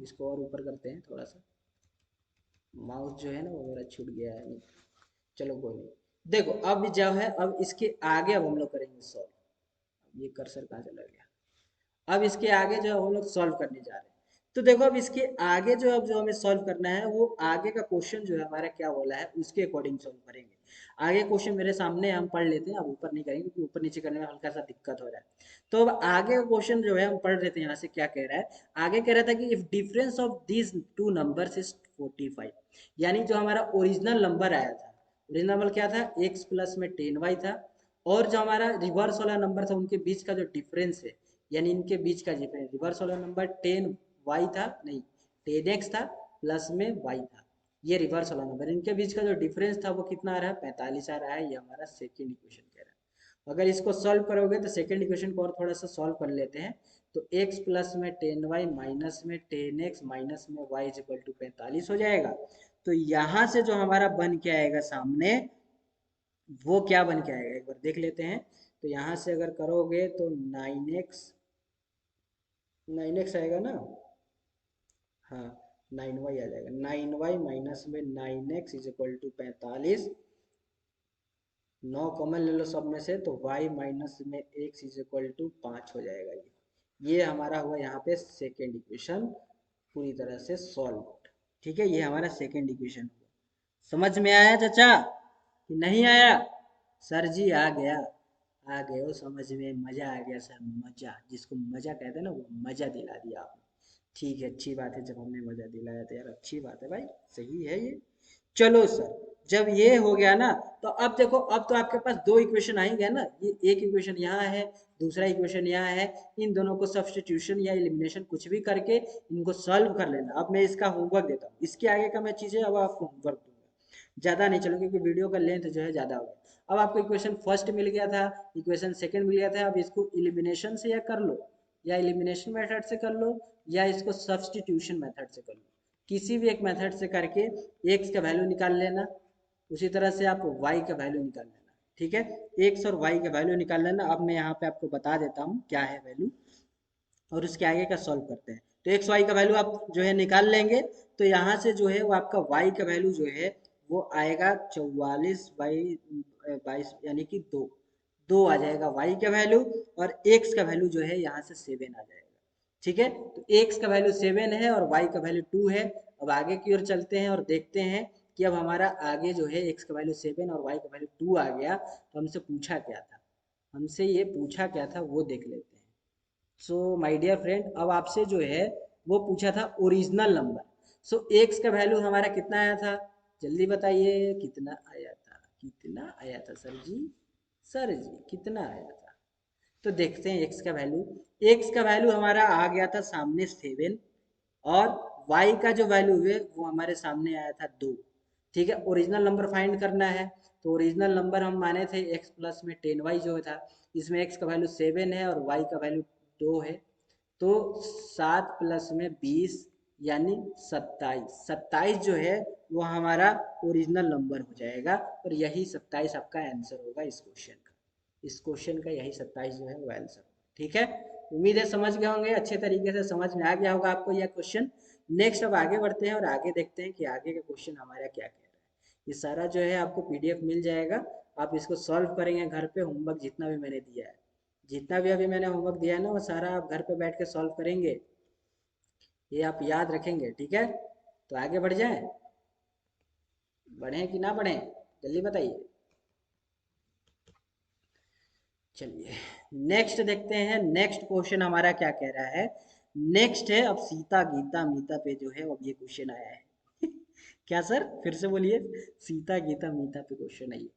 इसको और ऊपर करते हैं थोड़ा सा, माउस जो है ना वो मेरा छूट गया है। नहीं, चलो कोई नहीं। देखो अब जो है, अब इसके आगे अब हम लोग करेंगे सॉल्व। ये कर्सर कहाँ चला गया। अब इसके आगे जो हम लोग सॉल्व करने जा रहे हैं। तो देखो अब इसके आगे जो अब जो हमें सॉल्व करना है वो आगे का क्वेश्चन जो है हमारा क्या बोला है उसके अकॉर्डिंग सॉल्व करेंगे। आगे क्वेश्चन मेरे सामने हम पढ़ लेते हैं, अब ऊपर नहीं करेंगे क्योंकि ऊपर नीचे करने में हल्का सा दिक्कत हो रहा है। तो अब आगे का क्वेश्चन जो है हम पढ़ लेते हैं, यहाँ से क्या कह रहा है। आगे कह रहा था कि if difference of these two numbers is 45, यानी जो हमारा ओरिजिनल नंबर आया था, ओरिजिनल नंबर क्या था, x प्लस में 10y था, और जो हमारा रिवर्स वाला नंबर था उनके बीच का जो डिफरेंस है, यानी इनके बीच का डिफरेंस, रिवर्स वाला नंबर 10y था, नहीं 10x था प्लस में y था, ये रिवर्स वाला नंबर, इनके बीच का जो डिफरेंस था वो कितना आ रहा है, 45 आ रहा है। ये हमारा सेकंड इक्वेशन कह रहा है। अगर इसको सॉल्व करोगे तो सेकंड इक्वेशन को और थोड़ा सा सॉल्व कर लेते हैं। तो x प्लस में 10y माइनस में 10x माइनस में y इज इक्वल टू 45 हो जाएगा। तो यहाँ से जो हमारा बन के आएगा सामने, वो क्या बन के आएगा एक बार देख लेते हैं। तो यहाँ से अगर करोगे तो 9x आएगा ना, हाँ 9y आ जाएगा। 9y माइनस में 9x is equal to 45, 9 common ले लो सब में से, तो y माइनस में x इज इक्वल टू 5 हो जाएगा। ये हमारा हुआ यहाँ पे सेकेंड इक्वेशन पूरी तरह से सॉल्व। ठीक है, ये हमारा सेकेंड इक्वेशन हुआ। समझ में आया चाचा कि नहीं आया। सर जी आ गया, आ गए हो समझ में, मजा आ गया सर, मजा, जिसको मजा कहते हैं ना वो मजा दिला दिया आपने। ठीक है, अच्छी बात है, जब हमने मजा दिलाया तो यार अच्छी बात है भाई, सही है ये। चलो सर, जब ये हो गया ना, तो अब देखो, अब तो आपके पास दो इक्वेशन आ ही गया ना। ये एक इक्वेशन यहाँ है, दूसरा इक्वेशन यहाँ है। इन दोनों को सब्स्टिट्यूशन या एलिमिनेशन कुछ भी करके इनको सॉल्व कर लेना। अब मैं इसका होमवर्क देता हूँ, इसके आगे का मैं चीजें अब आपको होमवर्क दूंगा, ज्यादा नहीं चलो क्योंकि वीडियो का लेंथ जो है ज्यादा हो गया। अब आपको इक्वेशन फर्स्ट मिल गया था, इक्वेशन सेकंड मिल गया था, अब इसको एलिमिनेशन से या कर लो, या एलिमिनेशन मेथड से कर लो, या इसको सब्स्टिट्यूशन मेथड से कर लो। किसी भी एक मेथड से करके x का वैल्यू निकाल लेना, उसी तरह से आप y का वैल्यू निकाल लेना। ठीक है, x और y का वैल्यू निकाल लेना। अब मैं यहाँ पे आपको बता देता हूँ क्या है वैल्यू, और उसके आगे का सॉल्व करते हैं। तो एक्स वाई का वैल्यू आप जो है निकाल लेंगे, तो यहाँ से जो है वो आपका वाई का वैल्यू जो है वो आएगा 44/22, यानी कि 2 आ जाएगा वाई का वैल्यू, और एक्स का वैल्यू जो है यहाँ से 7 आ जाएगा। ठीक है, तो एक्स का वैल्यू 7 है और वाई का वैल्यू 2 है। अब आगे की ओर चलते हैं और देखते हैं कि अब हमारा आगे जो है x का वैल्यू 7 और y का वैल्यू 2 आ गया, तो हमसे पूछा क्या था, हमसे ये पूछा क्या था वो देख लेते हैं। सो माय डियर फ्रेंड, अब आपसे जो है वो पूछा था ओरिजिनल नंबर। सो एक्स का वैल्यू हमारा कितना आया था, जल्दी बताइए कितना आया था, कितना आया था सर जी, सर जी कितना आया था। तो देखते हैं एक्स का वैल्यू, एक्स का वैल्यू हमारा आ गया था सामने 7 और y का जो वैल्यू है वो हमारे सामने आया था 2। ठीक है, ओरिजिनल नंबर फाइंड करना है, तो ओरिजिनल नंबर हम माने थे x प्लस में 10y जो था, इसमें x का वैल्यू 7 है और y का वैल्यू 2 है, तो 7 प्लस में 20 यानी 27, 27 जो है वो हमारा ओरिजिनल नंबर हो जाएगा, और यही 27 आपका आंसर होगा इस क्वेश्चन का, इस क्वेश्चन का यही 27 जो है वो आंसर। ठीक है, उम्मीद है समझ गए होंगे, अच्छे तरीके से समझ में आ गया होगा आपको यह क्वेश्चन। नेक्स्ट अब आगे बढ़ते हैं और आगे देखते हैं कि आगे का क्वेश्चन हमारा क्या कह रहा है। ये सारा जो है आपको पीडीएफ मिल जाएगा, आप इसको सॉल्व करेंगे घर पे, होमवर्क जितना भी मैंने दिया है, जितना भी अभी मैंने होमवर्क दिया है ना वो सारा आप घर पे बैठ के सॉल्व करेंगे, ये आप याद रखेंगे। ठीक है, तो आगे बढ़ जाएं, बढ़ें कि ना बढ़ें, जल्दी बताइए। चलिए नेक्स्ट देखते हैं, नेक्स्ट क्वेश्चन हमारा क्या कह रहा है। नेक्स्ट है अब सीता गीता मीता पे जो है अब ये क्वेश्चन आया है क्या सर, फिर से बोलिए, सीता गीता मीता पे क्वेश्चन है ये।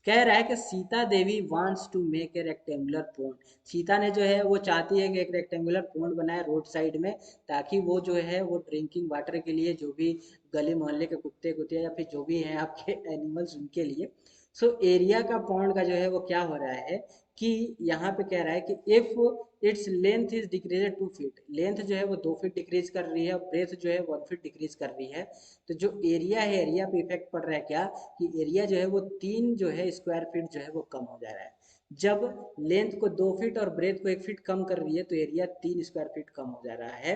कह रहा है कि Sita Devi wants to make a rectangular pond, Sita ने जो है वो चाहती है कि एक रेक्टेंगुलर पॉन्ड बनाए रोड साइड में, ताकि वो जो है वो ड्रिंकिंग वाटर के लिए जो भी गली मोहल्ले के कुत्ते कुत्ते या फिर जो भी हैं आपके एनिमल्स उनके लिए। सो एरिया का पॉन्ड का जो है वो क्या हो रहा है कि यहाँ पे कह रहा है कि if its length is decrease 2 feet, length जो है वो 2 फीट डिक्रीज कर रही है और ब्रेथ जो है 1 फीट डिक्रीज कर रही है, तो जो एरिया है एरिया पे इफेक्ट पड़ रहा है क्या, कि एरिया जो है वो 3 जो है स्क्वायर फीट जो है वो कम हो जा रहा है। जब लेंथ को 2 फीट और ब्रेथ को 1 फीट कम कर रही है तो एरिया 3 स्क्वायर फीट कम हो जा रहा है,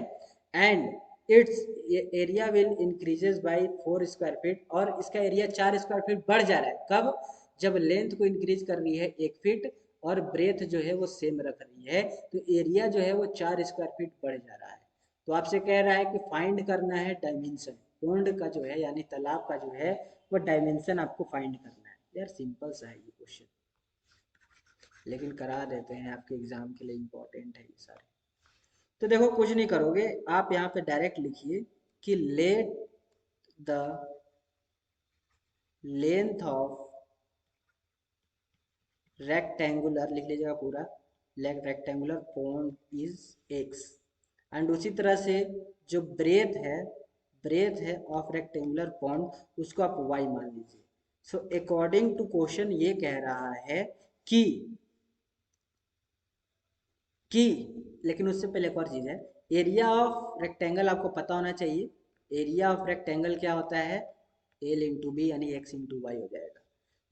and it's area will increases by 4 square feet, और इसका एरिया 4 स्क्वायर फीट बढ़ जा रहा है। कब, जब लेंथ को इंक्रीज कर रही है 1 फीट और ब्रेथ जो है वो सेम रख रही है, तो एरिया जो है वो 4 स्क्वायर फीट बढ़ जा रहा है। तो आपसे कह रहा है कि फाइंड करना है डायमेंशन, पॉन्ड का जो है यानी तालाब का जो है वो डायमेंशन आपको फाइंड करना है। यार सिंपल सा है ये क्वेश्चन, लेकिन करा देते हैं आपके एग्जाम के लिए, इंपॉर्टेंट है ये सारे। तो देखो कुछ नहीं करोगे आप, यहाँ पे डायरेक्ट लिखिए कि let the length of rectangular, लिख लीजिएगा पूरा, rectangular pond is x, and उसी तरह से जो ब्रेथ है ऑफ रेक्टेंगुलर पॉन्ड उसको आप वाई मान लीजिए। सो अकॉर्डिंग टू क्वेश्चन ये कह रहा है कि कि लेकिन उससे पहले एक और चीज है, एरिया ऑफ रेक्टेंगल आपको पता होना चाहिए, एरिया ऑफ रेक्टेंगल क्या होता है, एल इंटू बी यानी एक्स इंटू वाई हो जाएगा।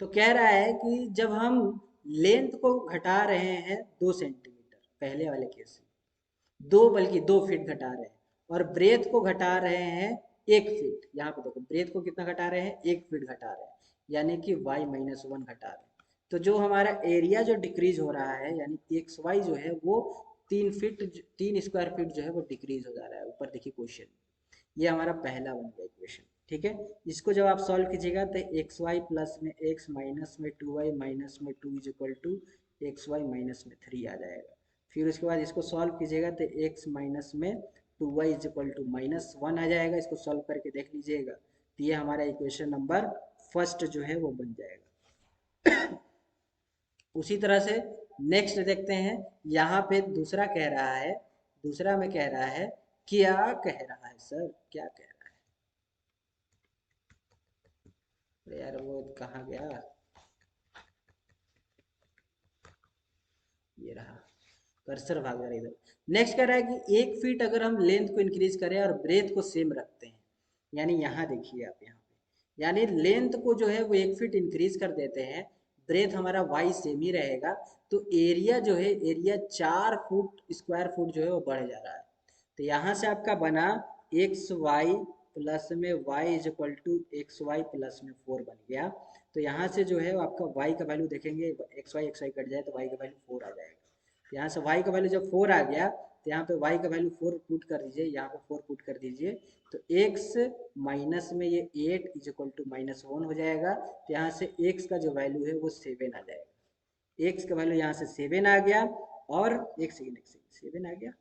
तो कह रहा है कि जब हम लेंथ को घटा रहे हैं 2 सेंटीमीटर, पहले वाले केस में 2 फीट घटा रहे हैं, और ब्रेथ को घटा रहे हैं 1 फीट, यहाँ पे देखो ब्रेथ को कितना घटा रहे हैं 1 फीट घटा रहे हैं, यानी कि y-1 घटा रहे हैं। तो जो हमारा एरिया जो डिक्रीज हो रहा है यानी एक्स वाई जो है वो 3 स्क्वायर फीट जो है वो डिक्रीज हो जा रहा है, ऊपर देखिए क्वेश्चन, ये हमारा पहला बन गया इक्वेशन। ठीक है, इसको जब आप सॉल्व कीजिएगा तो एक्स वाई प्लस में एक्स माइनस में 2y माइनस में 2 is equal to x y minus में 3 आ जाएगा। फिर उसके बाद इसको सॉल्व कीजिएगा तो एक्स माइनस में 2y इज इक्वल टू -1 आ जाएगा, इसको सॉल्व करके देख लीजिएगा, तो ये हमारा इक्वेशन नंबर फर्स्ट जो है वो बन जाएगा। उसी तरह से नेक्स्ट देखते हैं, यहाँ पे दूसरा कह रहा है, दूसरा में कह रहा है, क्या कह रहा है सर, क्या कह रहा है, अरे यार वो कहाँ गया, ये रहा, कर्सर भाग रहा है इधर। नेक्स्ट कह रहा है कि 1 फीट अगर हम लेंथ को इंक्रीज करें और ब्रेथ को सेम रखते हैं, यानी यहाँ देखिए आप, यहाँ पे यानी लेंथ को जो है वो 1 फीट इंक्रीज कर देते हैं, ब्रेथ हमारा वाई सेम ही रहेगा, तो एरिया जो है एरिया 4 फुट स्क्वायर फुट जो है वो बढ़ जा रहा है। तो यहाँ से आपका बना एक्स वाई प्लस में y is equal to x y plus में 4 बन गया। तो यहाँ से जो है आपका वाई का वैल्यू देखेंगे, एक्स वाई कट जाए तो वाई का वैल्यू 4 आ जाएगा। तो यहाँ से वाई का वैल्यू जब 4 आ गया तो यहाँ पे वाई का वैल्यू 4 पुट कर दीजिए, यहाँ पे 4 पुट कर दीजिए, तो x माइनस में ये 8 इज इक्वल टू -1 हो जाएगा। तो यहाँ से x का जो वैल्यू है वो 7 आ जाएगा। x का वैल्यू यहाँ से 7 आ गया। और एक सेकेंड 7 आ गया।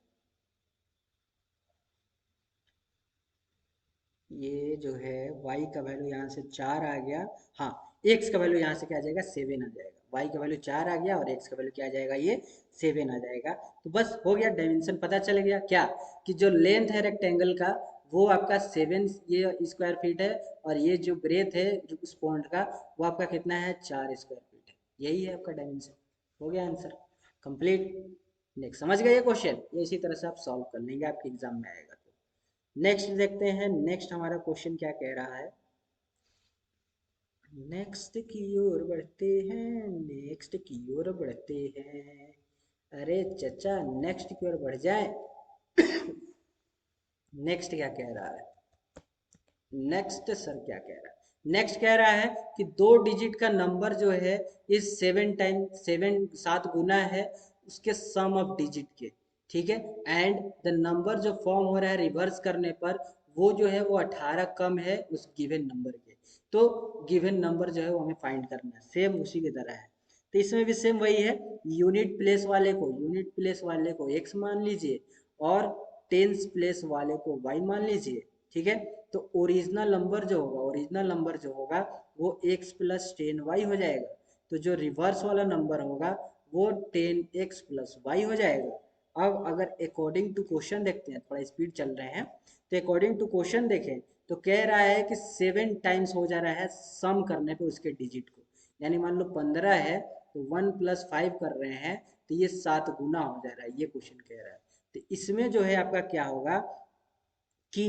ये जो है y का वैल्यू यहाँ से 4 आ गया। हाँ, x का वैल्यू यहाँ से क्या आ जाएगा, 7 आ जाएगा। y का वैल्यू 4 आ गया और x का वैल्यू क्या आ जाएगा, ये 7 आ जाएगा। तो बस हो गया, डायमेंशन पता चल गया क्या, कि जो लेंथ है रेक्टेंगल का वो आपका 7 ये स्क्वायर फीट है, और ये जो ब्रेथ है उस पॉइंट का वो आपका कितना है, 4 स्क्वायर फीट है। यही है आपका डायमेंशन। हो गया आंसर कंप्लीट। नेक्स्ट समझ गए ये क्वेश्चन, ये इसी तरह से आप सॉल्व कर लेंगे, आपके एग्जाम में आएगा। नेक्स्ट देखते हैं, नेक्स्ट हमारा क्वेश्चन क्या कह रहा है। नेक्स्ट की ओर बढ़ते हैं, नेक्स्ट की ओर बढ़ते हैं। अरे चचा नेक्स्ट की ओर बढ़ जाए। नेक्स्ट क्या कह रहा है, नेक्स्ट सर क्या कह रहा है, नेक्स्ट कह रहा है कि 2 डिजिट का नंबर जो है इस 7 गुना है उसके सम ऑफ डिजिट के, ठीक है। एंड द नंबर जो फॉर्म हो रहा है रिवर्स करने पर वो जो है वो 18 कम है उस गिवन नंबर के। तो गिवन नंबर जो है वो हमें फाइंड करना है, सेम उसी की तरह है। तो इसमें भी सेम वही है, यूनिट प्लेस वाले को x मान लीजिए और टेंस प्लेस वाले को y मान लीजिए, ठीक है। तो ओरिजिनल नंबर जो होगा वो x प्लस 10y हो जाएगा। तो जो रिवर्स वाला नंबर होगा वो 10x प्लस y हो जाएगा। अब अगर अकॉर्डिंग टू क्वेश्चन देखते हैं, थोड़ा स्पीड चल रहे हैं, तो अकॉर्डिंग टू क्वेश्चन देखें तो कह रहा है कि 7 टाइम्स हो जा रहा है सम करने पे उसके डिजिट को। यानी मान लो 15 है तो 1 + 5 कर रहे हैं तो ये 7 गुना हो जा रहा है, ये क्वेश्चन कह रहा है। तो इसमें जो है आपका क्या होगा कि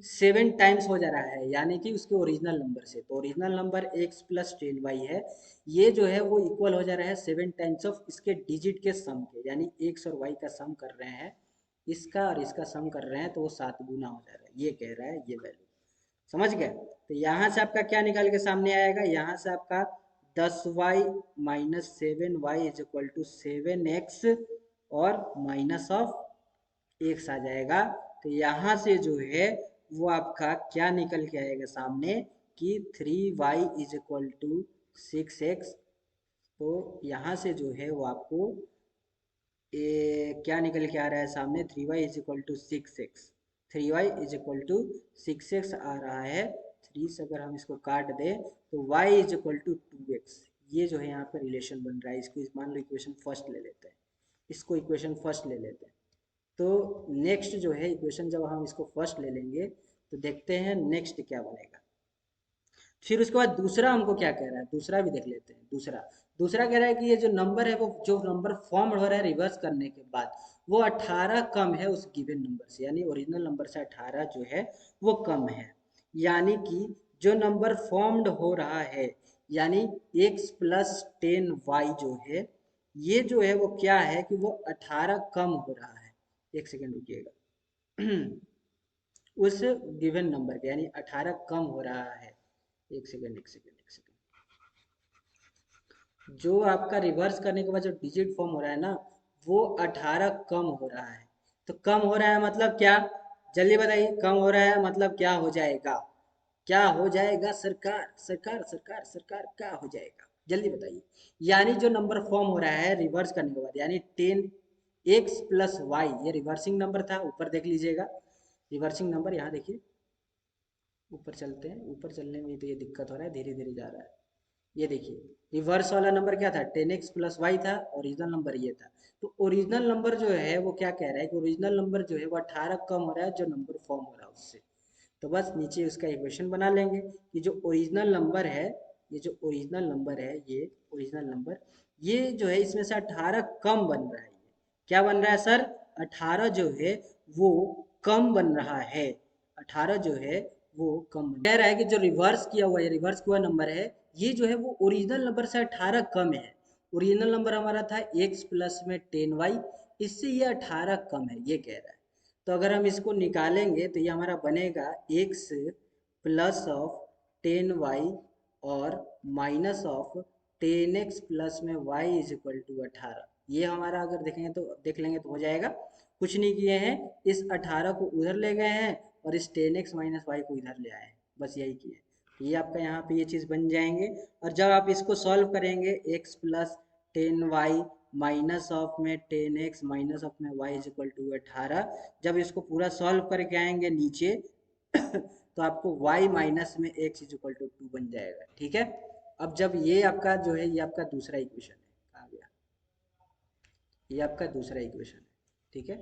7 टाइम्स हो जा रहा है, यानी कि उसके ओरिजिनल नंबर से। तो original number x plus 10y है, ये जो है वो इक्वल हो जा रहा है 7 टाइम्स ऑफ इसके डिजिट के सम के, यानी x और y का सम कर रहे हैं, इसका और इसका सम कर रहे हैं तो वो 7 गुना हो जा रहा है, ये कह रहा है ये वैल्यू। समझ गए। तो यहाँ से आपका क्या निकल के सामने आएगा, यहाँ से आपका 10y minus 7y is equal to 7x और माइनस ऑफ x आ जाएगा। तो यहाँ से जो है वो आपका क्या निकल के आएगा सामने कि 3y is equal to 6x। तो यहाँ से जो है वो आपको क्या निकल के आ रहा है सामने, 3y is equal to 6x। 3y is equal to 6x आ रहा है। 3 से अगर हम इसको काट दें तो y is equal to 2x। ये जो है यहाँ पर रिलेशन बन रहा है, इसको मान लो इक्वेशन फर्स्ट ले लेते हैं, इसको इक्वेशन फर्स्ट ले लेते हैं। तो नेक्स्ट जो है इक्वेशन जब हम इसको फर्स्ट ले लेंगे तो देखते हैं नेक्स्ट क्या बनेगा। फिर उसके बाद दूसरा हमको क्या कह रहा है, दूसरा भी देख लेते हैं। दूसरा कह रहा है कि ये जो नंबर है वो जो नंबर फॉर्म हो रहा है रिवर्स करने के बाद वो 18 कम है उस गिवन नंबर से, यानी ओरिजिनल नंबर से 18 जो है वो कम है। यानी कि जो नंबर फॉर्म्ड हो रहा है, यानी x प्लस 10y जो है, ये जो है वो क्या है कि वो 18 कम हो रहा है। एक सेकेंड रुकिएगा। उस गिवन नंबर के, यानी 18 कम हो रहा है। एक सेकेंड जो आपका रिवर्स करने के बाद जो डिजिट फॉर्म हो रहा है ना वो 18 कम हो रहा है। तो कम हो रहा है मतलब क्या, जल्दी बताइए, कम हो रहा है मतलब क्या हो जाएगा, क्या हो जाएगा सरकार सरकार सरकार सरकार, क्या हो जाएगा जल्दी बताइए। यानी जो नंबर फॉर्म हो रहा है रिवर्स करने के बाद, यानी 10x प्लस वाई, ये रिवर्सिंग नंबर था, ऊपर देख लीजिएगा रिवर्सिंग नंबर, यहाँ देखिए ऊपर चलते हैं, ऊपर चलने में तो ये दिक्कत हो रहा है, धीरे धीरे जा रहा है। ये देखिए रिवर्स वाला नंबर क्या था, 10x प्लस वाई था, ओरिजिनल नंबर ये था। तो ओरिजिनल नंबर जो है वो क्या कह रहा है कि ओरिजिनल नंबर जो है वो 18 कम हो रहा है जो नंबर फॉर्म हो रहा है उससे। तो बस नीचे उसका इक्वेशन बना लेंगे कि जो ओरिजिनल नंबर है, ये जो ओरिजिनल नंबर है, ये ओरिजिनल नंबर, ये जो है इसमें से 18 कम बन रहा है। ये क्या बन रहा है सर, 18 जो है वो कम बन रहा है। 18 जो है वो कम कह रहा है कि जो रिवर्स किया हुआ है, रिवर्स हुआ नंबर है, ये जो है वो ओरिजिनल नंबर से 18 कम है। ओरिजिनल नंबर हमारा था x प्लस में 10y, इससे ये 18 कम है, ये कह रहा है। तो अगर हम इसको निकालेंगे तो ये हमारा बनेगा x प्लस ऑफ 10y और माइनस ऑफ 10x प्लस में y इज इक्वल टू 18। ये हमारा अगर देखेंगे तो देख लेंगे तो हो जाएगा। कुछ नहीं किए हैं, इस 18 को उधर ले गए हैं और इस 10x माइनस वाई को इधर ले आए, बस यही किए। तो ये आपका यहाँ पे ये चीज़ बन जाएंगे। और जब आप इसको सॉल्व करेंगे x plus 10y minus of में 10x माइनस ऑफ में y इज इक्वल टू 18, जब इसको पूरा सॉल्व करके आएंगे नीचे तो आपको y माइनस में x इज इक्वल टू 2 बन जाएगा। ठीक है, अब जब ये आपका जो है ये आपका दूसरा इक्वेशन है, कहाँ गया, ये आपका दूसरा इक्वेशन है। ठीक है,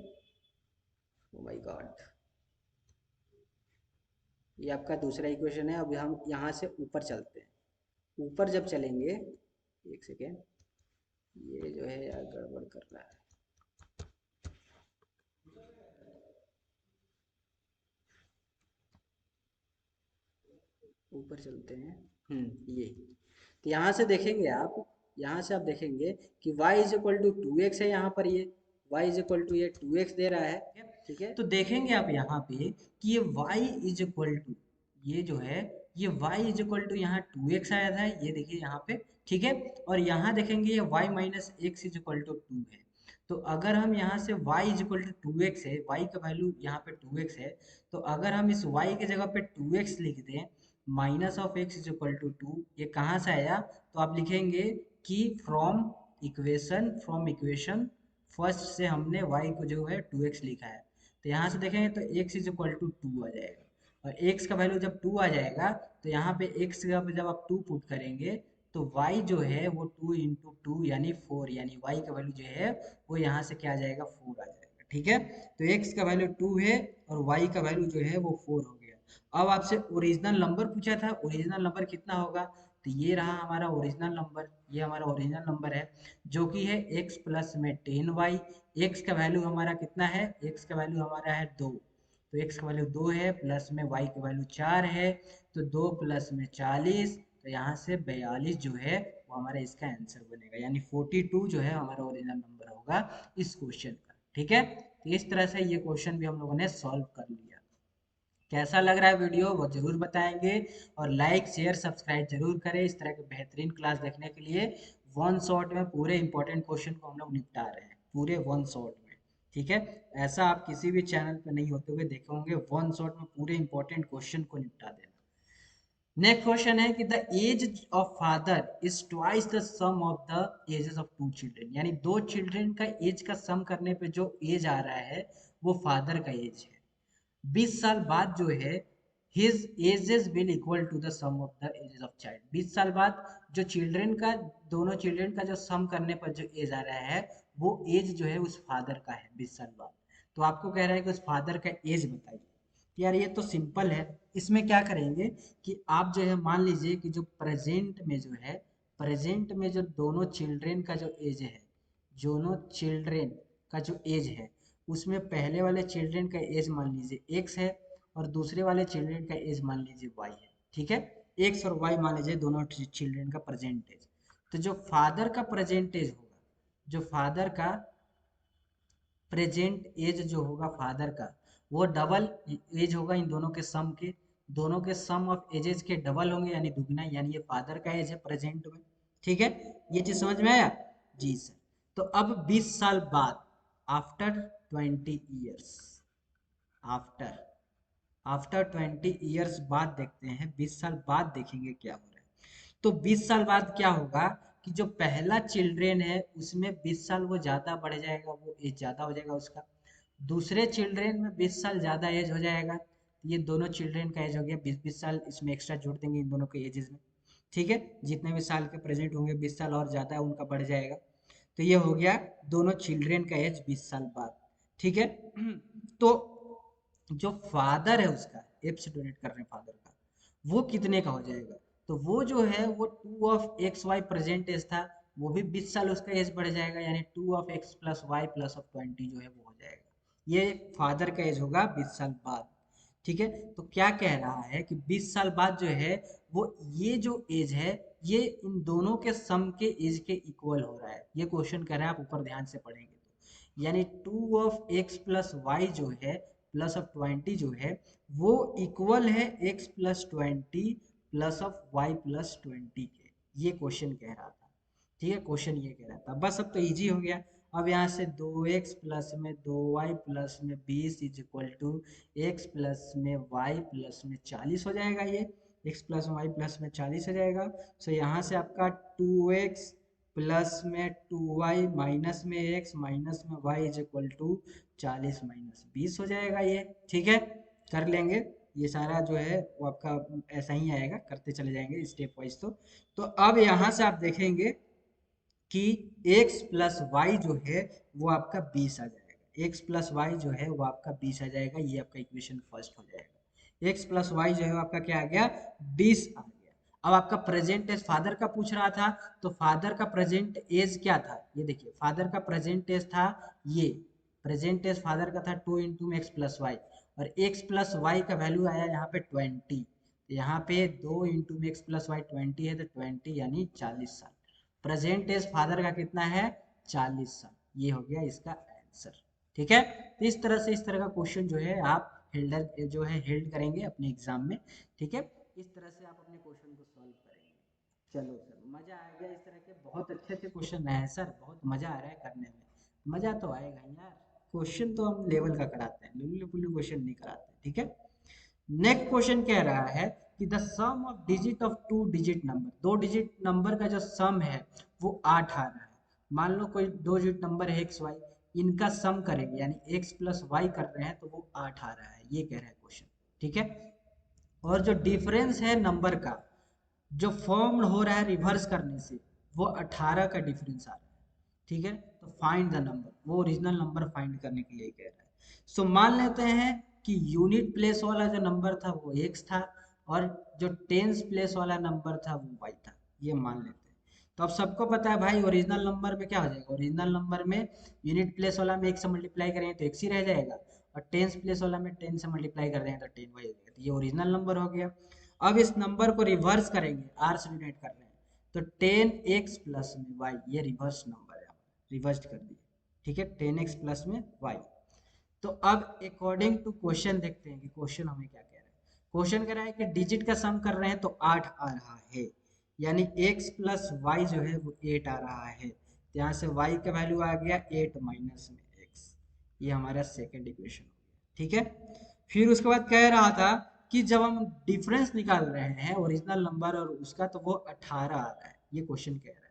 ओ माय गॉड, ये आपका दूसरा इक्वेशन है। अब हम यहाँ से ऊपर चलते हैं। ऊपर जब चलेंगे, एक सेकेंड, ये जो है यार गड़बड़ कर रहा है। ऊपर चलते हैं, ये तो यहाँ से देखेंगे आप, यहाँ से आप देखेंगे कि y is equal to 2x है, यहाँ पर ये y इज इक्वल टू ये 2x दे रहा है। ठीक है, तो देखेंगे आप यहाँ पे कि ये y इज इक्वल टू, ये जो है ये y इज इक्वल टू यहाँ 2x आया था, ये देखिए यहाँ पे। ठीक है, और यहाँ देखेंगे ये y minus x is equal to 2 है। तो अगर हम यहाँ से y is equal to 2x है, y का वैल्यू यहाँ पे 2x है, तो अगर हम इस y के जगह पे 2x लिख दें, minus of x is equal to 2, ये कहाँ से आया, तो आप लिखेंगे कि फ्रॉम इक्वेशन फर्स्ट से हमने y को जो है 2x लिखा है। तो यहाँ से देखेंगे तो x इज इक्वल टू 2 आ जाएगा, और x का वैल्यू जब 2 आ जाएगा तो यहाँ पे x का पे जब आप 2 पुट करेंगे तो y जो है वो 2 इंटू 2 यानी 4, यानी y का वैल्यू जो है वो यहाँ से क्या आ जाएगा, 4 आ जाएगा। ठीक है, तो x का वैल्यू 2 है और y का वैल्यू जो है वो 4 हो गया। अब आपसे ओरिजिनल नंबर पूछा था, ओरिजिनल नंबर कितना होगा, तो ये रहा हमारा ओरिजिनल नंबर, ये हमारा ओरिजिनल नंबर है जो कि है x प्लस में 10y। x का वैल्यू हमारा कितना है, x का वैल्यू हमारा है 2, तो x का वैल्यू 2 है, प्लस में y का वैल्यू 4 है, तो 2 प्लस में 40, तो यहाँ से 42 जो है वो हमारा इसका आंसर बनेगा, यानी 42 जो है हमारा ओरिजिनल नंबर होगा इस क्वेश्चन का। ठीक है, तो इस तरह से ये क्वेश्चन भी हम लोगों ने सॉल्व कर लिया। कैसा लग रहा है वीडियो वो जरूर बताएंगे, और लाइक शेयर सब्सक्राइब जरूर करें। इस तरह के बेहतरीन क्लास देखने के लिए वन शॉट में पूरे इंपॉर्टेंट क्वेश्चन को हम लोग निपटा रहे हैं, पूरे वन शॉट में। ठीक है, ऐसा आप किसी भी चैनल पर नहीं होते हुए देखे होंगे, वन शॉट में पूरे इंपॉर्टेंट क्वेश्चन को निपटा देना। नेक्स्ट क्वेश्चन है कि the age of father is twice the sum of the ages of two children, यानी दो चिल्ड्रन का एज का सम करने पे जो एज आ रहा है वो फादर का एज है। 20 साल बाद जो है his ages will equal to the sum of the ages of child, 20 साल बाद जो चिल्ड्रन का, दोनों चिल्ड्रन का जो सम करने पर जो एज आ रहा है वो एज जो है उस फादर का है 20 साल बाद। तो आपको कह रहा है कि उस फादर का एज बताइए। यार ये तो सिंपल है, इसमें क्या करेंगे कि आप जो है मान लीजिए कि जो प्रेजेंट में जो है, प्रेजेंट में जो दोनों चिल्ड्रन का जो एज है, दोनों चिल्ड्रन का जो एज है उसमें पहले वाले चिल्ड्रन का एज मान लीजिए x है और दूसरे वाले चिल्ड्रन का एज मान लीजिए y है। ठीक है, x और y मान लीजिए दोनों चिल्ड्रन का प्रेजेंट एज। तो जो फादर का प्रेजेंट एज होगा, जो फादर का प्रेजेंट एज जो होगा फादर का, वो डबल एज होगा इन दोनों के सम के, दोनों के सम ऑफ एजेस के डबल होंगे यानी दुगना, यानी ये फादर का एज है प्रेजेंट में। ठीक है, ये चीज समझ में आया जी सर। तो अब 20 साल बाद, after 20 years, after after 20 years बाद देखते हैं, 20 साल बाद देखेंगे क्या हो रहा है। तो 20 साल बाद क्या होगा कि जो पहला चिल्ड्रेन है उसमें 20 साल वो ज्यादा बढ़ जाएगा, वो एज ज्यादा हो जाएगा उसका। दूसरे चिल्ड्रेन में 20 साल ज्यादा एज हो जाएगा, ये दोनों चिल्ड्रेन का एज हो गया 20-20 साल, इसमें एक्स्ट्रा जोड़ देंगे इन दोनों के एजेस में। ठीक है, जितने भी साल के प्रेजेंट होंगे 20 साल और ज्यादा उनका बढ़ जाएगा। तो ये हो गया दोनों चिल्ड्रेन का एज 20 साल बाद। ठीक है, तो जो फादर है उसका, एफ से डोनेट कर रहे हैं फादर का, वो कितने का हो जाएगा, तो वो जो है वो 2 of x y present age था, वो भी 20 साल उसका एज बढ़ जाएगा, यानी 2 of x plus y plus of 20 जो है वो हो जाएगा। ये फादर का एज होगा 20 साल बाद। ठीक है, तो क्या कह रहा है कि 20 साल बाद जो है वो ये जो एज है ये इन दोनों के सम के एज के इक्वल हो रहा है, ये क्वेश्चन कह रहा है, आप ऊपर ध्यान से पढ़ेंगे तो, यानी 2 ऑफ एक्स प्लस वाई जो है प्लस ऑफ 20 जो है वो इक्वल है x plus 20 plus of y plus 20 के, ये क्वेश्चन कह रहा था। ठीक है, क्वेश्चन ये कह रहा था, बस अब तो इजी हो गया। अब यहाँ से 2x प्लस में 2y प्लस में 20 is equal to x plus में y प्लस में 40 हो जाएगा। ये x प्लस वाई प्लस में 40 हो जाएगा। सो यहाँ से आपका 2x प्लस में 2y माइनस में x माइनस में y is equal to 40 minus 20 हो जाएगा ये। ठीक है, कर लेंगे ये सारा जो है वो आपका ऐसा ही आएगा, करते चले जाएंगे स्टेप वाइज। तो अब यहाँ से आप देखेंगे कि x प्लस वाई जो है वो आपका 20 आ जाएगा। x प्लस वाई जो है वो आपका 20 आ जाएगा, ये आपका इक्वेशन फर्स्ट हो जाएगा। x प्लस वाई जो है आपका क्या आ गया, 20 आ गया। अब आपका प्रेजेंट एज फादर का पूछ रहा था, तो फादर का प्रेजेंट एज क्या था, ये देखिए फादर का प्रेजेंट एज था, ये प्रेजेंट एज फादर का था 2 इंटू एक्स प्लस वाई, और x प्लस वाई का वैल्यू आया यहाँ पे 20। तो यहाँ पे 2 इंटू एक्स प्लस वाई 20 है, तो 20 यानी 40 साल। प्रेजेंट एज फादर का कितना है, 40 साल। ये हो गया इसका आंसर। ठीक है, तो इस तरह से इस तरह का क्वेश्चन जो है आप हेल्डर जो है हेल्ड करेंगे अपने एग्जाम में। ठीक है, इस तरह से आप अपने क्वेश्चन को सॉल्व करेंगे। चलो सर, मजा आ गया, इस तरह के बहुत अच्छे अच्छे क्वेश्चन रहे हैं सर, बहुत मजा आ रहा है करने में। मजा तो आएगा ही यार, क्वेश्चन तो हम लेवल का कराते हैं, लुल्लू पुल्लू क्वेश्चन नहीं कराते। ठीक है, नेक्स्ट क्वेश्चन कह रहा है कि the sum of digit of two digit number, दो डिजिट नंबर का जो सम है वो 8 आ रहा है। मान लो कोई दो डिजिट नंबर है एक्स वाई, इनका सम करेंगे यानी एक्स प्लस वाई कर रहे हैं तो वो 8 आ रहा है, ये कह रहा है क्वेश्चन। ठीक है, और जो डिफरेंस है नंबर का जो फॉर्म हो रहा है रिवर्स करने से, वो 18 का डिफरेंस आ रहा है। ठीक है, तो फाइंड द नंबर, वो ओरिजिनल नंबर फाइंड करने के लिए कह रहा है। सो मान लेते हैं कि यूनिट प्लेस वाला जो नंबर था वो x था, और जो टेंस प्लेस वाला नंबर था वो y था, ये मान लेते हैं। तो अब सबको पता है भाई ओरिजिनल नंबर में क्या हो जाएगा, ओरिजिनल नंबर में यूनिट प्लेस वाला में x से मल्टीप्लाई करेंगे तो x ही रह जाएगा, और टेंस प्लेस वाला में 10 से मल्टीप्लाई कर देंगे तो 10y हो जाएगा, तो ये ओरिजिनल नंबर हो गया। अब इस नंबर को रिवर्स करेंगे, r से डिवाइड कर रहे हैं, तो 10x प्लस में y, ये रिवर्स नंबर है, रिवर्स कर दिए। ठीक है, 10x प्लस में y। तो अब अकॉर्डिंग टू क्वेश्चन देखते हैं कि क्वेश्चन हमें क्या कह रहा है। क्वेश्चन कह रहा है कि डिजिट का सम कर रहे हैं तो 8 आ रहा है, यानी x प्लस वाई जो है वो 8 आ रहा है। तो यहाँ से y का वैल्यू आ गया 8 माइनस में x, ये हमारा सेकेंड इक्वेशन हो गया। ठीक है, फिर उसके बाद कह रहा था कि जब हम डिफरेंस निकाल रहे हैं ओरिजिनल नंबर और उसका, तो वो 18 आ रहा है, ये क्वेश्चन कह रहा है।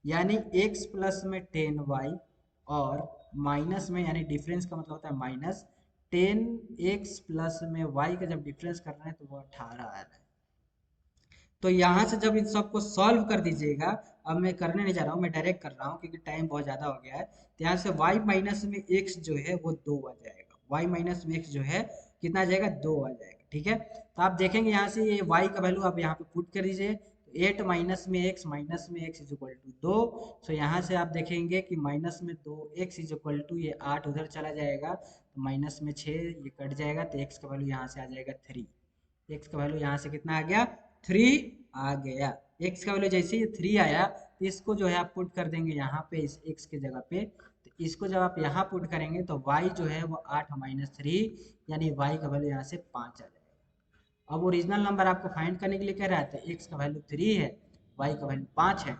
यानी x प्लस में 10y और माइनस में, यानी डिफरेंस का मतलब होता है माइनस, 10x प्लस में y का जब डिफरेंस कर रहे हैं तो वो 18 आ रहा है। तो यहाँ से जब इन सबको सॉल्व कर दीजिएगा, अब मैं करने नहीं जा रहा हूँ, मैं डायरेक्ट कर रहा हूँ क्योंकि टाइम बहुत ज़्यादा हो गया है। तो यहाँ से y माइनस में x जो है वो 2 आ जाएगा, y माइनस में x जो है कितना आ जाएगा, 2 आ जाएगा। ठीक है, तो आप देखेंगे यहाँ से ये y का वैल्यू आप यहाँ पे पुट कर दीजिए, तो 8 माइनस में x इज इक्वल टू 2। सो यहाँ से आप देखेंगे कि माइनस में 2x इज इक्वल टू, ये 8 उधर चला जाएगा तो माइनस में 6 ये कट जाएगा, तो x का वैल्यू यहाँ से आ जाएगा 3। x का वैल्यू यहाँ से कितना आ गया, 3 आ गया। x का वैल्यू जैसे ही 3 आया तो इसको जो है आप पुट कर देंगे यहाँ पे इस x के जगह पे, तो इसको जब आप यहाँ पुट करेंगे तो y जो है वो 8 माइनस 3, यानी y का वैल्यू यहाँ से 5 आ जाएगा। अब ओरिजिनल नंबर आपको फाइंड करने के लिए कह रहा है, तो x का वैल्यू 3 है, y का वैल्यू 5 है,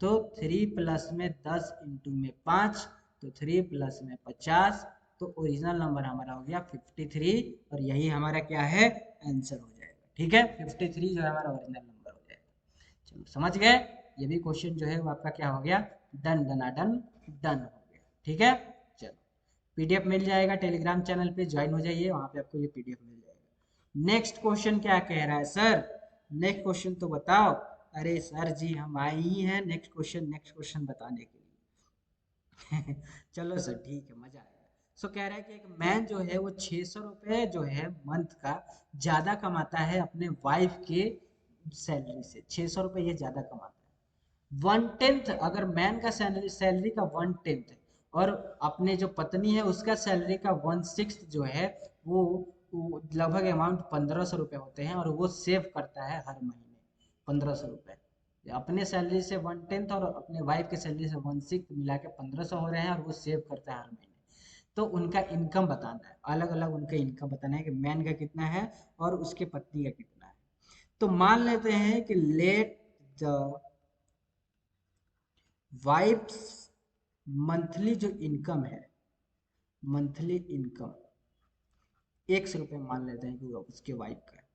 तो 3 प्लस में 10 इंटू में 5, तो 3 प्लस में 50, तो ओरिजिनल नंबर हमारा हो गया 53, और यही हमारा क्या है, आंसर हो जाएगा। ठीक है, 53 जो है हमारा ओरिजिनल नंबर हो जाएगा। चलो समझ गए, ये भी क्वेश्चन जो है वो आपका क्या हो गया, डन डना डन डन हो गया। ठीक है, चलो पीडीएफ मिल जाएगा, टेलीग्राम चैनल पे ज्वाइन हो जाइए, वहां पे आपको ये पीडीएफ मिल जाएगा। नेक्स्ट क्वेश्चन क्या कह रहा है सर, नेक्स्ट क्वेश्चन तो बताओ। अरे सर जी हम आए ही हैं नेक्स्ट क्वेश्चन बताने के लिए। चलो सर ठीक है, मजा आएगा। सो कह रहा है कि एक मैन जो है वो 600 रुपए जो है मंथ का ज्यादा कमाता है अपने वाइफ के सैलरी से, 600 रुपए ये ज्यादा कमाता है। 1/10 अगर मैन का सैलरी सैलरी का 1/10 और अपने जो पत्नी है उसका सैलरी का 1/6 जो है वो लगभग अमाउंट 1500 रुपये होते हैं, और वो सेव करता है हर महीने 1500 रुपये। अपने सैलरी से 1/10 और अपने वाइफ के सैलरी से 1/6 मिला के 1500 हो रहे हैं, और वो सेव करता है हर महीने। तो उनका इनकम बताना है, अलग अलग उनका इनकम बताना है कि मैन का कितना है और उसके पत्नी का कितना है। तो मान लेते हैं कि लेट द वाइफ्स मंथली जो इनकम है, मंथली इनकम 100 रुपये मान लेते हैं कि उसके वाइफ का।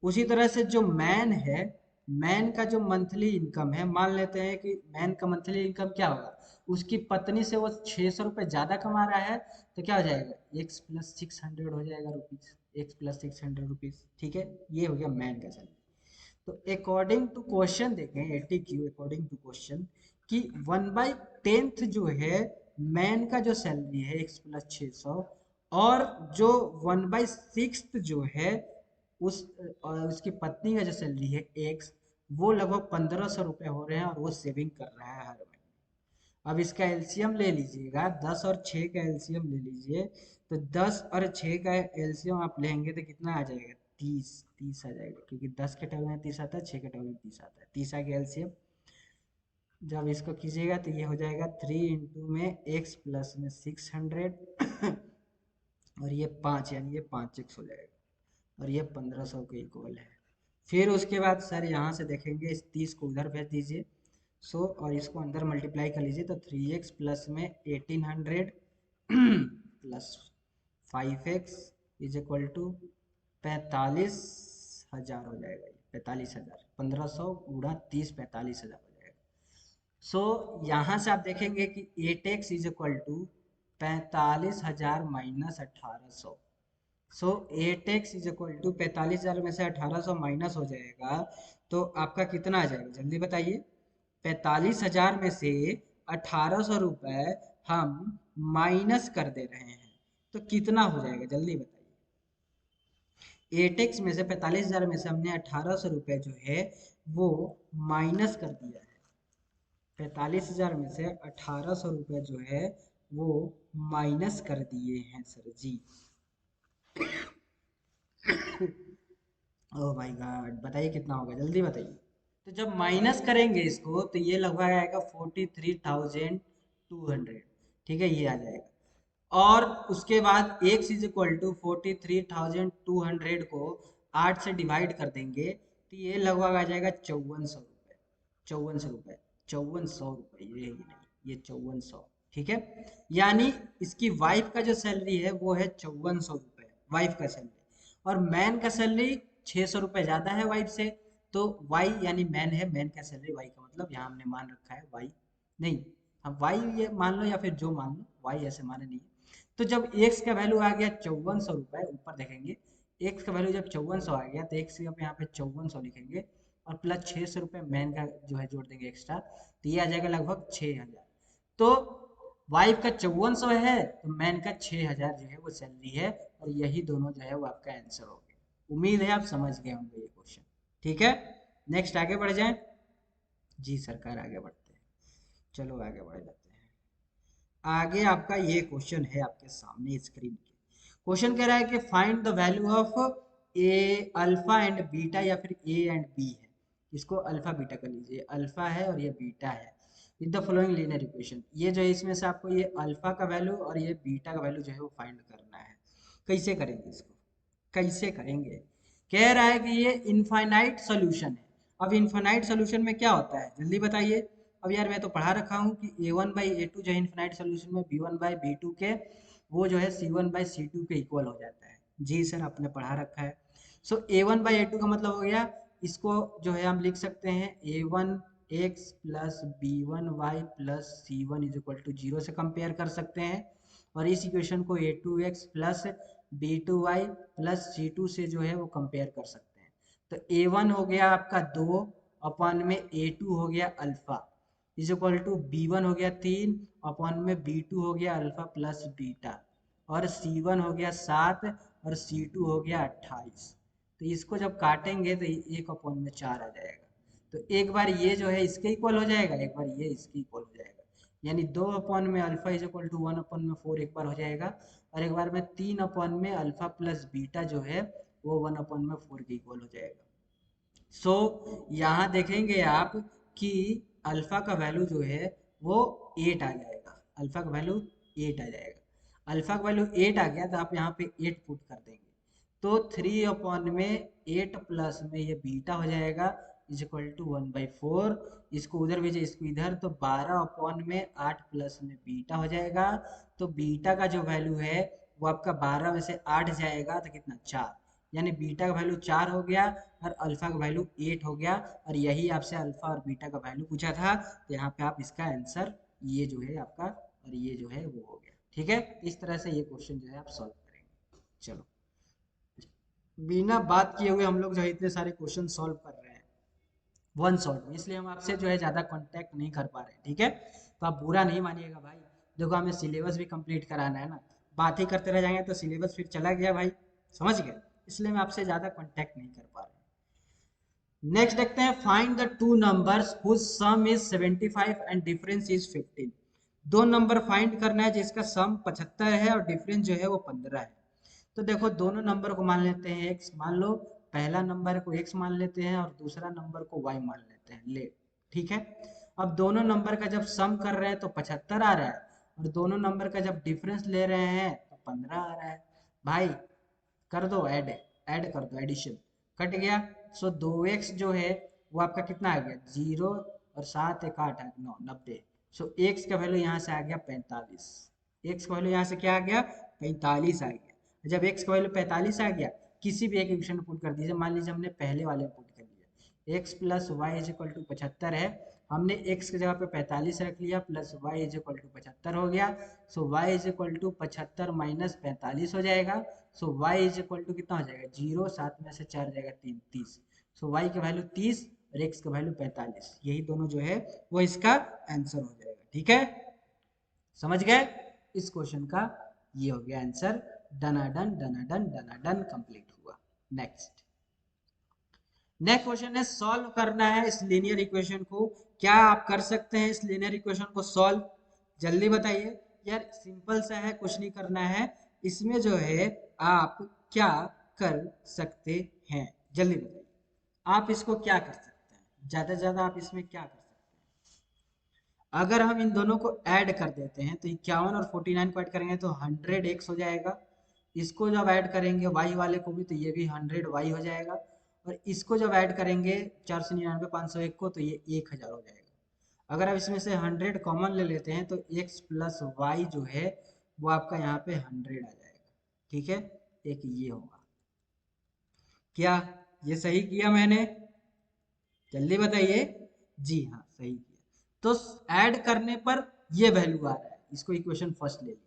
उसी तरह से जो मैन है, मैन का जो मंथली इनकम है, मान लेते हैं कि मैन का मंथली इनकम क्या होगा, उसकी पत्नी से वो 600 रुपये ज्यादा कमा रहा है, तो क्या हो जाएगा, एक्स प्लस 600 हो जाएगा रुपीज, एक्स प्लस 600 रुपीज। ठीक है, ये हो गया मैन का सैलरी। तो अकॉर्डिंग टू क्वेश्चन देखें, 80Q अकॉर्डिंग टू क्वेश्चन, कि 1/10 जो है मैन का जो सैलरी है एक्स प्लस 600, और जो 1/6 जो है उस उसकी पत्नी का जो सैलरी है एक्स, वो लगभग 1500 रुपये हो रहे हैं, और वो सेविंग कर रहा है हर महीने। अब इसका एलसीएम ले लीजिएगा, 10 और 6 का एलसीएम ले लीजिए। तो 10 और 6 का एलसीएम आप लेंगे तो कितना आ जाएगा, 30। 30 आ जाएगा, क्योंकि 10 के टेबल में 30 आता है, 6 के टेबल में 30 आता है, 30 आ गया एलसीएम। जब इसको कीजिएगा तो ये हो जाएगा 3 इंटू में एक्स प्लस में 600 और ये 5, यानी ये 5x हो जाएगा, और ये 1500 के इक्वल है। फिर उसके बाद सर यहाँ से देखेंगे, इस 30 को उधर भेज दीजिए। और इसको अंदर मल्टीप्लाई कर लीजिए, तो 3x प्लस में 1800 plus 5x is equal to 45,000 हो जाएगा। 45,000, 1500 गुणा 30, 45,000 हो जाएगा। यहाँ से आप देखेंगे कि 8x is equal to 45,000 minus 1800। 8x is equal to 45,000 में से 1800 माइनस हो जाएगा, तो आपका कितना आ जाएगा, जल्दी बताइए। 45,000 में से 1800 रुपये हम माइनस कर दे रहे हैं, तो कितना हो जाएगा, जल्दी बताइए। 8x में से 45,000 में से हमने 1800 रुपये जो है वो माइनस कर दिया है। 45,000 में से 1800 रुपये जो है वो माइनस कर दिए हैं sir ji. Oh my god, बताइए कितना होगा, जल्दी बताइए। तो जब माइनस करेंगे इसको, तो ये लगभग आएगा 43,200। ठीक है, ये आ जाएगा। और उसके बाद x इज इक्वल टू 43,200 को 8 से डिवाइड कर देंगे, तो ये लगभग आ जाएगा 5400 रुपये। 5400 रुपये, 5400 रुपये, ये नहीं, ये 5400। ठीक है, यानी इसकी वाइफ का जो सैलरी है वो है 5400 रुपये, वाइफ का सैलरी। और मैन का सैलरी 600 रुपये ज्यादा है वाइफ से, तो वाई यानी मैन है, मैन का सैलरी वाई का मतलब यहाँ हमने मान रखा है वाई, नहीं, हम वाई ये मान लो या फिर जो मान लो, वाई ऐसे माने नहीं। तो जब एक्स का वैल्यू आ गया 5400 रुपये, ऊपर देखेंगे एक्स का वैल्यू जब 5400 आ गया, तो एक्स यहाँ पे 5400 लिखेंगे, और प्लस 600 रुपये मैन का जो है जोड़ देंगे एक्स्ट्रा, तो ये आ जाएगा लगभग 6000। तो वाइफ का 5400 है, तो मैन का 6000 जो है वो सैलरी है, और यही दोनों जो है वो आपका आंसर हो गया। उम्मीद है आप समझ गए होंगे ये क्वेश्चन। ठीक है, नेक्स्ट आगे बढ़ जाएं। जी सरकार, आगे बढ़ते हैं, चलो आगे बढ़ जाते हैं। आगे आपका ये क्वेश्चन है आपके सामने स्क्रीन पे। क्वेश्चन कह रहा है कि find the value of A alpha and beta, या फिर ए एंड बी है, इसको अल्फा बीटा कर लीजिए, अल्फा है और ये बीटा है, with the following linear equation. ये जो है इसमें से आपको ये अल्फा का वैल्यू और ये बीटा का वैल्यू जो है वो फाइंड करना है। कैसे करेंगे इसको, कैसे करेंगे, कह रहा है कि ये इनफाइनाइट सोल्यूशन है। अब इनफाइनाइट सोल्यूशन में क्या होता है, जल्दी बताइए। अब यार मैं तो पढ़ा रखा हूँ कि a1/a2 जो है इनफाइनाइट सोल्यूशन में b1/b2 के, वो जो है c1/c2 के इक्वल हो जाता है। जी सर, आपने पढ़ा रखा है। a1/a2 का मतलब हो गया, इसको जो है हम लिख सकते हैं a1x plus b1y plus c1 is equal to 0 से कंपेयर कर सकते हैं। और इस इक्वेशन को a2x plus b2y plus c2 से जो है वो कंपेयर कर सकते हैं। तो a1 हो गया आपका 2 अपॉन में a2 हो गया alpha is equal to b1 हो गया 3 अपॉन में b2 हो गया अल्फा प्लस बीटा, और c1 हो गया 7 और c2 हो गया 28। तो इसको जब काटेंगे तो 1 अपॉन में 4 आ जाएगा। तो एक बार ये जो है इसके इक्वल हो जाएगा, एक बार ये इसके इक्वल हो जाएगा, यानी 2 अपॉन में alpha is equal to 1 upon में 4 एक बार हो जाएगा, और एक बार में 3 अपॉन में अल्फा प्लस बीटा जो है वो 1 अपॉन में 4 के इक्वल हो जाएगा। यहाँ देखेंगे आप कि अल्फा का वैल्यू जो है वो 8 आ जाएगा, अल्फा का वैल्यू 8 आ जाएगा। अल्फा का वैल्यू 8 आ गया तो आप यहाँ पे 8 पुट कर देंगे, तो 3 अपॉन में 8 प्लस में ये बीटा हो जाएगा, इज इक्वल टू 1/4, इसको उधर भेजे इसको इधर, तो 12 अपॉन में 8 प्लस में बीटा हो जाएगा। तो बीटा का जो वैल्यू है वो आपका 12 में से 8 जाएगा तो कितना 4, यानी बीटा का वैल्यू 4 हो गया और अल्फा का वैल्यू 8 हो गया। और यही आपसे अल्फा और बीटा का वैल्यू पूछा था, तो यहाँ पे आप इसका आंसर ये जो है आपका और ये जो है वो हो गया। ठीक है, इस तरह से ये क्वेश्चन जो है आप सॉल्व करेंगे। चलो, बिना बात किए हुए हम लोग जो है इतने सारे क्वेश्चन सॉल्व कर रहे हैं वन शॉट में, इसलिए हम आपसे जो है ज़्यादा कांटेक्ट नहीं कर पा रहे हैं। ठीक है, तो आप बुरा नहीं मानिएगा भाई, देखो हमें सिलेबस भी कंप्लीट कराना है ना, बात ही करते रह जाएंगे तो सिलेबस फिर चला गया भाई, समझ गए, इसलिए मैं आपसे ज़्यादा कांटेक्ट नहीं कर पा रहा। नेक्स्ट देखते हैं, find the two numbers whose sum is 75 and difference is 15। दो नंबर फाइंड करना है जिसका सम 75 है और डिफरेंस जो है वो 15 है। तो देखो दोनों नंबर को मान लेते हैं एक्स, मान लो पहला नंबर को एक्स मान लेते हैं और दूसरा नंबर को वाई मान लेते हैं, ले ठीक है। अब दोनों नंबर का जब सम कर रहे हैं तो 75 आ रहा है, और दोनों नंबर का जब डिफरेंस ले रहे हैं तो 15 आ रहा है। भाई कर दो ऐड, ऐड कर दो, एडिशन कट गया। सो 2x जो है वो आपका कितना आ गया 0, और 7 एक 8 9 90। सो x का वैल्यू यहाँ से आ गया 45, x का वैल्यू यहाँ से क्या आ गया 45 आ गया। जब x का वैल्यू 45 आ गया, किसी भी एक इक्वेशन पुट कर दीजिए, मान लीजिए हमने पहले वाले पुट कर लिया x plus y is equal to 75 है, हमने x की जगह पे 45 रख लिया plus y is equal to 75 हो गया। So y is equal to 75 minus 45 हो जाएगा। So y is equal to कितना हो जाएगा 0, 7 में से 4 जाएगा 3, 30। सो y की वैल्यू 30 और x का वैल्यू 45, यही दोनों जो है वो इसका आंसर हो जाएगा। ठीक है, समझ गए, इस क्वेश्चन का ये हो गया आंसर, डनाडन डनाडन डनाडन कंप्लीट हुआ। नेक्स्ट नेक्स्ट क्वेश्चन है, सॉल्व करना है इस लीनियर इक्वेशन को। क्या आप कर सकते हैं इस लीनियर इक्वेशन को सॉल्व, जल्दी बताइए यार, सिंपल सा है, कुछ नहीं करना है इसमें जो है, आप क्या कर सकते हैं जल्दी बताइए, आप इसको क्या कर सकते हैं, ज्यादा से ज्यादा आप इसमें क्या कर सकते हैं। अगर हम इन दोनों को ऐड कर देते हैं तो 51 और 49 को ऐड करेंगे तो 100x हो जाएगा। इसको जब ऐड करेंगे y वाले को भी तो ये भी 100y हो जाएगा, और इसको जब ऐड करेंगे 499 501 को तो ये 1000 हो जाएगा। अगर आप इसमें से 100 कॉमन ले लेते हैं तो x प्लस वाई जो है वो आपका यहाँ पे 100 आ जाएगा। ठीक है, एक ये होगा, क्या ये सही किया मैंने, जल्दी बताइए। जी हाँ सही किया। तो ऐड करने पर ये वैल्यू आ रहा है, इसको इक्वेशन फर्स्ट ले लीजिए।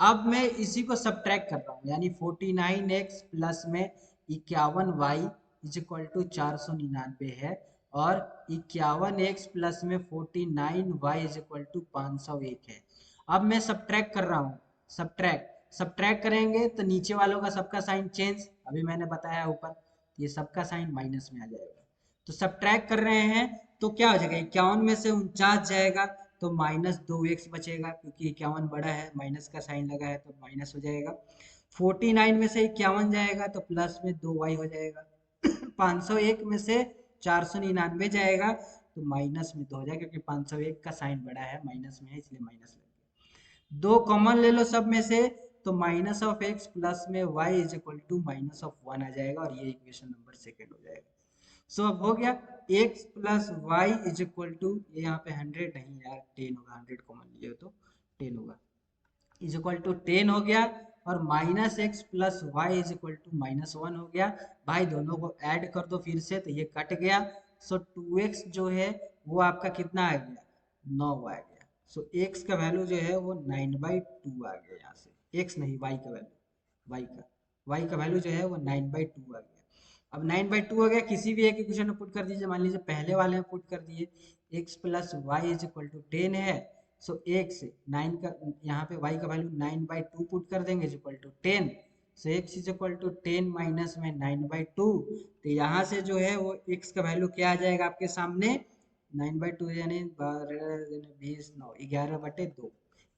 अब मैं इसी को सब्ट्रैक्ट कर रहा हूँ, यानी 49x प्लस में 51y इज इक्वल टू 499 है, और 51x प्लस में 49y इज इक्वल टू 501 है। अब मैं सब्ट्रैक्ट कर रहा हूँ, सब्ट्रैक्ट सब्ट्रैक्ट करेंगे तो नीचे वालों का सबका साइन चेंज, अभी मैंने बताया ऊपर, ये सबका साइन माइनस में आ जाएगा। तो सब्ट्रैक्ट कर रहे हैं तो क्या हो जाएगा, 51 में से 49 जाएगा तो माइनस 2x बचेगा, क्योंकि 51 बड़ा है, माइनस का साइन लगा है तो माइनस हो जाएगा। 49 में से 51 जाएगा तो प्लस में 2y हो जाएगा। 501 में से 499 जाएगा तो माइनस में 2 हो जाएगा, क्योंकि 501 का साइन बड़ा है, माइनस में है इसलिए माइनस लग गया। 2 कॉमन ले लो सब में से, तो माइनस ऑफ x प्लस में y is equal to minus of 1 आ जाएगा, और ये इक्वेशन नंबर सेकेंड हो जाएगा। सो अब हो गया x plus y is equal to, ये यहाँ पे 100 नहीं यार 10 होगा, 100 कॉमन लिए हो तो 10 होगा, इज इक्वल टू 10 हो गया, और minus x plus y is equal to -1 हो गया। भाई दोनों को ऐड कर दो फिर से तो ये कट गया। सो 2x जो है वो आपका कितना आ गया 9 आ गया। सो x का वैल्यू जो है वो 9/2 आ गया, यहाँ से x नहीं y का वैल्यू, y का वैल्यू जो है वो 9/2 आ गया। अब 9/2 हो गया, किसी भी एक इक्वेशन में पुट कर दीजिए, मान लीजिए पहले वाले में पुट कर दिए, x plus y is equal to 10 है। सो x 9 का, यहाँ पे y का वैल्यू 9/2 पुट कर देंगे is equal to 10। So x is equal to 10 minus में 9/2, तो यहाँ से जो है वो x का वैल्यू क्या आ जाएगा आपके सामने 9/2 यानी 20 9 11/2,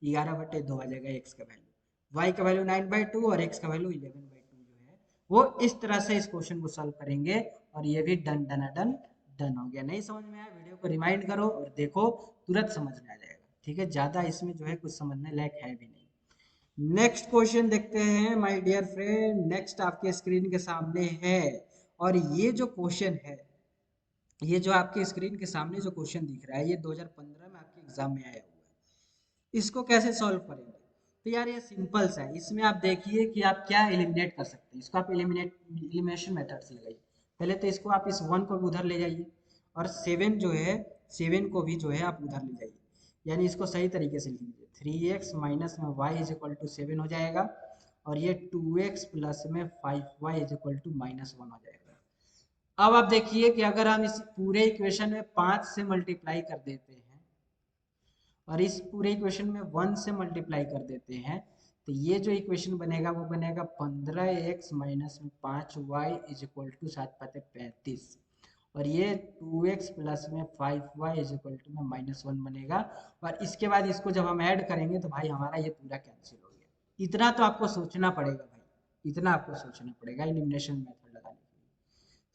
11/2 आ जाएगा x का वैल्यू, y का वैल्यू 9/2 और x का वैल्यू 11/2 जो है वो इस तरह से इस क्वेश्चन को सॉल्व करेंगे। और ये भी डन डन डन डन हो गया। नहीं समझ में आया वीडियो को रिमाइंड करो और देखो, तुरंत समझ में आ जाएगा। ठीक है, ज्यादा इसमें जो है कुछ समझने लायक है भी नहीं। नेक्स्ट क्वेश्चन देखते हैं माय डियर फ्रेंड, नेक्स्ट आपके स्क्रीन के सामने है, और ये जो क्वेश्चन है ये जो आपके स्क्रीन के सामने जो क्वेश्चन दिख रहा है ये 2015 में आपके एग्जाम में आया हुआ है। इसको कैसे सॉल्व करेंगे? तो यार ये सिंपल सा है। इसमें आप देखिए कि आप क्या एलिमिनेट कर सकते हैं। इसको आप एलिमिनेशन मेथड से लगाइए। पहले तो इसको आप इस 1 को भी उधर ले जाइए और 7 जो है 7 को भी जो है आप उधर ले जाइए। यानी इसको सही तरीके से लिख लीजिए। 3x माइनस में y इज इक्वल टू 7 हो जाएगा और ये 2x प्लस में 5y इज इक्वल टू -1 हो जाएगा। अब आप देखिए कि अगर हम इस पूरे इक्वेशन में 5 से मल्टीप्लाई कर देते हैं और इस पूरे इक्वेशन में 1 से मल्टीप्लाई कर देते हैं तो ये जो इक्वेशन बनेगा वो बनेगा 15x माइनस में 5y इज इक्वल टू 7×35 और ये 2x प्लस में 5y इज इक्वल टू में -1 बनेगा। और इसके बाद इसको जब हम ऐड करेंगे तो भाई हमारा ये पूरा कैंसिल हो गया। इतना तो आपको सोचना पड़ेगा भाई, इतना आपको सोचना पड़ेगा एलिमिनेशन मेथड लगाने के लिए।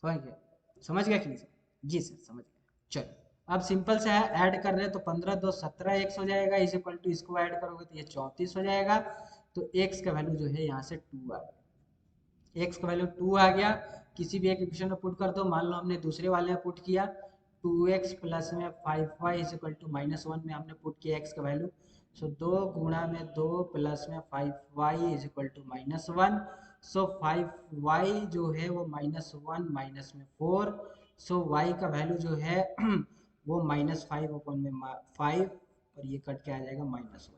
समझ गए? समझ गया कि नहीं? जी सर समझ गया। चलो अब सिंपल से ऐड कर रहे हैं तो 15 2 17 x हो जाएगा इज इक्वल टू इसको ऐड करोगे तो ये 34 हो जाएगा। तो x का वैल्यू जो है यहाँ से 2 आ गया। x का वैल्यू 2 आ गया। किसी भी एक इक्वेशन में पुट कर दो। मान लो हमने दूसरे वाले में पुट किया 2x प्लस में 5y इज इक्वल टू -1 में हमने पुट किया x का वैल्यू। सो 2 गुणा में 2 प्लस में 5y is equal to -1। So 5y जो है वो -1 माइनस में 4। सो y का वैल्यू जो है वो -5 अपॉन में 5 और ये कट के आ जाएगा -1।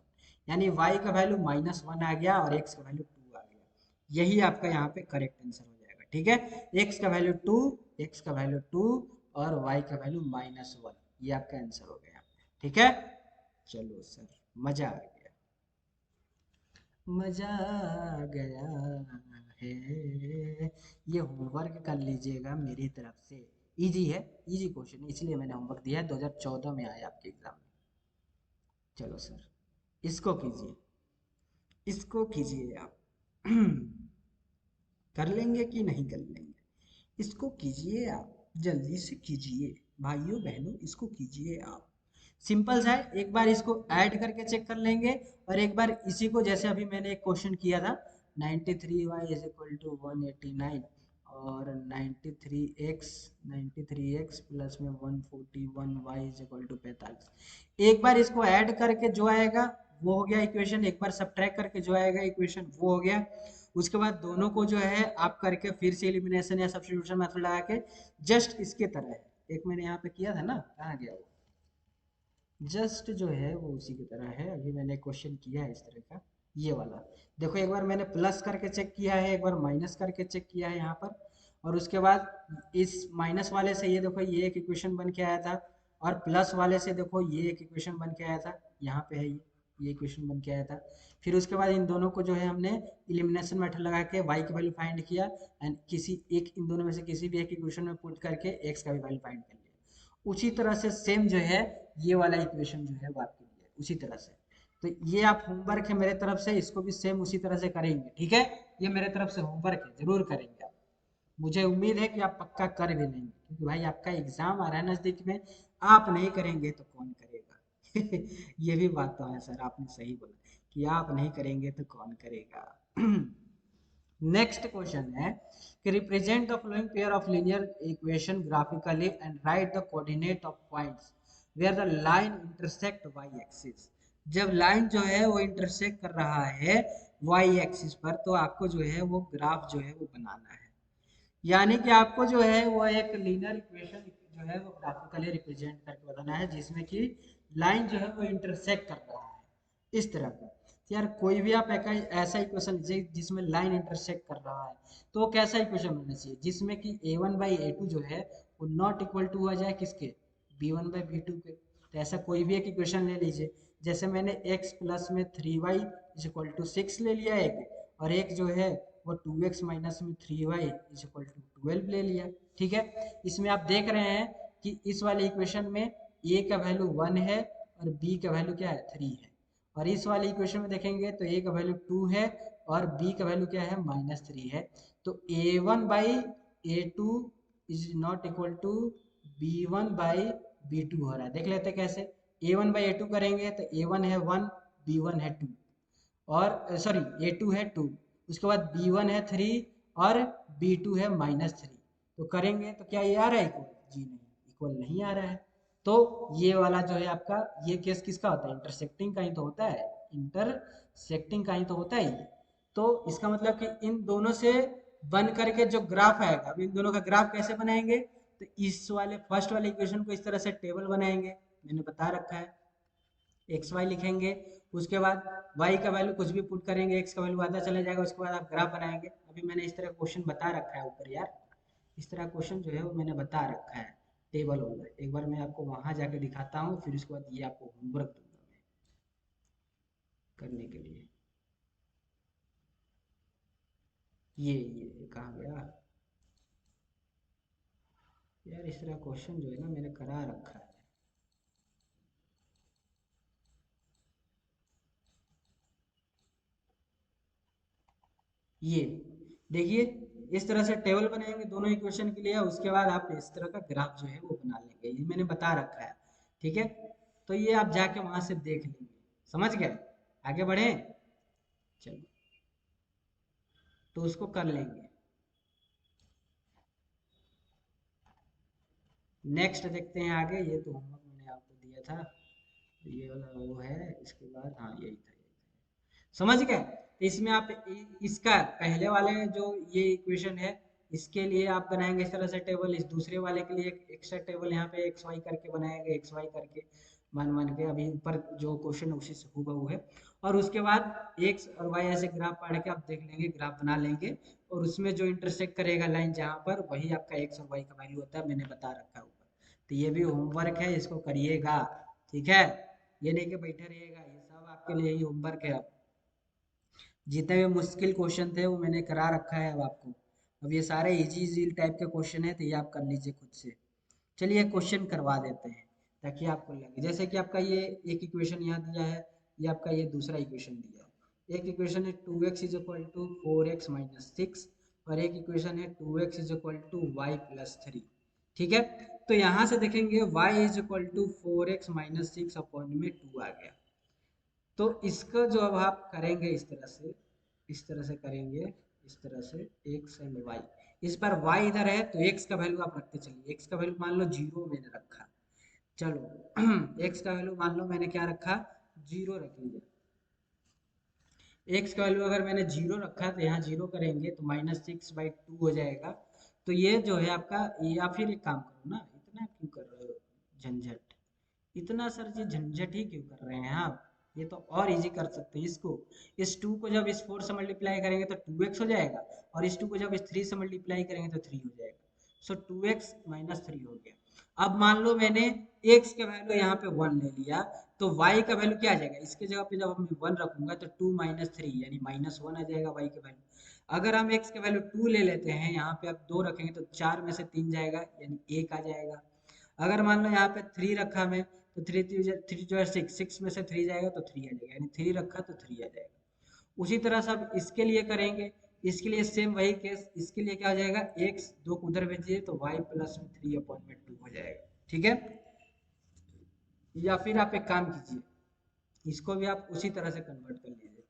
यानी y का वैल्यू -1 आ गया और x का वैल्यू 2 आ गया। यही आपका यहाँ पे करेक्ट आंसर हो जाएगा। ठीक है, x का वैल्यू 2, x का वैल्यू 2 और y का वैल्यू -1, ये आपका आंसर हो गया। ठीक है, चलो सर मजा आ गया, मजा आ गया है। ये होमवर्क कर लीजिएगा मेरी तरफ से। इजी है, इजी क्वेश्चन है, इसलिए मैंने होमवर्क दिया है। 2014 में आया आपके एग्जाम में। चलो सर इसको कीजिए, इसको कीजिए आप। कर लेंगे कि नहीं कर लेंगे? इसको कीजिए आप, जल्दी से कीजिए भाइयों बहनों, इसको कीजिए आप। सिंपल सा है। एक बार इसको ऐड करके चेक कर लेंगे और एक बार इसी को जैसे अभी मैंने एक क्वेश्चन किया था 93y इज इक्वल टू 189 और 93x प्लस में 141y इज इक्वल टू 45। एक बार इसको ऐड करके जो आएगा वो हो गया इक्वेशन, एक बार सब्ट्रैक्ट करके जो आएगा इक्वेशन वो हो गया। उसके बाद दोनों को जो है आप करके फिर से एलिमिनेशन या सब्स्टिट्यूशन मेथड लगा के जस्ट इसके तरह है, एक मैंने यहाँ पे किया था ना, कहाँ गया वो, जस्ट जो है वो उसी की तरह है। अभी मैंने क्वेश्चन किया है इस तरह का, ये वाला देखो। एक बार मैंने प्लस करके चेक किया है, एक बार माइनस करके चेक किया है यहाँ पर। और उसके बाद इस माइनस वाले से ये देखो ये एक इक्वेशन बन के आया था और प्लस वाले से देखो ये एक इक्वेशन बन के आया था, यहाँ पे है ये इक्वेशन बन के आया था। फिर उसके बाद इन दोनों को जो है हमने इलिमिनेशन मेथड लगा के y की वैल्यू फाइंड किया एंड किसी एक इन दोनों में से किसी भी एक इक्वेशन में पुट करके x का भी वैल्यू फाइंड कर लिया। उसी तरह से सेम जो है ये वाला इक्वेशन जो है वो आपके लिए उसी तरह से। तो ये आप होमवर्क है मेरे तरफ से, इसको भी सेम उसी तरह से करेंगे। ठीक है, ये मेरे तरफ से होमवर्क है, जरूर करेंगे आप। मुझे उम्मीद है कि आप पक्का कर भी लेंगे क्योंकि भाई आपका एग्जाम आ रहा है नजदीक में। आप नहीं करेंगे तो कौन करेगा? ये भी बात तो है सर, आपने सही बोला कि आप नहीं करेंगे तो कौन करेगा। नेक्स्ट क्वेश्चन है कि represent the following pair of linear equation graphically and write the coordinate of points where the line intersect y axis. जब लाइन जो है वो इंटरसेक्ट कर रहा है वाई एक्सिस पर तो आपको जो है वो ग्राफ जो है वो बनाना है। यानी कि आपको जो है वो एक लीनियर इक्वेशन जो है वो ग्राफिकली रिप्रेजेंट करके बताना है जिसमें कि लाइन जो है वो इंटरसेक्ट कर रहा है इस तरह का। तो यार कोई भी आप ऐसा इक्वेशन जिसमें लाइन इंटरसेक्ट कर रहा है तो वो कैसा इक्वेशन होना चाहिए जिसमें कि a1/a2 जो है वो नॉट इक्वल टू आ जाए किसके, b1/b2 के। तो ऐसा कोई भी एक इक्वेशन ले लीजिए। जैसे मैंने x प्लस में 3y इज इक्वल टू 6 ले लिया एक, और एक जो है वो 2x माइनस में 3y इज इक्वल टू 12 ले लिया। ठीक है, इसमें आप देख रहे हैं कि इस वाले इक्वेशन में a का वैल्यू 1 है और b का वैल्यू क्या है 3 है। और इस वाले इक्वेशन में देखेंगे तो a का वैल्यू 2 है और b का वैल्यू क्या है -3 है। तो a1/a2 is not equal to b1/b2 हो रहा है। देख लेते कैसे, a1/a2 करेंगे तो a1 है 1, b1 है 2 और सॉरी a2 है 2, उसके बाद b1 है 3 और b2 है -3। तो करेंगे तो क्या ये आ रहा है इक्वल? जी नहीं, इक्वल नहीं आ रहा है। तो ये वाला जो है आपका, ये केस किसका होता है, इंटरसेक्टिंग का ही तो होता है, इंटरसेक्टिंग का ही तो होता है ये। तो इसका मतलब कि इन दोनों से बन करके जो ग्राफ आएगा, अब इन दोनों का ग्राफ कैसे बनाएंगे, तो इस वाले फर्स्ट वाले इक्वेशन को इस तरह से टेबल बनाएंगे, मैंने बता रखा है, एक्स वाई लिखेंगे, उसके बाद वाई का वैल्यू कुछ भी पुट करेंगे, एक्स का वैल्यू आधा चला जाएगा, उसके बाद आप ग्राफ बनाएंगे। अभी मैंने इस तरह क्वेश्चन बता रखा है ऊपर यार, इस तरह क्वेश्चन जो है वो मैंने बता रखा है टेबल वाला। एक बार मैं आपको वहां जाके दिखाता हूँ, फिर उसके बाद ये आपको होमवर्क दूंगा मैं करने के लिए। ये कहाँ गया यार, इस तरह क्वेश्चन जो है ना मैंने करा रखा है। ये देखिए, इस तरह से टेबल बनाएंगे दोनों इक्वेशन के लिए, उसके बाद आप इस तरह का ग्राफ जो है वो बना लेंगे, ये मैंने बता रखा है, ठीक है। तो ये आप जाके वहां से देख लेंगे, समझ गए, आगे बढ़े, चलो, तो उसको कर लेंगे। नेक्स्ट देखते हैं आगे, ये तो होमवर्क मैंने आपको दिया था, ये वाला वो है, इसके बाद हाँ यही था, समझ गए। तो इसमें आप इसका पहले वाले जो ये इक्वेशन है, इसके लिए आप बनाएंगे इस तरह से टेबल, इस दूसरे वाले के लिए एक एक्स्ट्रा टेबल यहाँ पे एक्स वाई करके बनाएंगे, एक्स वाई करके मान मान के, अभी ऊपर जो क्वेश्चन है उसी से हूबहू है। और उसके बाद एक्स और वाई ऐसे ग्राफ पढ़ के आप देख लेंगे, ग्राफ बना लेंगे, और उसमें जो इंटरसेक्ट करेगा लाइन जहाँ पर, वही आपका एक्स और वाई का वैल्यू होता है, मैंने बता रखा है ऊपर। तो ये भी होमवर्क है, इसको करिएगा, ठीक है, ये नहीं कि बैठे रहिएगा, ये सब आपके लिए ही होमवर्क है। अब जितने भी मुश्किल क्वेश्चन थे वो मैंने करा रखा है अब आपको, अब ये सारे इजी इजी टाइप के क्वेश्चन है, तो ये आप कर लीजिए खुद से। चलिए क्वेश्चन करवा देते हैं ताकि आपको लगे, जैसे कि आपका ये एक इक्वेशन यहाँ दिया है, ये आपका ये दूसरा इक्वेशन दिया है। एक इक्वेशन है 2x is equal to 4x minus 6, और एक इक्वेशन है 2x is equal to y plus 3, ठीक है। तो यहाँ से देखेंगे y is equal to 4x minus 6 upon में 2 आ गया। तो इसका जो अब आप करेंगे इस तरह से, इस तरह से करेंगे, इस तरह से x एंड y, इस बार y इधर है तो x का वैल्यू आप रखते चलिए, x का वैल्यू मान लो 0 मैंने रखा, चलो x का वैल्यू मान लो मैंने क्या रखा, 0 रख लिया। x का वैल्यू अगर मैंने 0 रखा तो यहाँ 0 करेंगे तो -6/2 हो जाएगा। तो ये जो है आपका, या फिर एक काम करो ना, इतना क्यों कर रहे हो झंझट, इतना सर जी झंझट ही क्यों कर रहे हैं आप, ये तो और इजी कर सकते हैं इसको। इस 2 को जब इस 4 से मल्टीप्लाई करेंगे तो 2x हो जाएगा, और इस 2 को जब इस 3 से मल्टीप्लाई करेंगे तो 3 हो जाएगा। सो 2x माइनस 3 हो गया। अब मान लो मैंने x का वैल्यू यहाँ पे 1 ले लिया, तो y का वैल्यू क्या आ जाएगा, इसके जगह पे जब मैं 1 रखूंगा तो 2 माइनस 3 यानी -1 आ जाएगा y का वैल्यू। अगर हम x का वैल्यू 2 ले लेते हैं, यहाँ पे आप 2 रखेंगे तो 4 में से 3 जाएगा यानी 1 आ जाएगा। अगर मान लो यहाँ पे 3 रखा मैं, तो 3 जो है 6 में से 3 जाएगा तो 3 आ जाएगा, यानी 3 रखा तो 3 आ जाएगा। उसी तरह से अब इसके लिए करेंगे, इसके लिए सेम वही केस, इसके लिए क्या हो जाएगा, x 2 को उधर भेजिए तो y प्लस में 3 अपॉन में 2 हो जाएगा, ठीक है। या फिर आप एक काम कीजिए, इसको भी आप उसी तरह से कन्वर्ट कर लीजिए,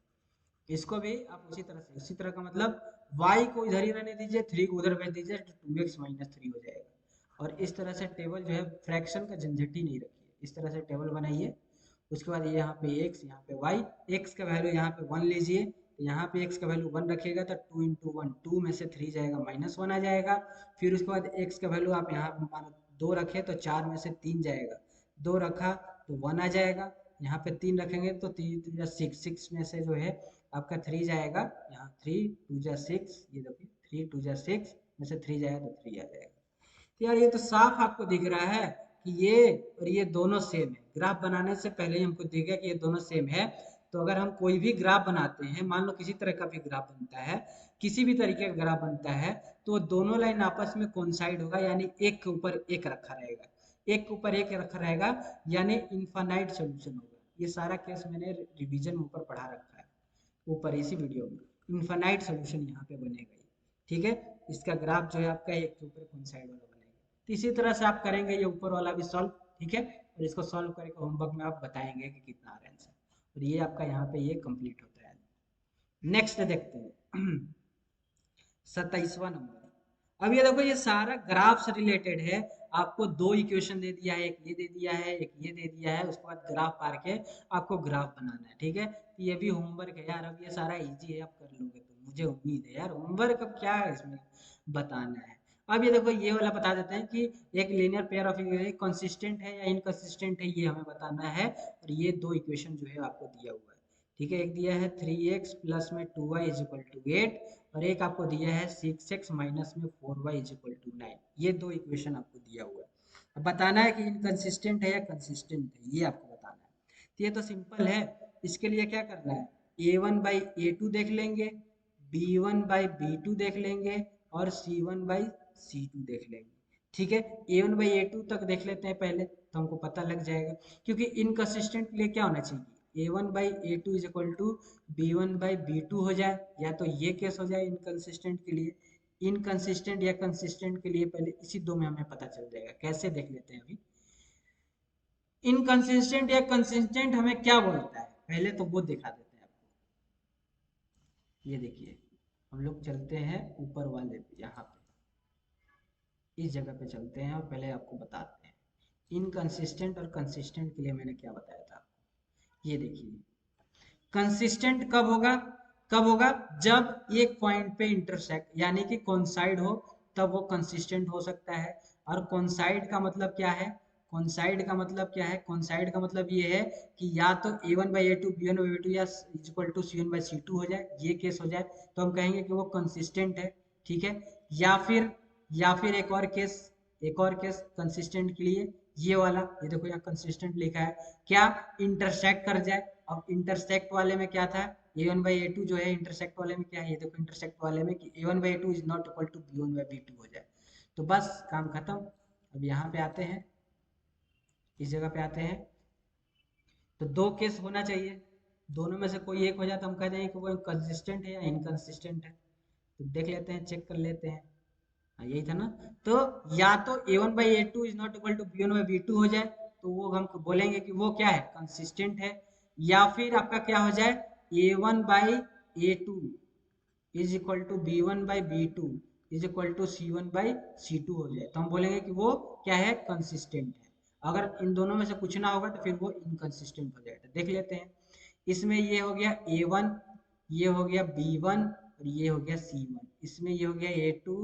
इसको भी आप उसी तरह से, उसी तरह का मतलब y को इधर ही रहने दीजिए, 3 को उधर भेज दीजिए तो 2x माइनस 3 हो जाएगा। और इस तरह से टेबल जो है फ्रैक्शन का झंझट ही नहीं रखिए, इस तरह से टेबल बनाइए। उसके बाद ये यहाँ पे x, यहाँ पे y, x का वैल्यू यहाँ पे 1 लीजिए, तो यहाँ पे x का वैल्यू 1 रखिएगा तो 2 इंटू 1 2 में से 3 जाएगा -1 आ जाएगा। फिर उसके बाद x का वैल्यू आप यहाँ मानो 2 रखे तो 4 में से 3 जाएगा, 2 रखा तो 1 आ जाएगा। यहाँ पे 3 रखेंगे तो 3 या 6 में से जो है आपका 3 जाएगा, यहाँ 3 2 जा 6, ये देखिए 3 2 जा 6 में से 3 जाएगा तो 3 आ जाएगा। तो यार ये तो साफ आपको दिख रहा है कि ये और ये दोनों सेम है, ग्राफ बनाने से पहले ही हमको दिख गया कि ये दोनों सेम है। तो अगर हम कोई भी ग्राफ बनाते हैं, मान लो किसी तरह का भी ग्राफ बनता है, किसी भी तरीके का ग्राफ बनता है, तो दोनों लाइन आपस में कोइंसाइड होगा, यानी एक के ऊपर एक रखा रहेगा, एक के ऊपर एक रखा रहेगा, यानी इनफाइनाइट सोल्यूशन होगा। ये सारा केस मैंने रिवीजन में ऊपर पढ़ा रखा है, ऊपर इसी वीडियो में इनफाइनाइट सोल्यूशन यहाँ पे बनेगा, ठीक है। इसका ग्राफ जो है आपका एक के ऊपर कोइंसाइड वाला बनेगा। तो इसी तरह से आप करेंगे ये ऊपर वाला भी सॉल्व, ठीक है, और इसको सॉल्व करके होमवर्क में आप बताएंगे कि कितना आ रहा है आंसर, और ये आपका यहाँ पे ये कंप्लीट होता है। नेक्स्ट देखते हैं 27वां नंबर, अब ये देखो ये सारा ग्राफ से रिलेटेड है। आपको दो इक्वेशन दे दिया है, एक ये दे दिया है, एक ये दे दिया है, उसके बाद ग्राफ पार के आपको ग्राफ बनाना है। ठीक है, तो ये भी होमवर्क है यार। अब ये सारा इजी है, आप कर लोगे तो मुझे उम्मीद है यार। होमवर्क अब क्या है इसमें बताना है। अब ये देखो ये वाला बता देते हैं कि एक लीनियर पेयर ऑफ कंसिस्टेंट है या इनकंसिस्टेंट है, ये हमें बताना है। और ये दो इक्वेशन जो है आपको दिया हुआ है। ठीक है, एक दिया है 3x प्लस में 2y इज इक्वल टू 8, और एक आपको दिया है 6x माइनस में 4y इज इक्वल टू 9। ये दो इक्वेशन आपको दिया हुआ है। अब बताना है कि इनकंसिस्टेंट है या कंसिस्टेंट है, ये आपको बताना है। तो ये तो सिंपल है। इसके लिए क्या करना है, a1 बाई a2 देख लेंगे, b1 बाई b2 देख लेंगे, और c1 बाई c2 देख लेंगे। ठीक है, a1 बाई a2 तक देख लेते हैं पहले, तो हमको पता लग जाएगा। क्योंकि इनकंसिस्टेंट के लिए क्या होना चाहिए, a1 by a2 is equal to b1 by b2 हो जाए, या तो ये केस हो जाए इनकंसिस्टेंट के लिए। इनकंसिस्टेंट या कंसिस्टेंट के लिए पहले इसी दो में हमें पता चल जाएगा। कैसे देख लेते हैं अभी। इनकंसिस्टेंट या कंसिस्टेंट हमें क्या बोलता है, पहले तो वो दिखा देते हैं आपको। ये देखिए, हम लोग चलते हैं ऊपर वाले पे, यहाँ पे इस जगह पे चलते हैं, और पहले आपको बताते हैं इनकंसिस्टेंट और कंसिस्टेंट के लिए मैंने क्या बताया था। ये देखिए, कंसिस्टेंट कब होगा, कब होगा जब एक पॉइंट पे इंटरसेक्ट यानी कि कोइंसाइड हो, तब वो कंसिस्टेंट हो सकता है। और कोइंसाइड का मतलब क्या है, कोइंसाइड का मतलब क्या है, कोइंसाइड का मतलब ये है कि या तो a1 by a two, b one by a two, या equal to c one by c two हो जाए, ये केस हो जाए, तो हम कहेंगे कि वो कंसिस्टेंट है। ठीक है, या फिर या फिर एक और केस, एक और केस कंसिस्टेंट के लिए, ये वाला, ये देखो यहाँ कंसिस्टेंट लिखा है, क्या इंटरसेक्ट कर जाए। अब इंटरसेक्ट वाले में क्या था, ए वन बाई ए टू जो है इंटरसेक्ट वाले में क्या है, ये देखो इंटरसेक्ट वाले में कि a one by a two is not equal to b one by b two हो जाए, तो बस काम खत्म। अब यहाँ पे आते हैं, इस जगह पे आते हैं, तो दो केस होना चाहिए, दोनों में से कोई एक हो जाए तो हम कह देंगे कि वो कंसिस्टेंट है या इनकंसिस्टेंट है। तो देख लेते हैं, चेक कर लेते हैं। हाँ, यही था ना। तो या तो a one by a two is not equal to b one by b two हो जाए, तो वो हम बोलेंगे कि वो क्या है, कंसिस्टेंट है। या फिर आपका क्या हो जाए, a one by a two is equal to b one by b two is equal to c one by c two हो जाए, तो हम बोलेंगे कि वो क्या है, कंसिस्टेंट है। अगर इन दोनों में से कुछ ना होगा तो फिर वो इनकंसिस्टेंट हो जाएगा। देख लेते हैं, इसमें ये हो गया ए वन, ये हो गया बी वन, और ये हो गया सी वन, इसमें ये हो गया a two,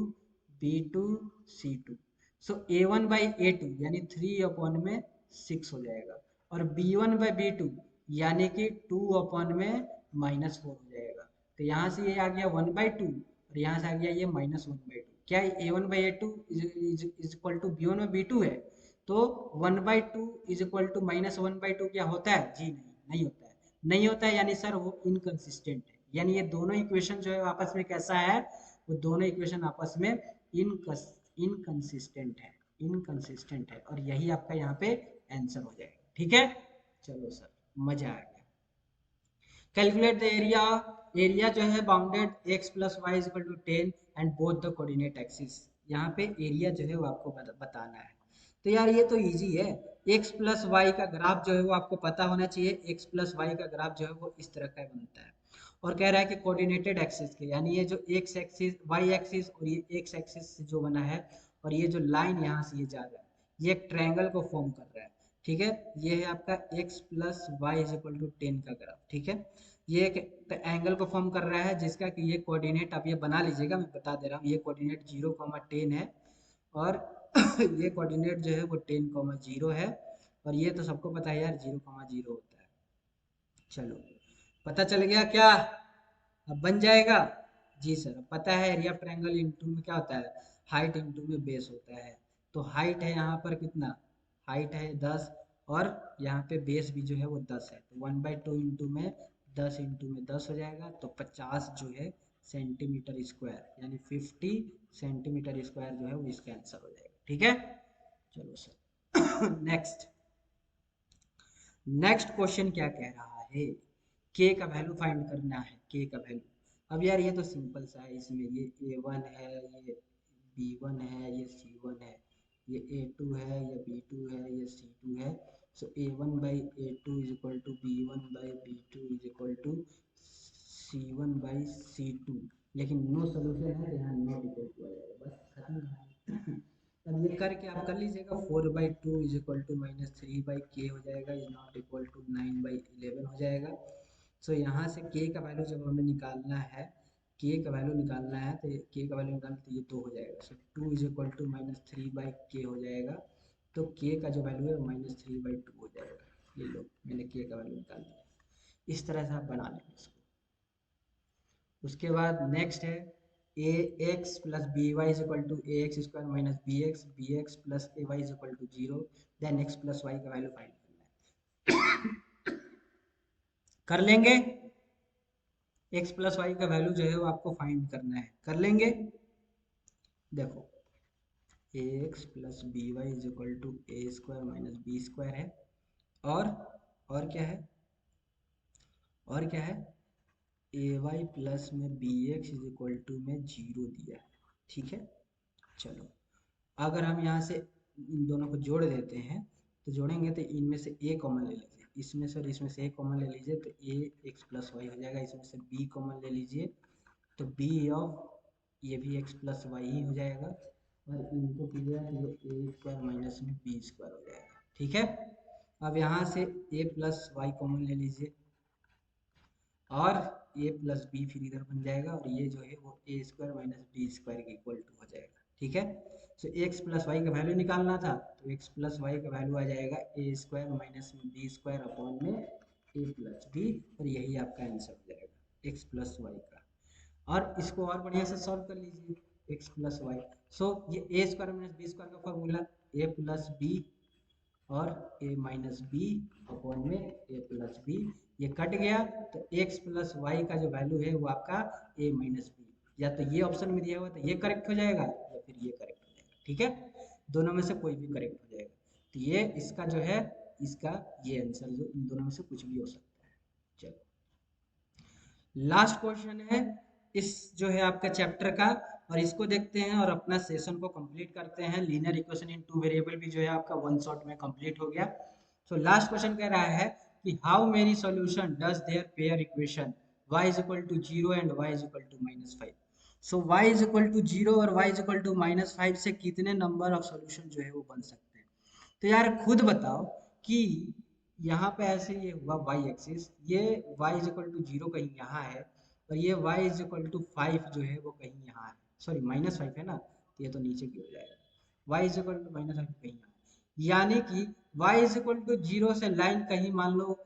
b two, c two. So a one by a two यानी 3 में 6 हो जाएगा, और b one by b two यानी कि 2 में -4 हो जाएगा। तो यहाँ से ये आ गया 1/2, और यहाँ से आ गया ये -1/2। क्या a one by a two is equal to b one by b two है, तो 1/2 इज इक्वल टू -1/2 क्या होता है जी, नहीं, नहीं होता है। नहीं होता है यानी सर वो इनकंसिस्टेंट है, यानी ये दोनों इक्वेशन जो है आपस में कैसा है, वो दोनों इक्वेशन आपस में इनकंसिस्टेंट है, इनकंसिस्टेंट है, और यही आपका यहाँ पे आंसर हो जाएगा। ठीक है, चलो सर, मजा आ गया। कैलकुलेट द एरिया, एरिया जो है bounded x plus y equal to 10 and both the coordinate axis. यहाँ पे एरिया जो है वो आपको बताना है। तो यार ये तो इजी है, x प्लस वाई का ग्राफ जो है वो आपको पता होना चाहिए। x प्लस वाई का ग्राफ जो है वो इस तरह का बनता है, और कह रहा है कि कोऑर्डिनेटेड एक्सिस के, यानी ये जो x एक्सिस, y एक्सिस और ये x एक्सिस जो बना है, और ये जो लाइन यहाँ से ये जा रहा है, ये एक ट्रायंगल को फॉर्म कर रहा है। ठीक है, ये है आपका x plus y is equal to 10 का ग्राफ। ठीक है, ये एक एंगल को फॉर्म कर रहा है, जिसका कि ये कोऑर्डिनेट आप ये बना लीजिएगा, मैं बता दे रहा हूँ। ये कोऑर्डिनेट 0,10 है, और ये कोऑर्डिनेट जो है वो 10,0 है, और ये तो सबको पता है यार 0,0 होता है। चलो, पता चल गया क्या, अब बन जाएगा। जी सर, अब पता है एरिया ऑफ ट्रायंगल इनटू में क्या होता है, हाइट इनटू में बेस होता है। तो हाइट है यहाँ पर कितना, हाइट है 10, और यहाँ पे बेस भी जो है वो 10 है, तो 1/2 इंटू में 10 इंटू में 10 हो जाएगा, तो 50 जो है सेंटीमीटर स्क्वायर, यानी 50 सेंटीमीटर स्क्वायर जो है वो इसका आंसर हो जाएगा। ठीक है, चलो सर नेक्स्ट, नेक्स्ट क्वेश्चन क्या कह रहा है, के का वैल्यू फाइंड करना है, के का वैल्यू। अब यार ये तो सिंपल सा है, इसमें ये a1 है, ये b1 है, ये c1 है, ये a2 है, ये b2 है, ये c2 है। So a1 by a2 is equal to b1 by b2 is equal to c1 by c2। लेकिन नो सोल्यूशन है, यहाँ नॉट इक्वल टू आ जाएगा, बस खत्म। अब ये करके आप कर लीजिएगा, 4/2 इज इक्वल टू -3/k हो जाएगा, इज नॉट इक्वल टू 9/11 हो जाएगा। सो यहाँ से k का वैल्यू जब हमें निकालना है, k का वैल्यू निकालना है तो k का वैल्यू निकालना तो ये 2 हो जाएगा। सो 2 इज इक्वल टू -3/k हो जाएगा, तो k का जो वैल्यू है -3/2 हो जाएगा। ये लो, मैंने k का वैल्यू निकाल दिया। इस तरह से आप बना लेंगे इसको। उसके बाद नेक्स्ट है ax plus b y is equal to a x square minus b x plus a y is equal to 0, then x plus y का वैल्यू फाइंड करना है। कर लेंगे, x प्लस वाई का वैल्यू जो है वो आपको फाइंड करना है, कर लेंगे। देखो ax plus b y is equal to a square minus b square है, और क्या है, और क्या है, ए वाई प्लस में b x is equal to में 0 दिया है, ठीक है। चलो अगर हम यहाँ से इन दोनों को जोड़ देते हैं तो जोड़ेंगे तो इनमें से ए कॉमन ले लीजिए, इसमें से और इसमें से ए कॉमन ले लीजिए तो ए एक्स प्लस वाई हो जाएगा, इसमें से बी कॉमन ले लीजिए तो बी ऑफ ये भी एक्स प्लस वाई ही हो जाएगा, और इनको कीजिएगा तो ये ए स्क्वायर माइनस में बी स्क्वायर हो जाएगा, ठीक है। अब यहाँ से ए प्लस वाई कॉमन ले लीजिए और ए प्लस बी फिर इधर बन जाएगा, और ये जो है वो ए स्क्वायर माइनस बी स्क्वायर के इक्वल टू हो जाएगा, ठीक है। सो एक्स प्लस वाई का वैल्यू निकालना था, तो एक्स प्लस वाई का वैल्यू आ जाएगा ए स्क्वायर माइनस में बी स्क्वायर अपॉन में ए प्लस बी, और यही आपका आंसर हो जाएगा एक्स प्लस वाई का। और इसको और बढ़िया से सॉल्व कर लीजिए, एक्स प्लस वाई। सो ये a square minus b square का फॉर्मूला ए प्लस बी और ए माइनस बी अपॉन में ए प्लस बी, ये कट गया तो x प्लस वाई का जो वैल्यू है वो आपका a माइनस बी, या तो ये ऑप्शन में दिया हुआ तो ये करेक्ट हो जाएगा या फिर ये करेक्ट हो जाएगा, ठीक है। दोनों में से कोई भी करेक्ट हो जाएगा, तो ये इसका जो है, इसका ये आंसर जो इन दोनों में से कुछ भी हो सकता है। चलो लास्ट क्वेश्चन है इस जो है आपका चैप्टर का, और इसको देखते हैं और अपना सेशन को कंप्लीट करते हैं। Linear equation in two variable भी जो है आपका वन शॉट में कंप्लीट हो गया। तो लास्ट क्वेश्चन कह रहा है कि how many solution does there pair equation y is equal to 0 and y is equal to -5। So y is equal to 0 और y इज इक्वल टू -5 से कितने नंबर ऑफ सॉल्यूशन जो है वो बन सकते हैं। तो यार खुद बताओ कि यहाँ पे ऐसे ये हुआ y एक्सिस, ये y इज इक्वल टू 0 कहीं यहाँ है, और ये y इज इक्वल टू 5 जो है वो कहीं यहाँ है, सॉरी -5 है ना, तो ये तो नीचे की हो जाएगा, y इज इक्वल टू -5 कहीं यहाँ, यानी कि y इज इक्वल टू 0 से लाइन कहीं मान लो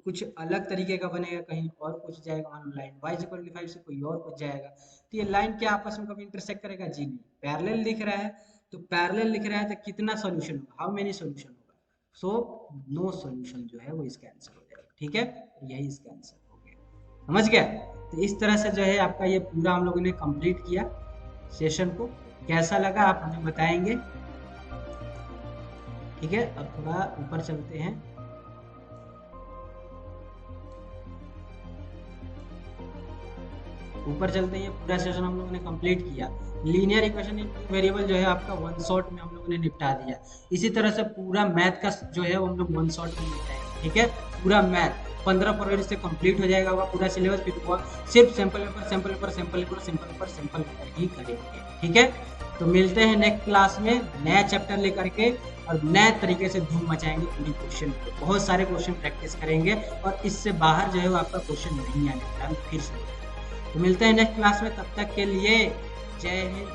कुछ अलग तरीके का बनेगा, कहीं और कुछ जाएगा, मान लो line y is equal to 5 से कोई और कुछ जाएगा, तो ये लाइन क्या आपस में कभी इंटरसेक्ट करेगा? जी नहीं। पैरेलल दिख रहा है, तो पैरेलल लिख रहा है तो कितना सॉल्यूशन होगा, हाउ मेनी सॉल्यूशन होगा? सो नो सॉल्यूशन जो है वो इसका आंसर हो जाएगा, ठीक है। यही इसका आंसर हो गया, समझ गया। तो इस तरह से जो है आपका ये पूरा हम लोगों ने कंप्लीट किया सेशन को। कैसा लगा आप हमें बताएंगे, ठीक है। अब थोड़ा ऊपर चलते हैं, ऊपर चलते हैं। पूरा सेशन हम लोगों ने कंप्लीट किया। Linear equation in two variable जो है आपका वन शॉट में हम लोगों ने निपटा दिया। इसी तरह से पूरा मैथ का जो है वो हम लोग वन शॉट में निपटाएंगे, ठीक है। पूरा मैथ 15 फरवरी से कंप्लीट हो जाएगा पूरा सिलेबस, फिर सिर्फ sample paper sample paper sample paper sample paper sample paper ही करेंगे, ठीक है। तो मिलते हैं नेक्स्ट क्लास में नया चैप्टर लेकर के, और नए तरीके से धूम मचाएंगे पूरी क्वेश्चन पे। बहुत सारे क्वेश्चन प्रैक्टिस करेंगे और इससे बाहर जो है वो आपका क्वेश्चन नहीं आने वाला, फिर से। तो मिलते हैं नेक्स्ट क्लास में, तब तक के लिए जय हिंद।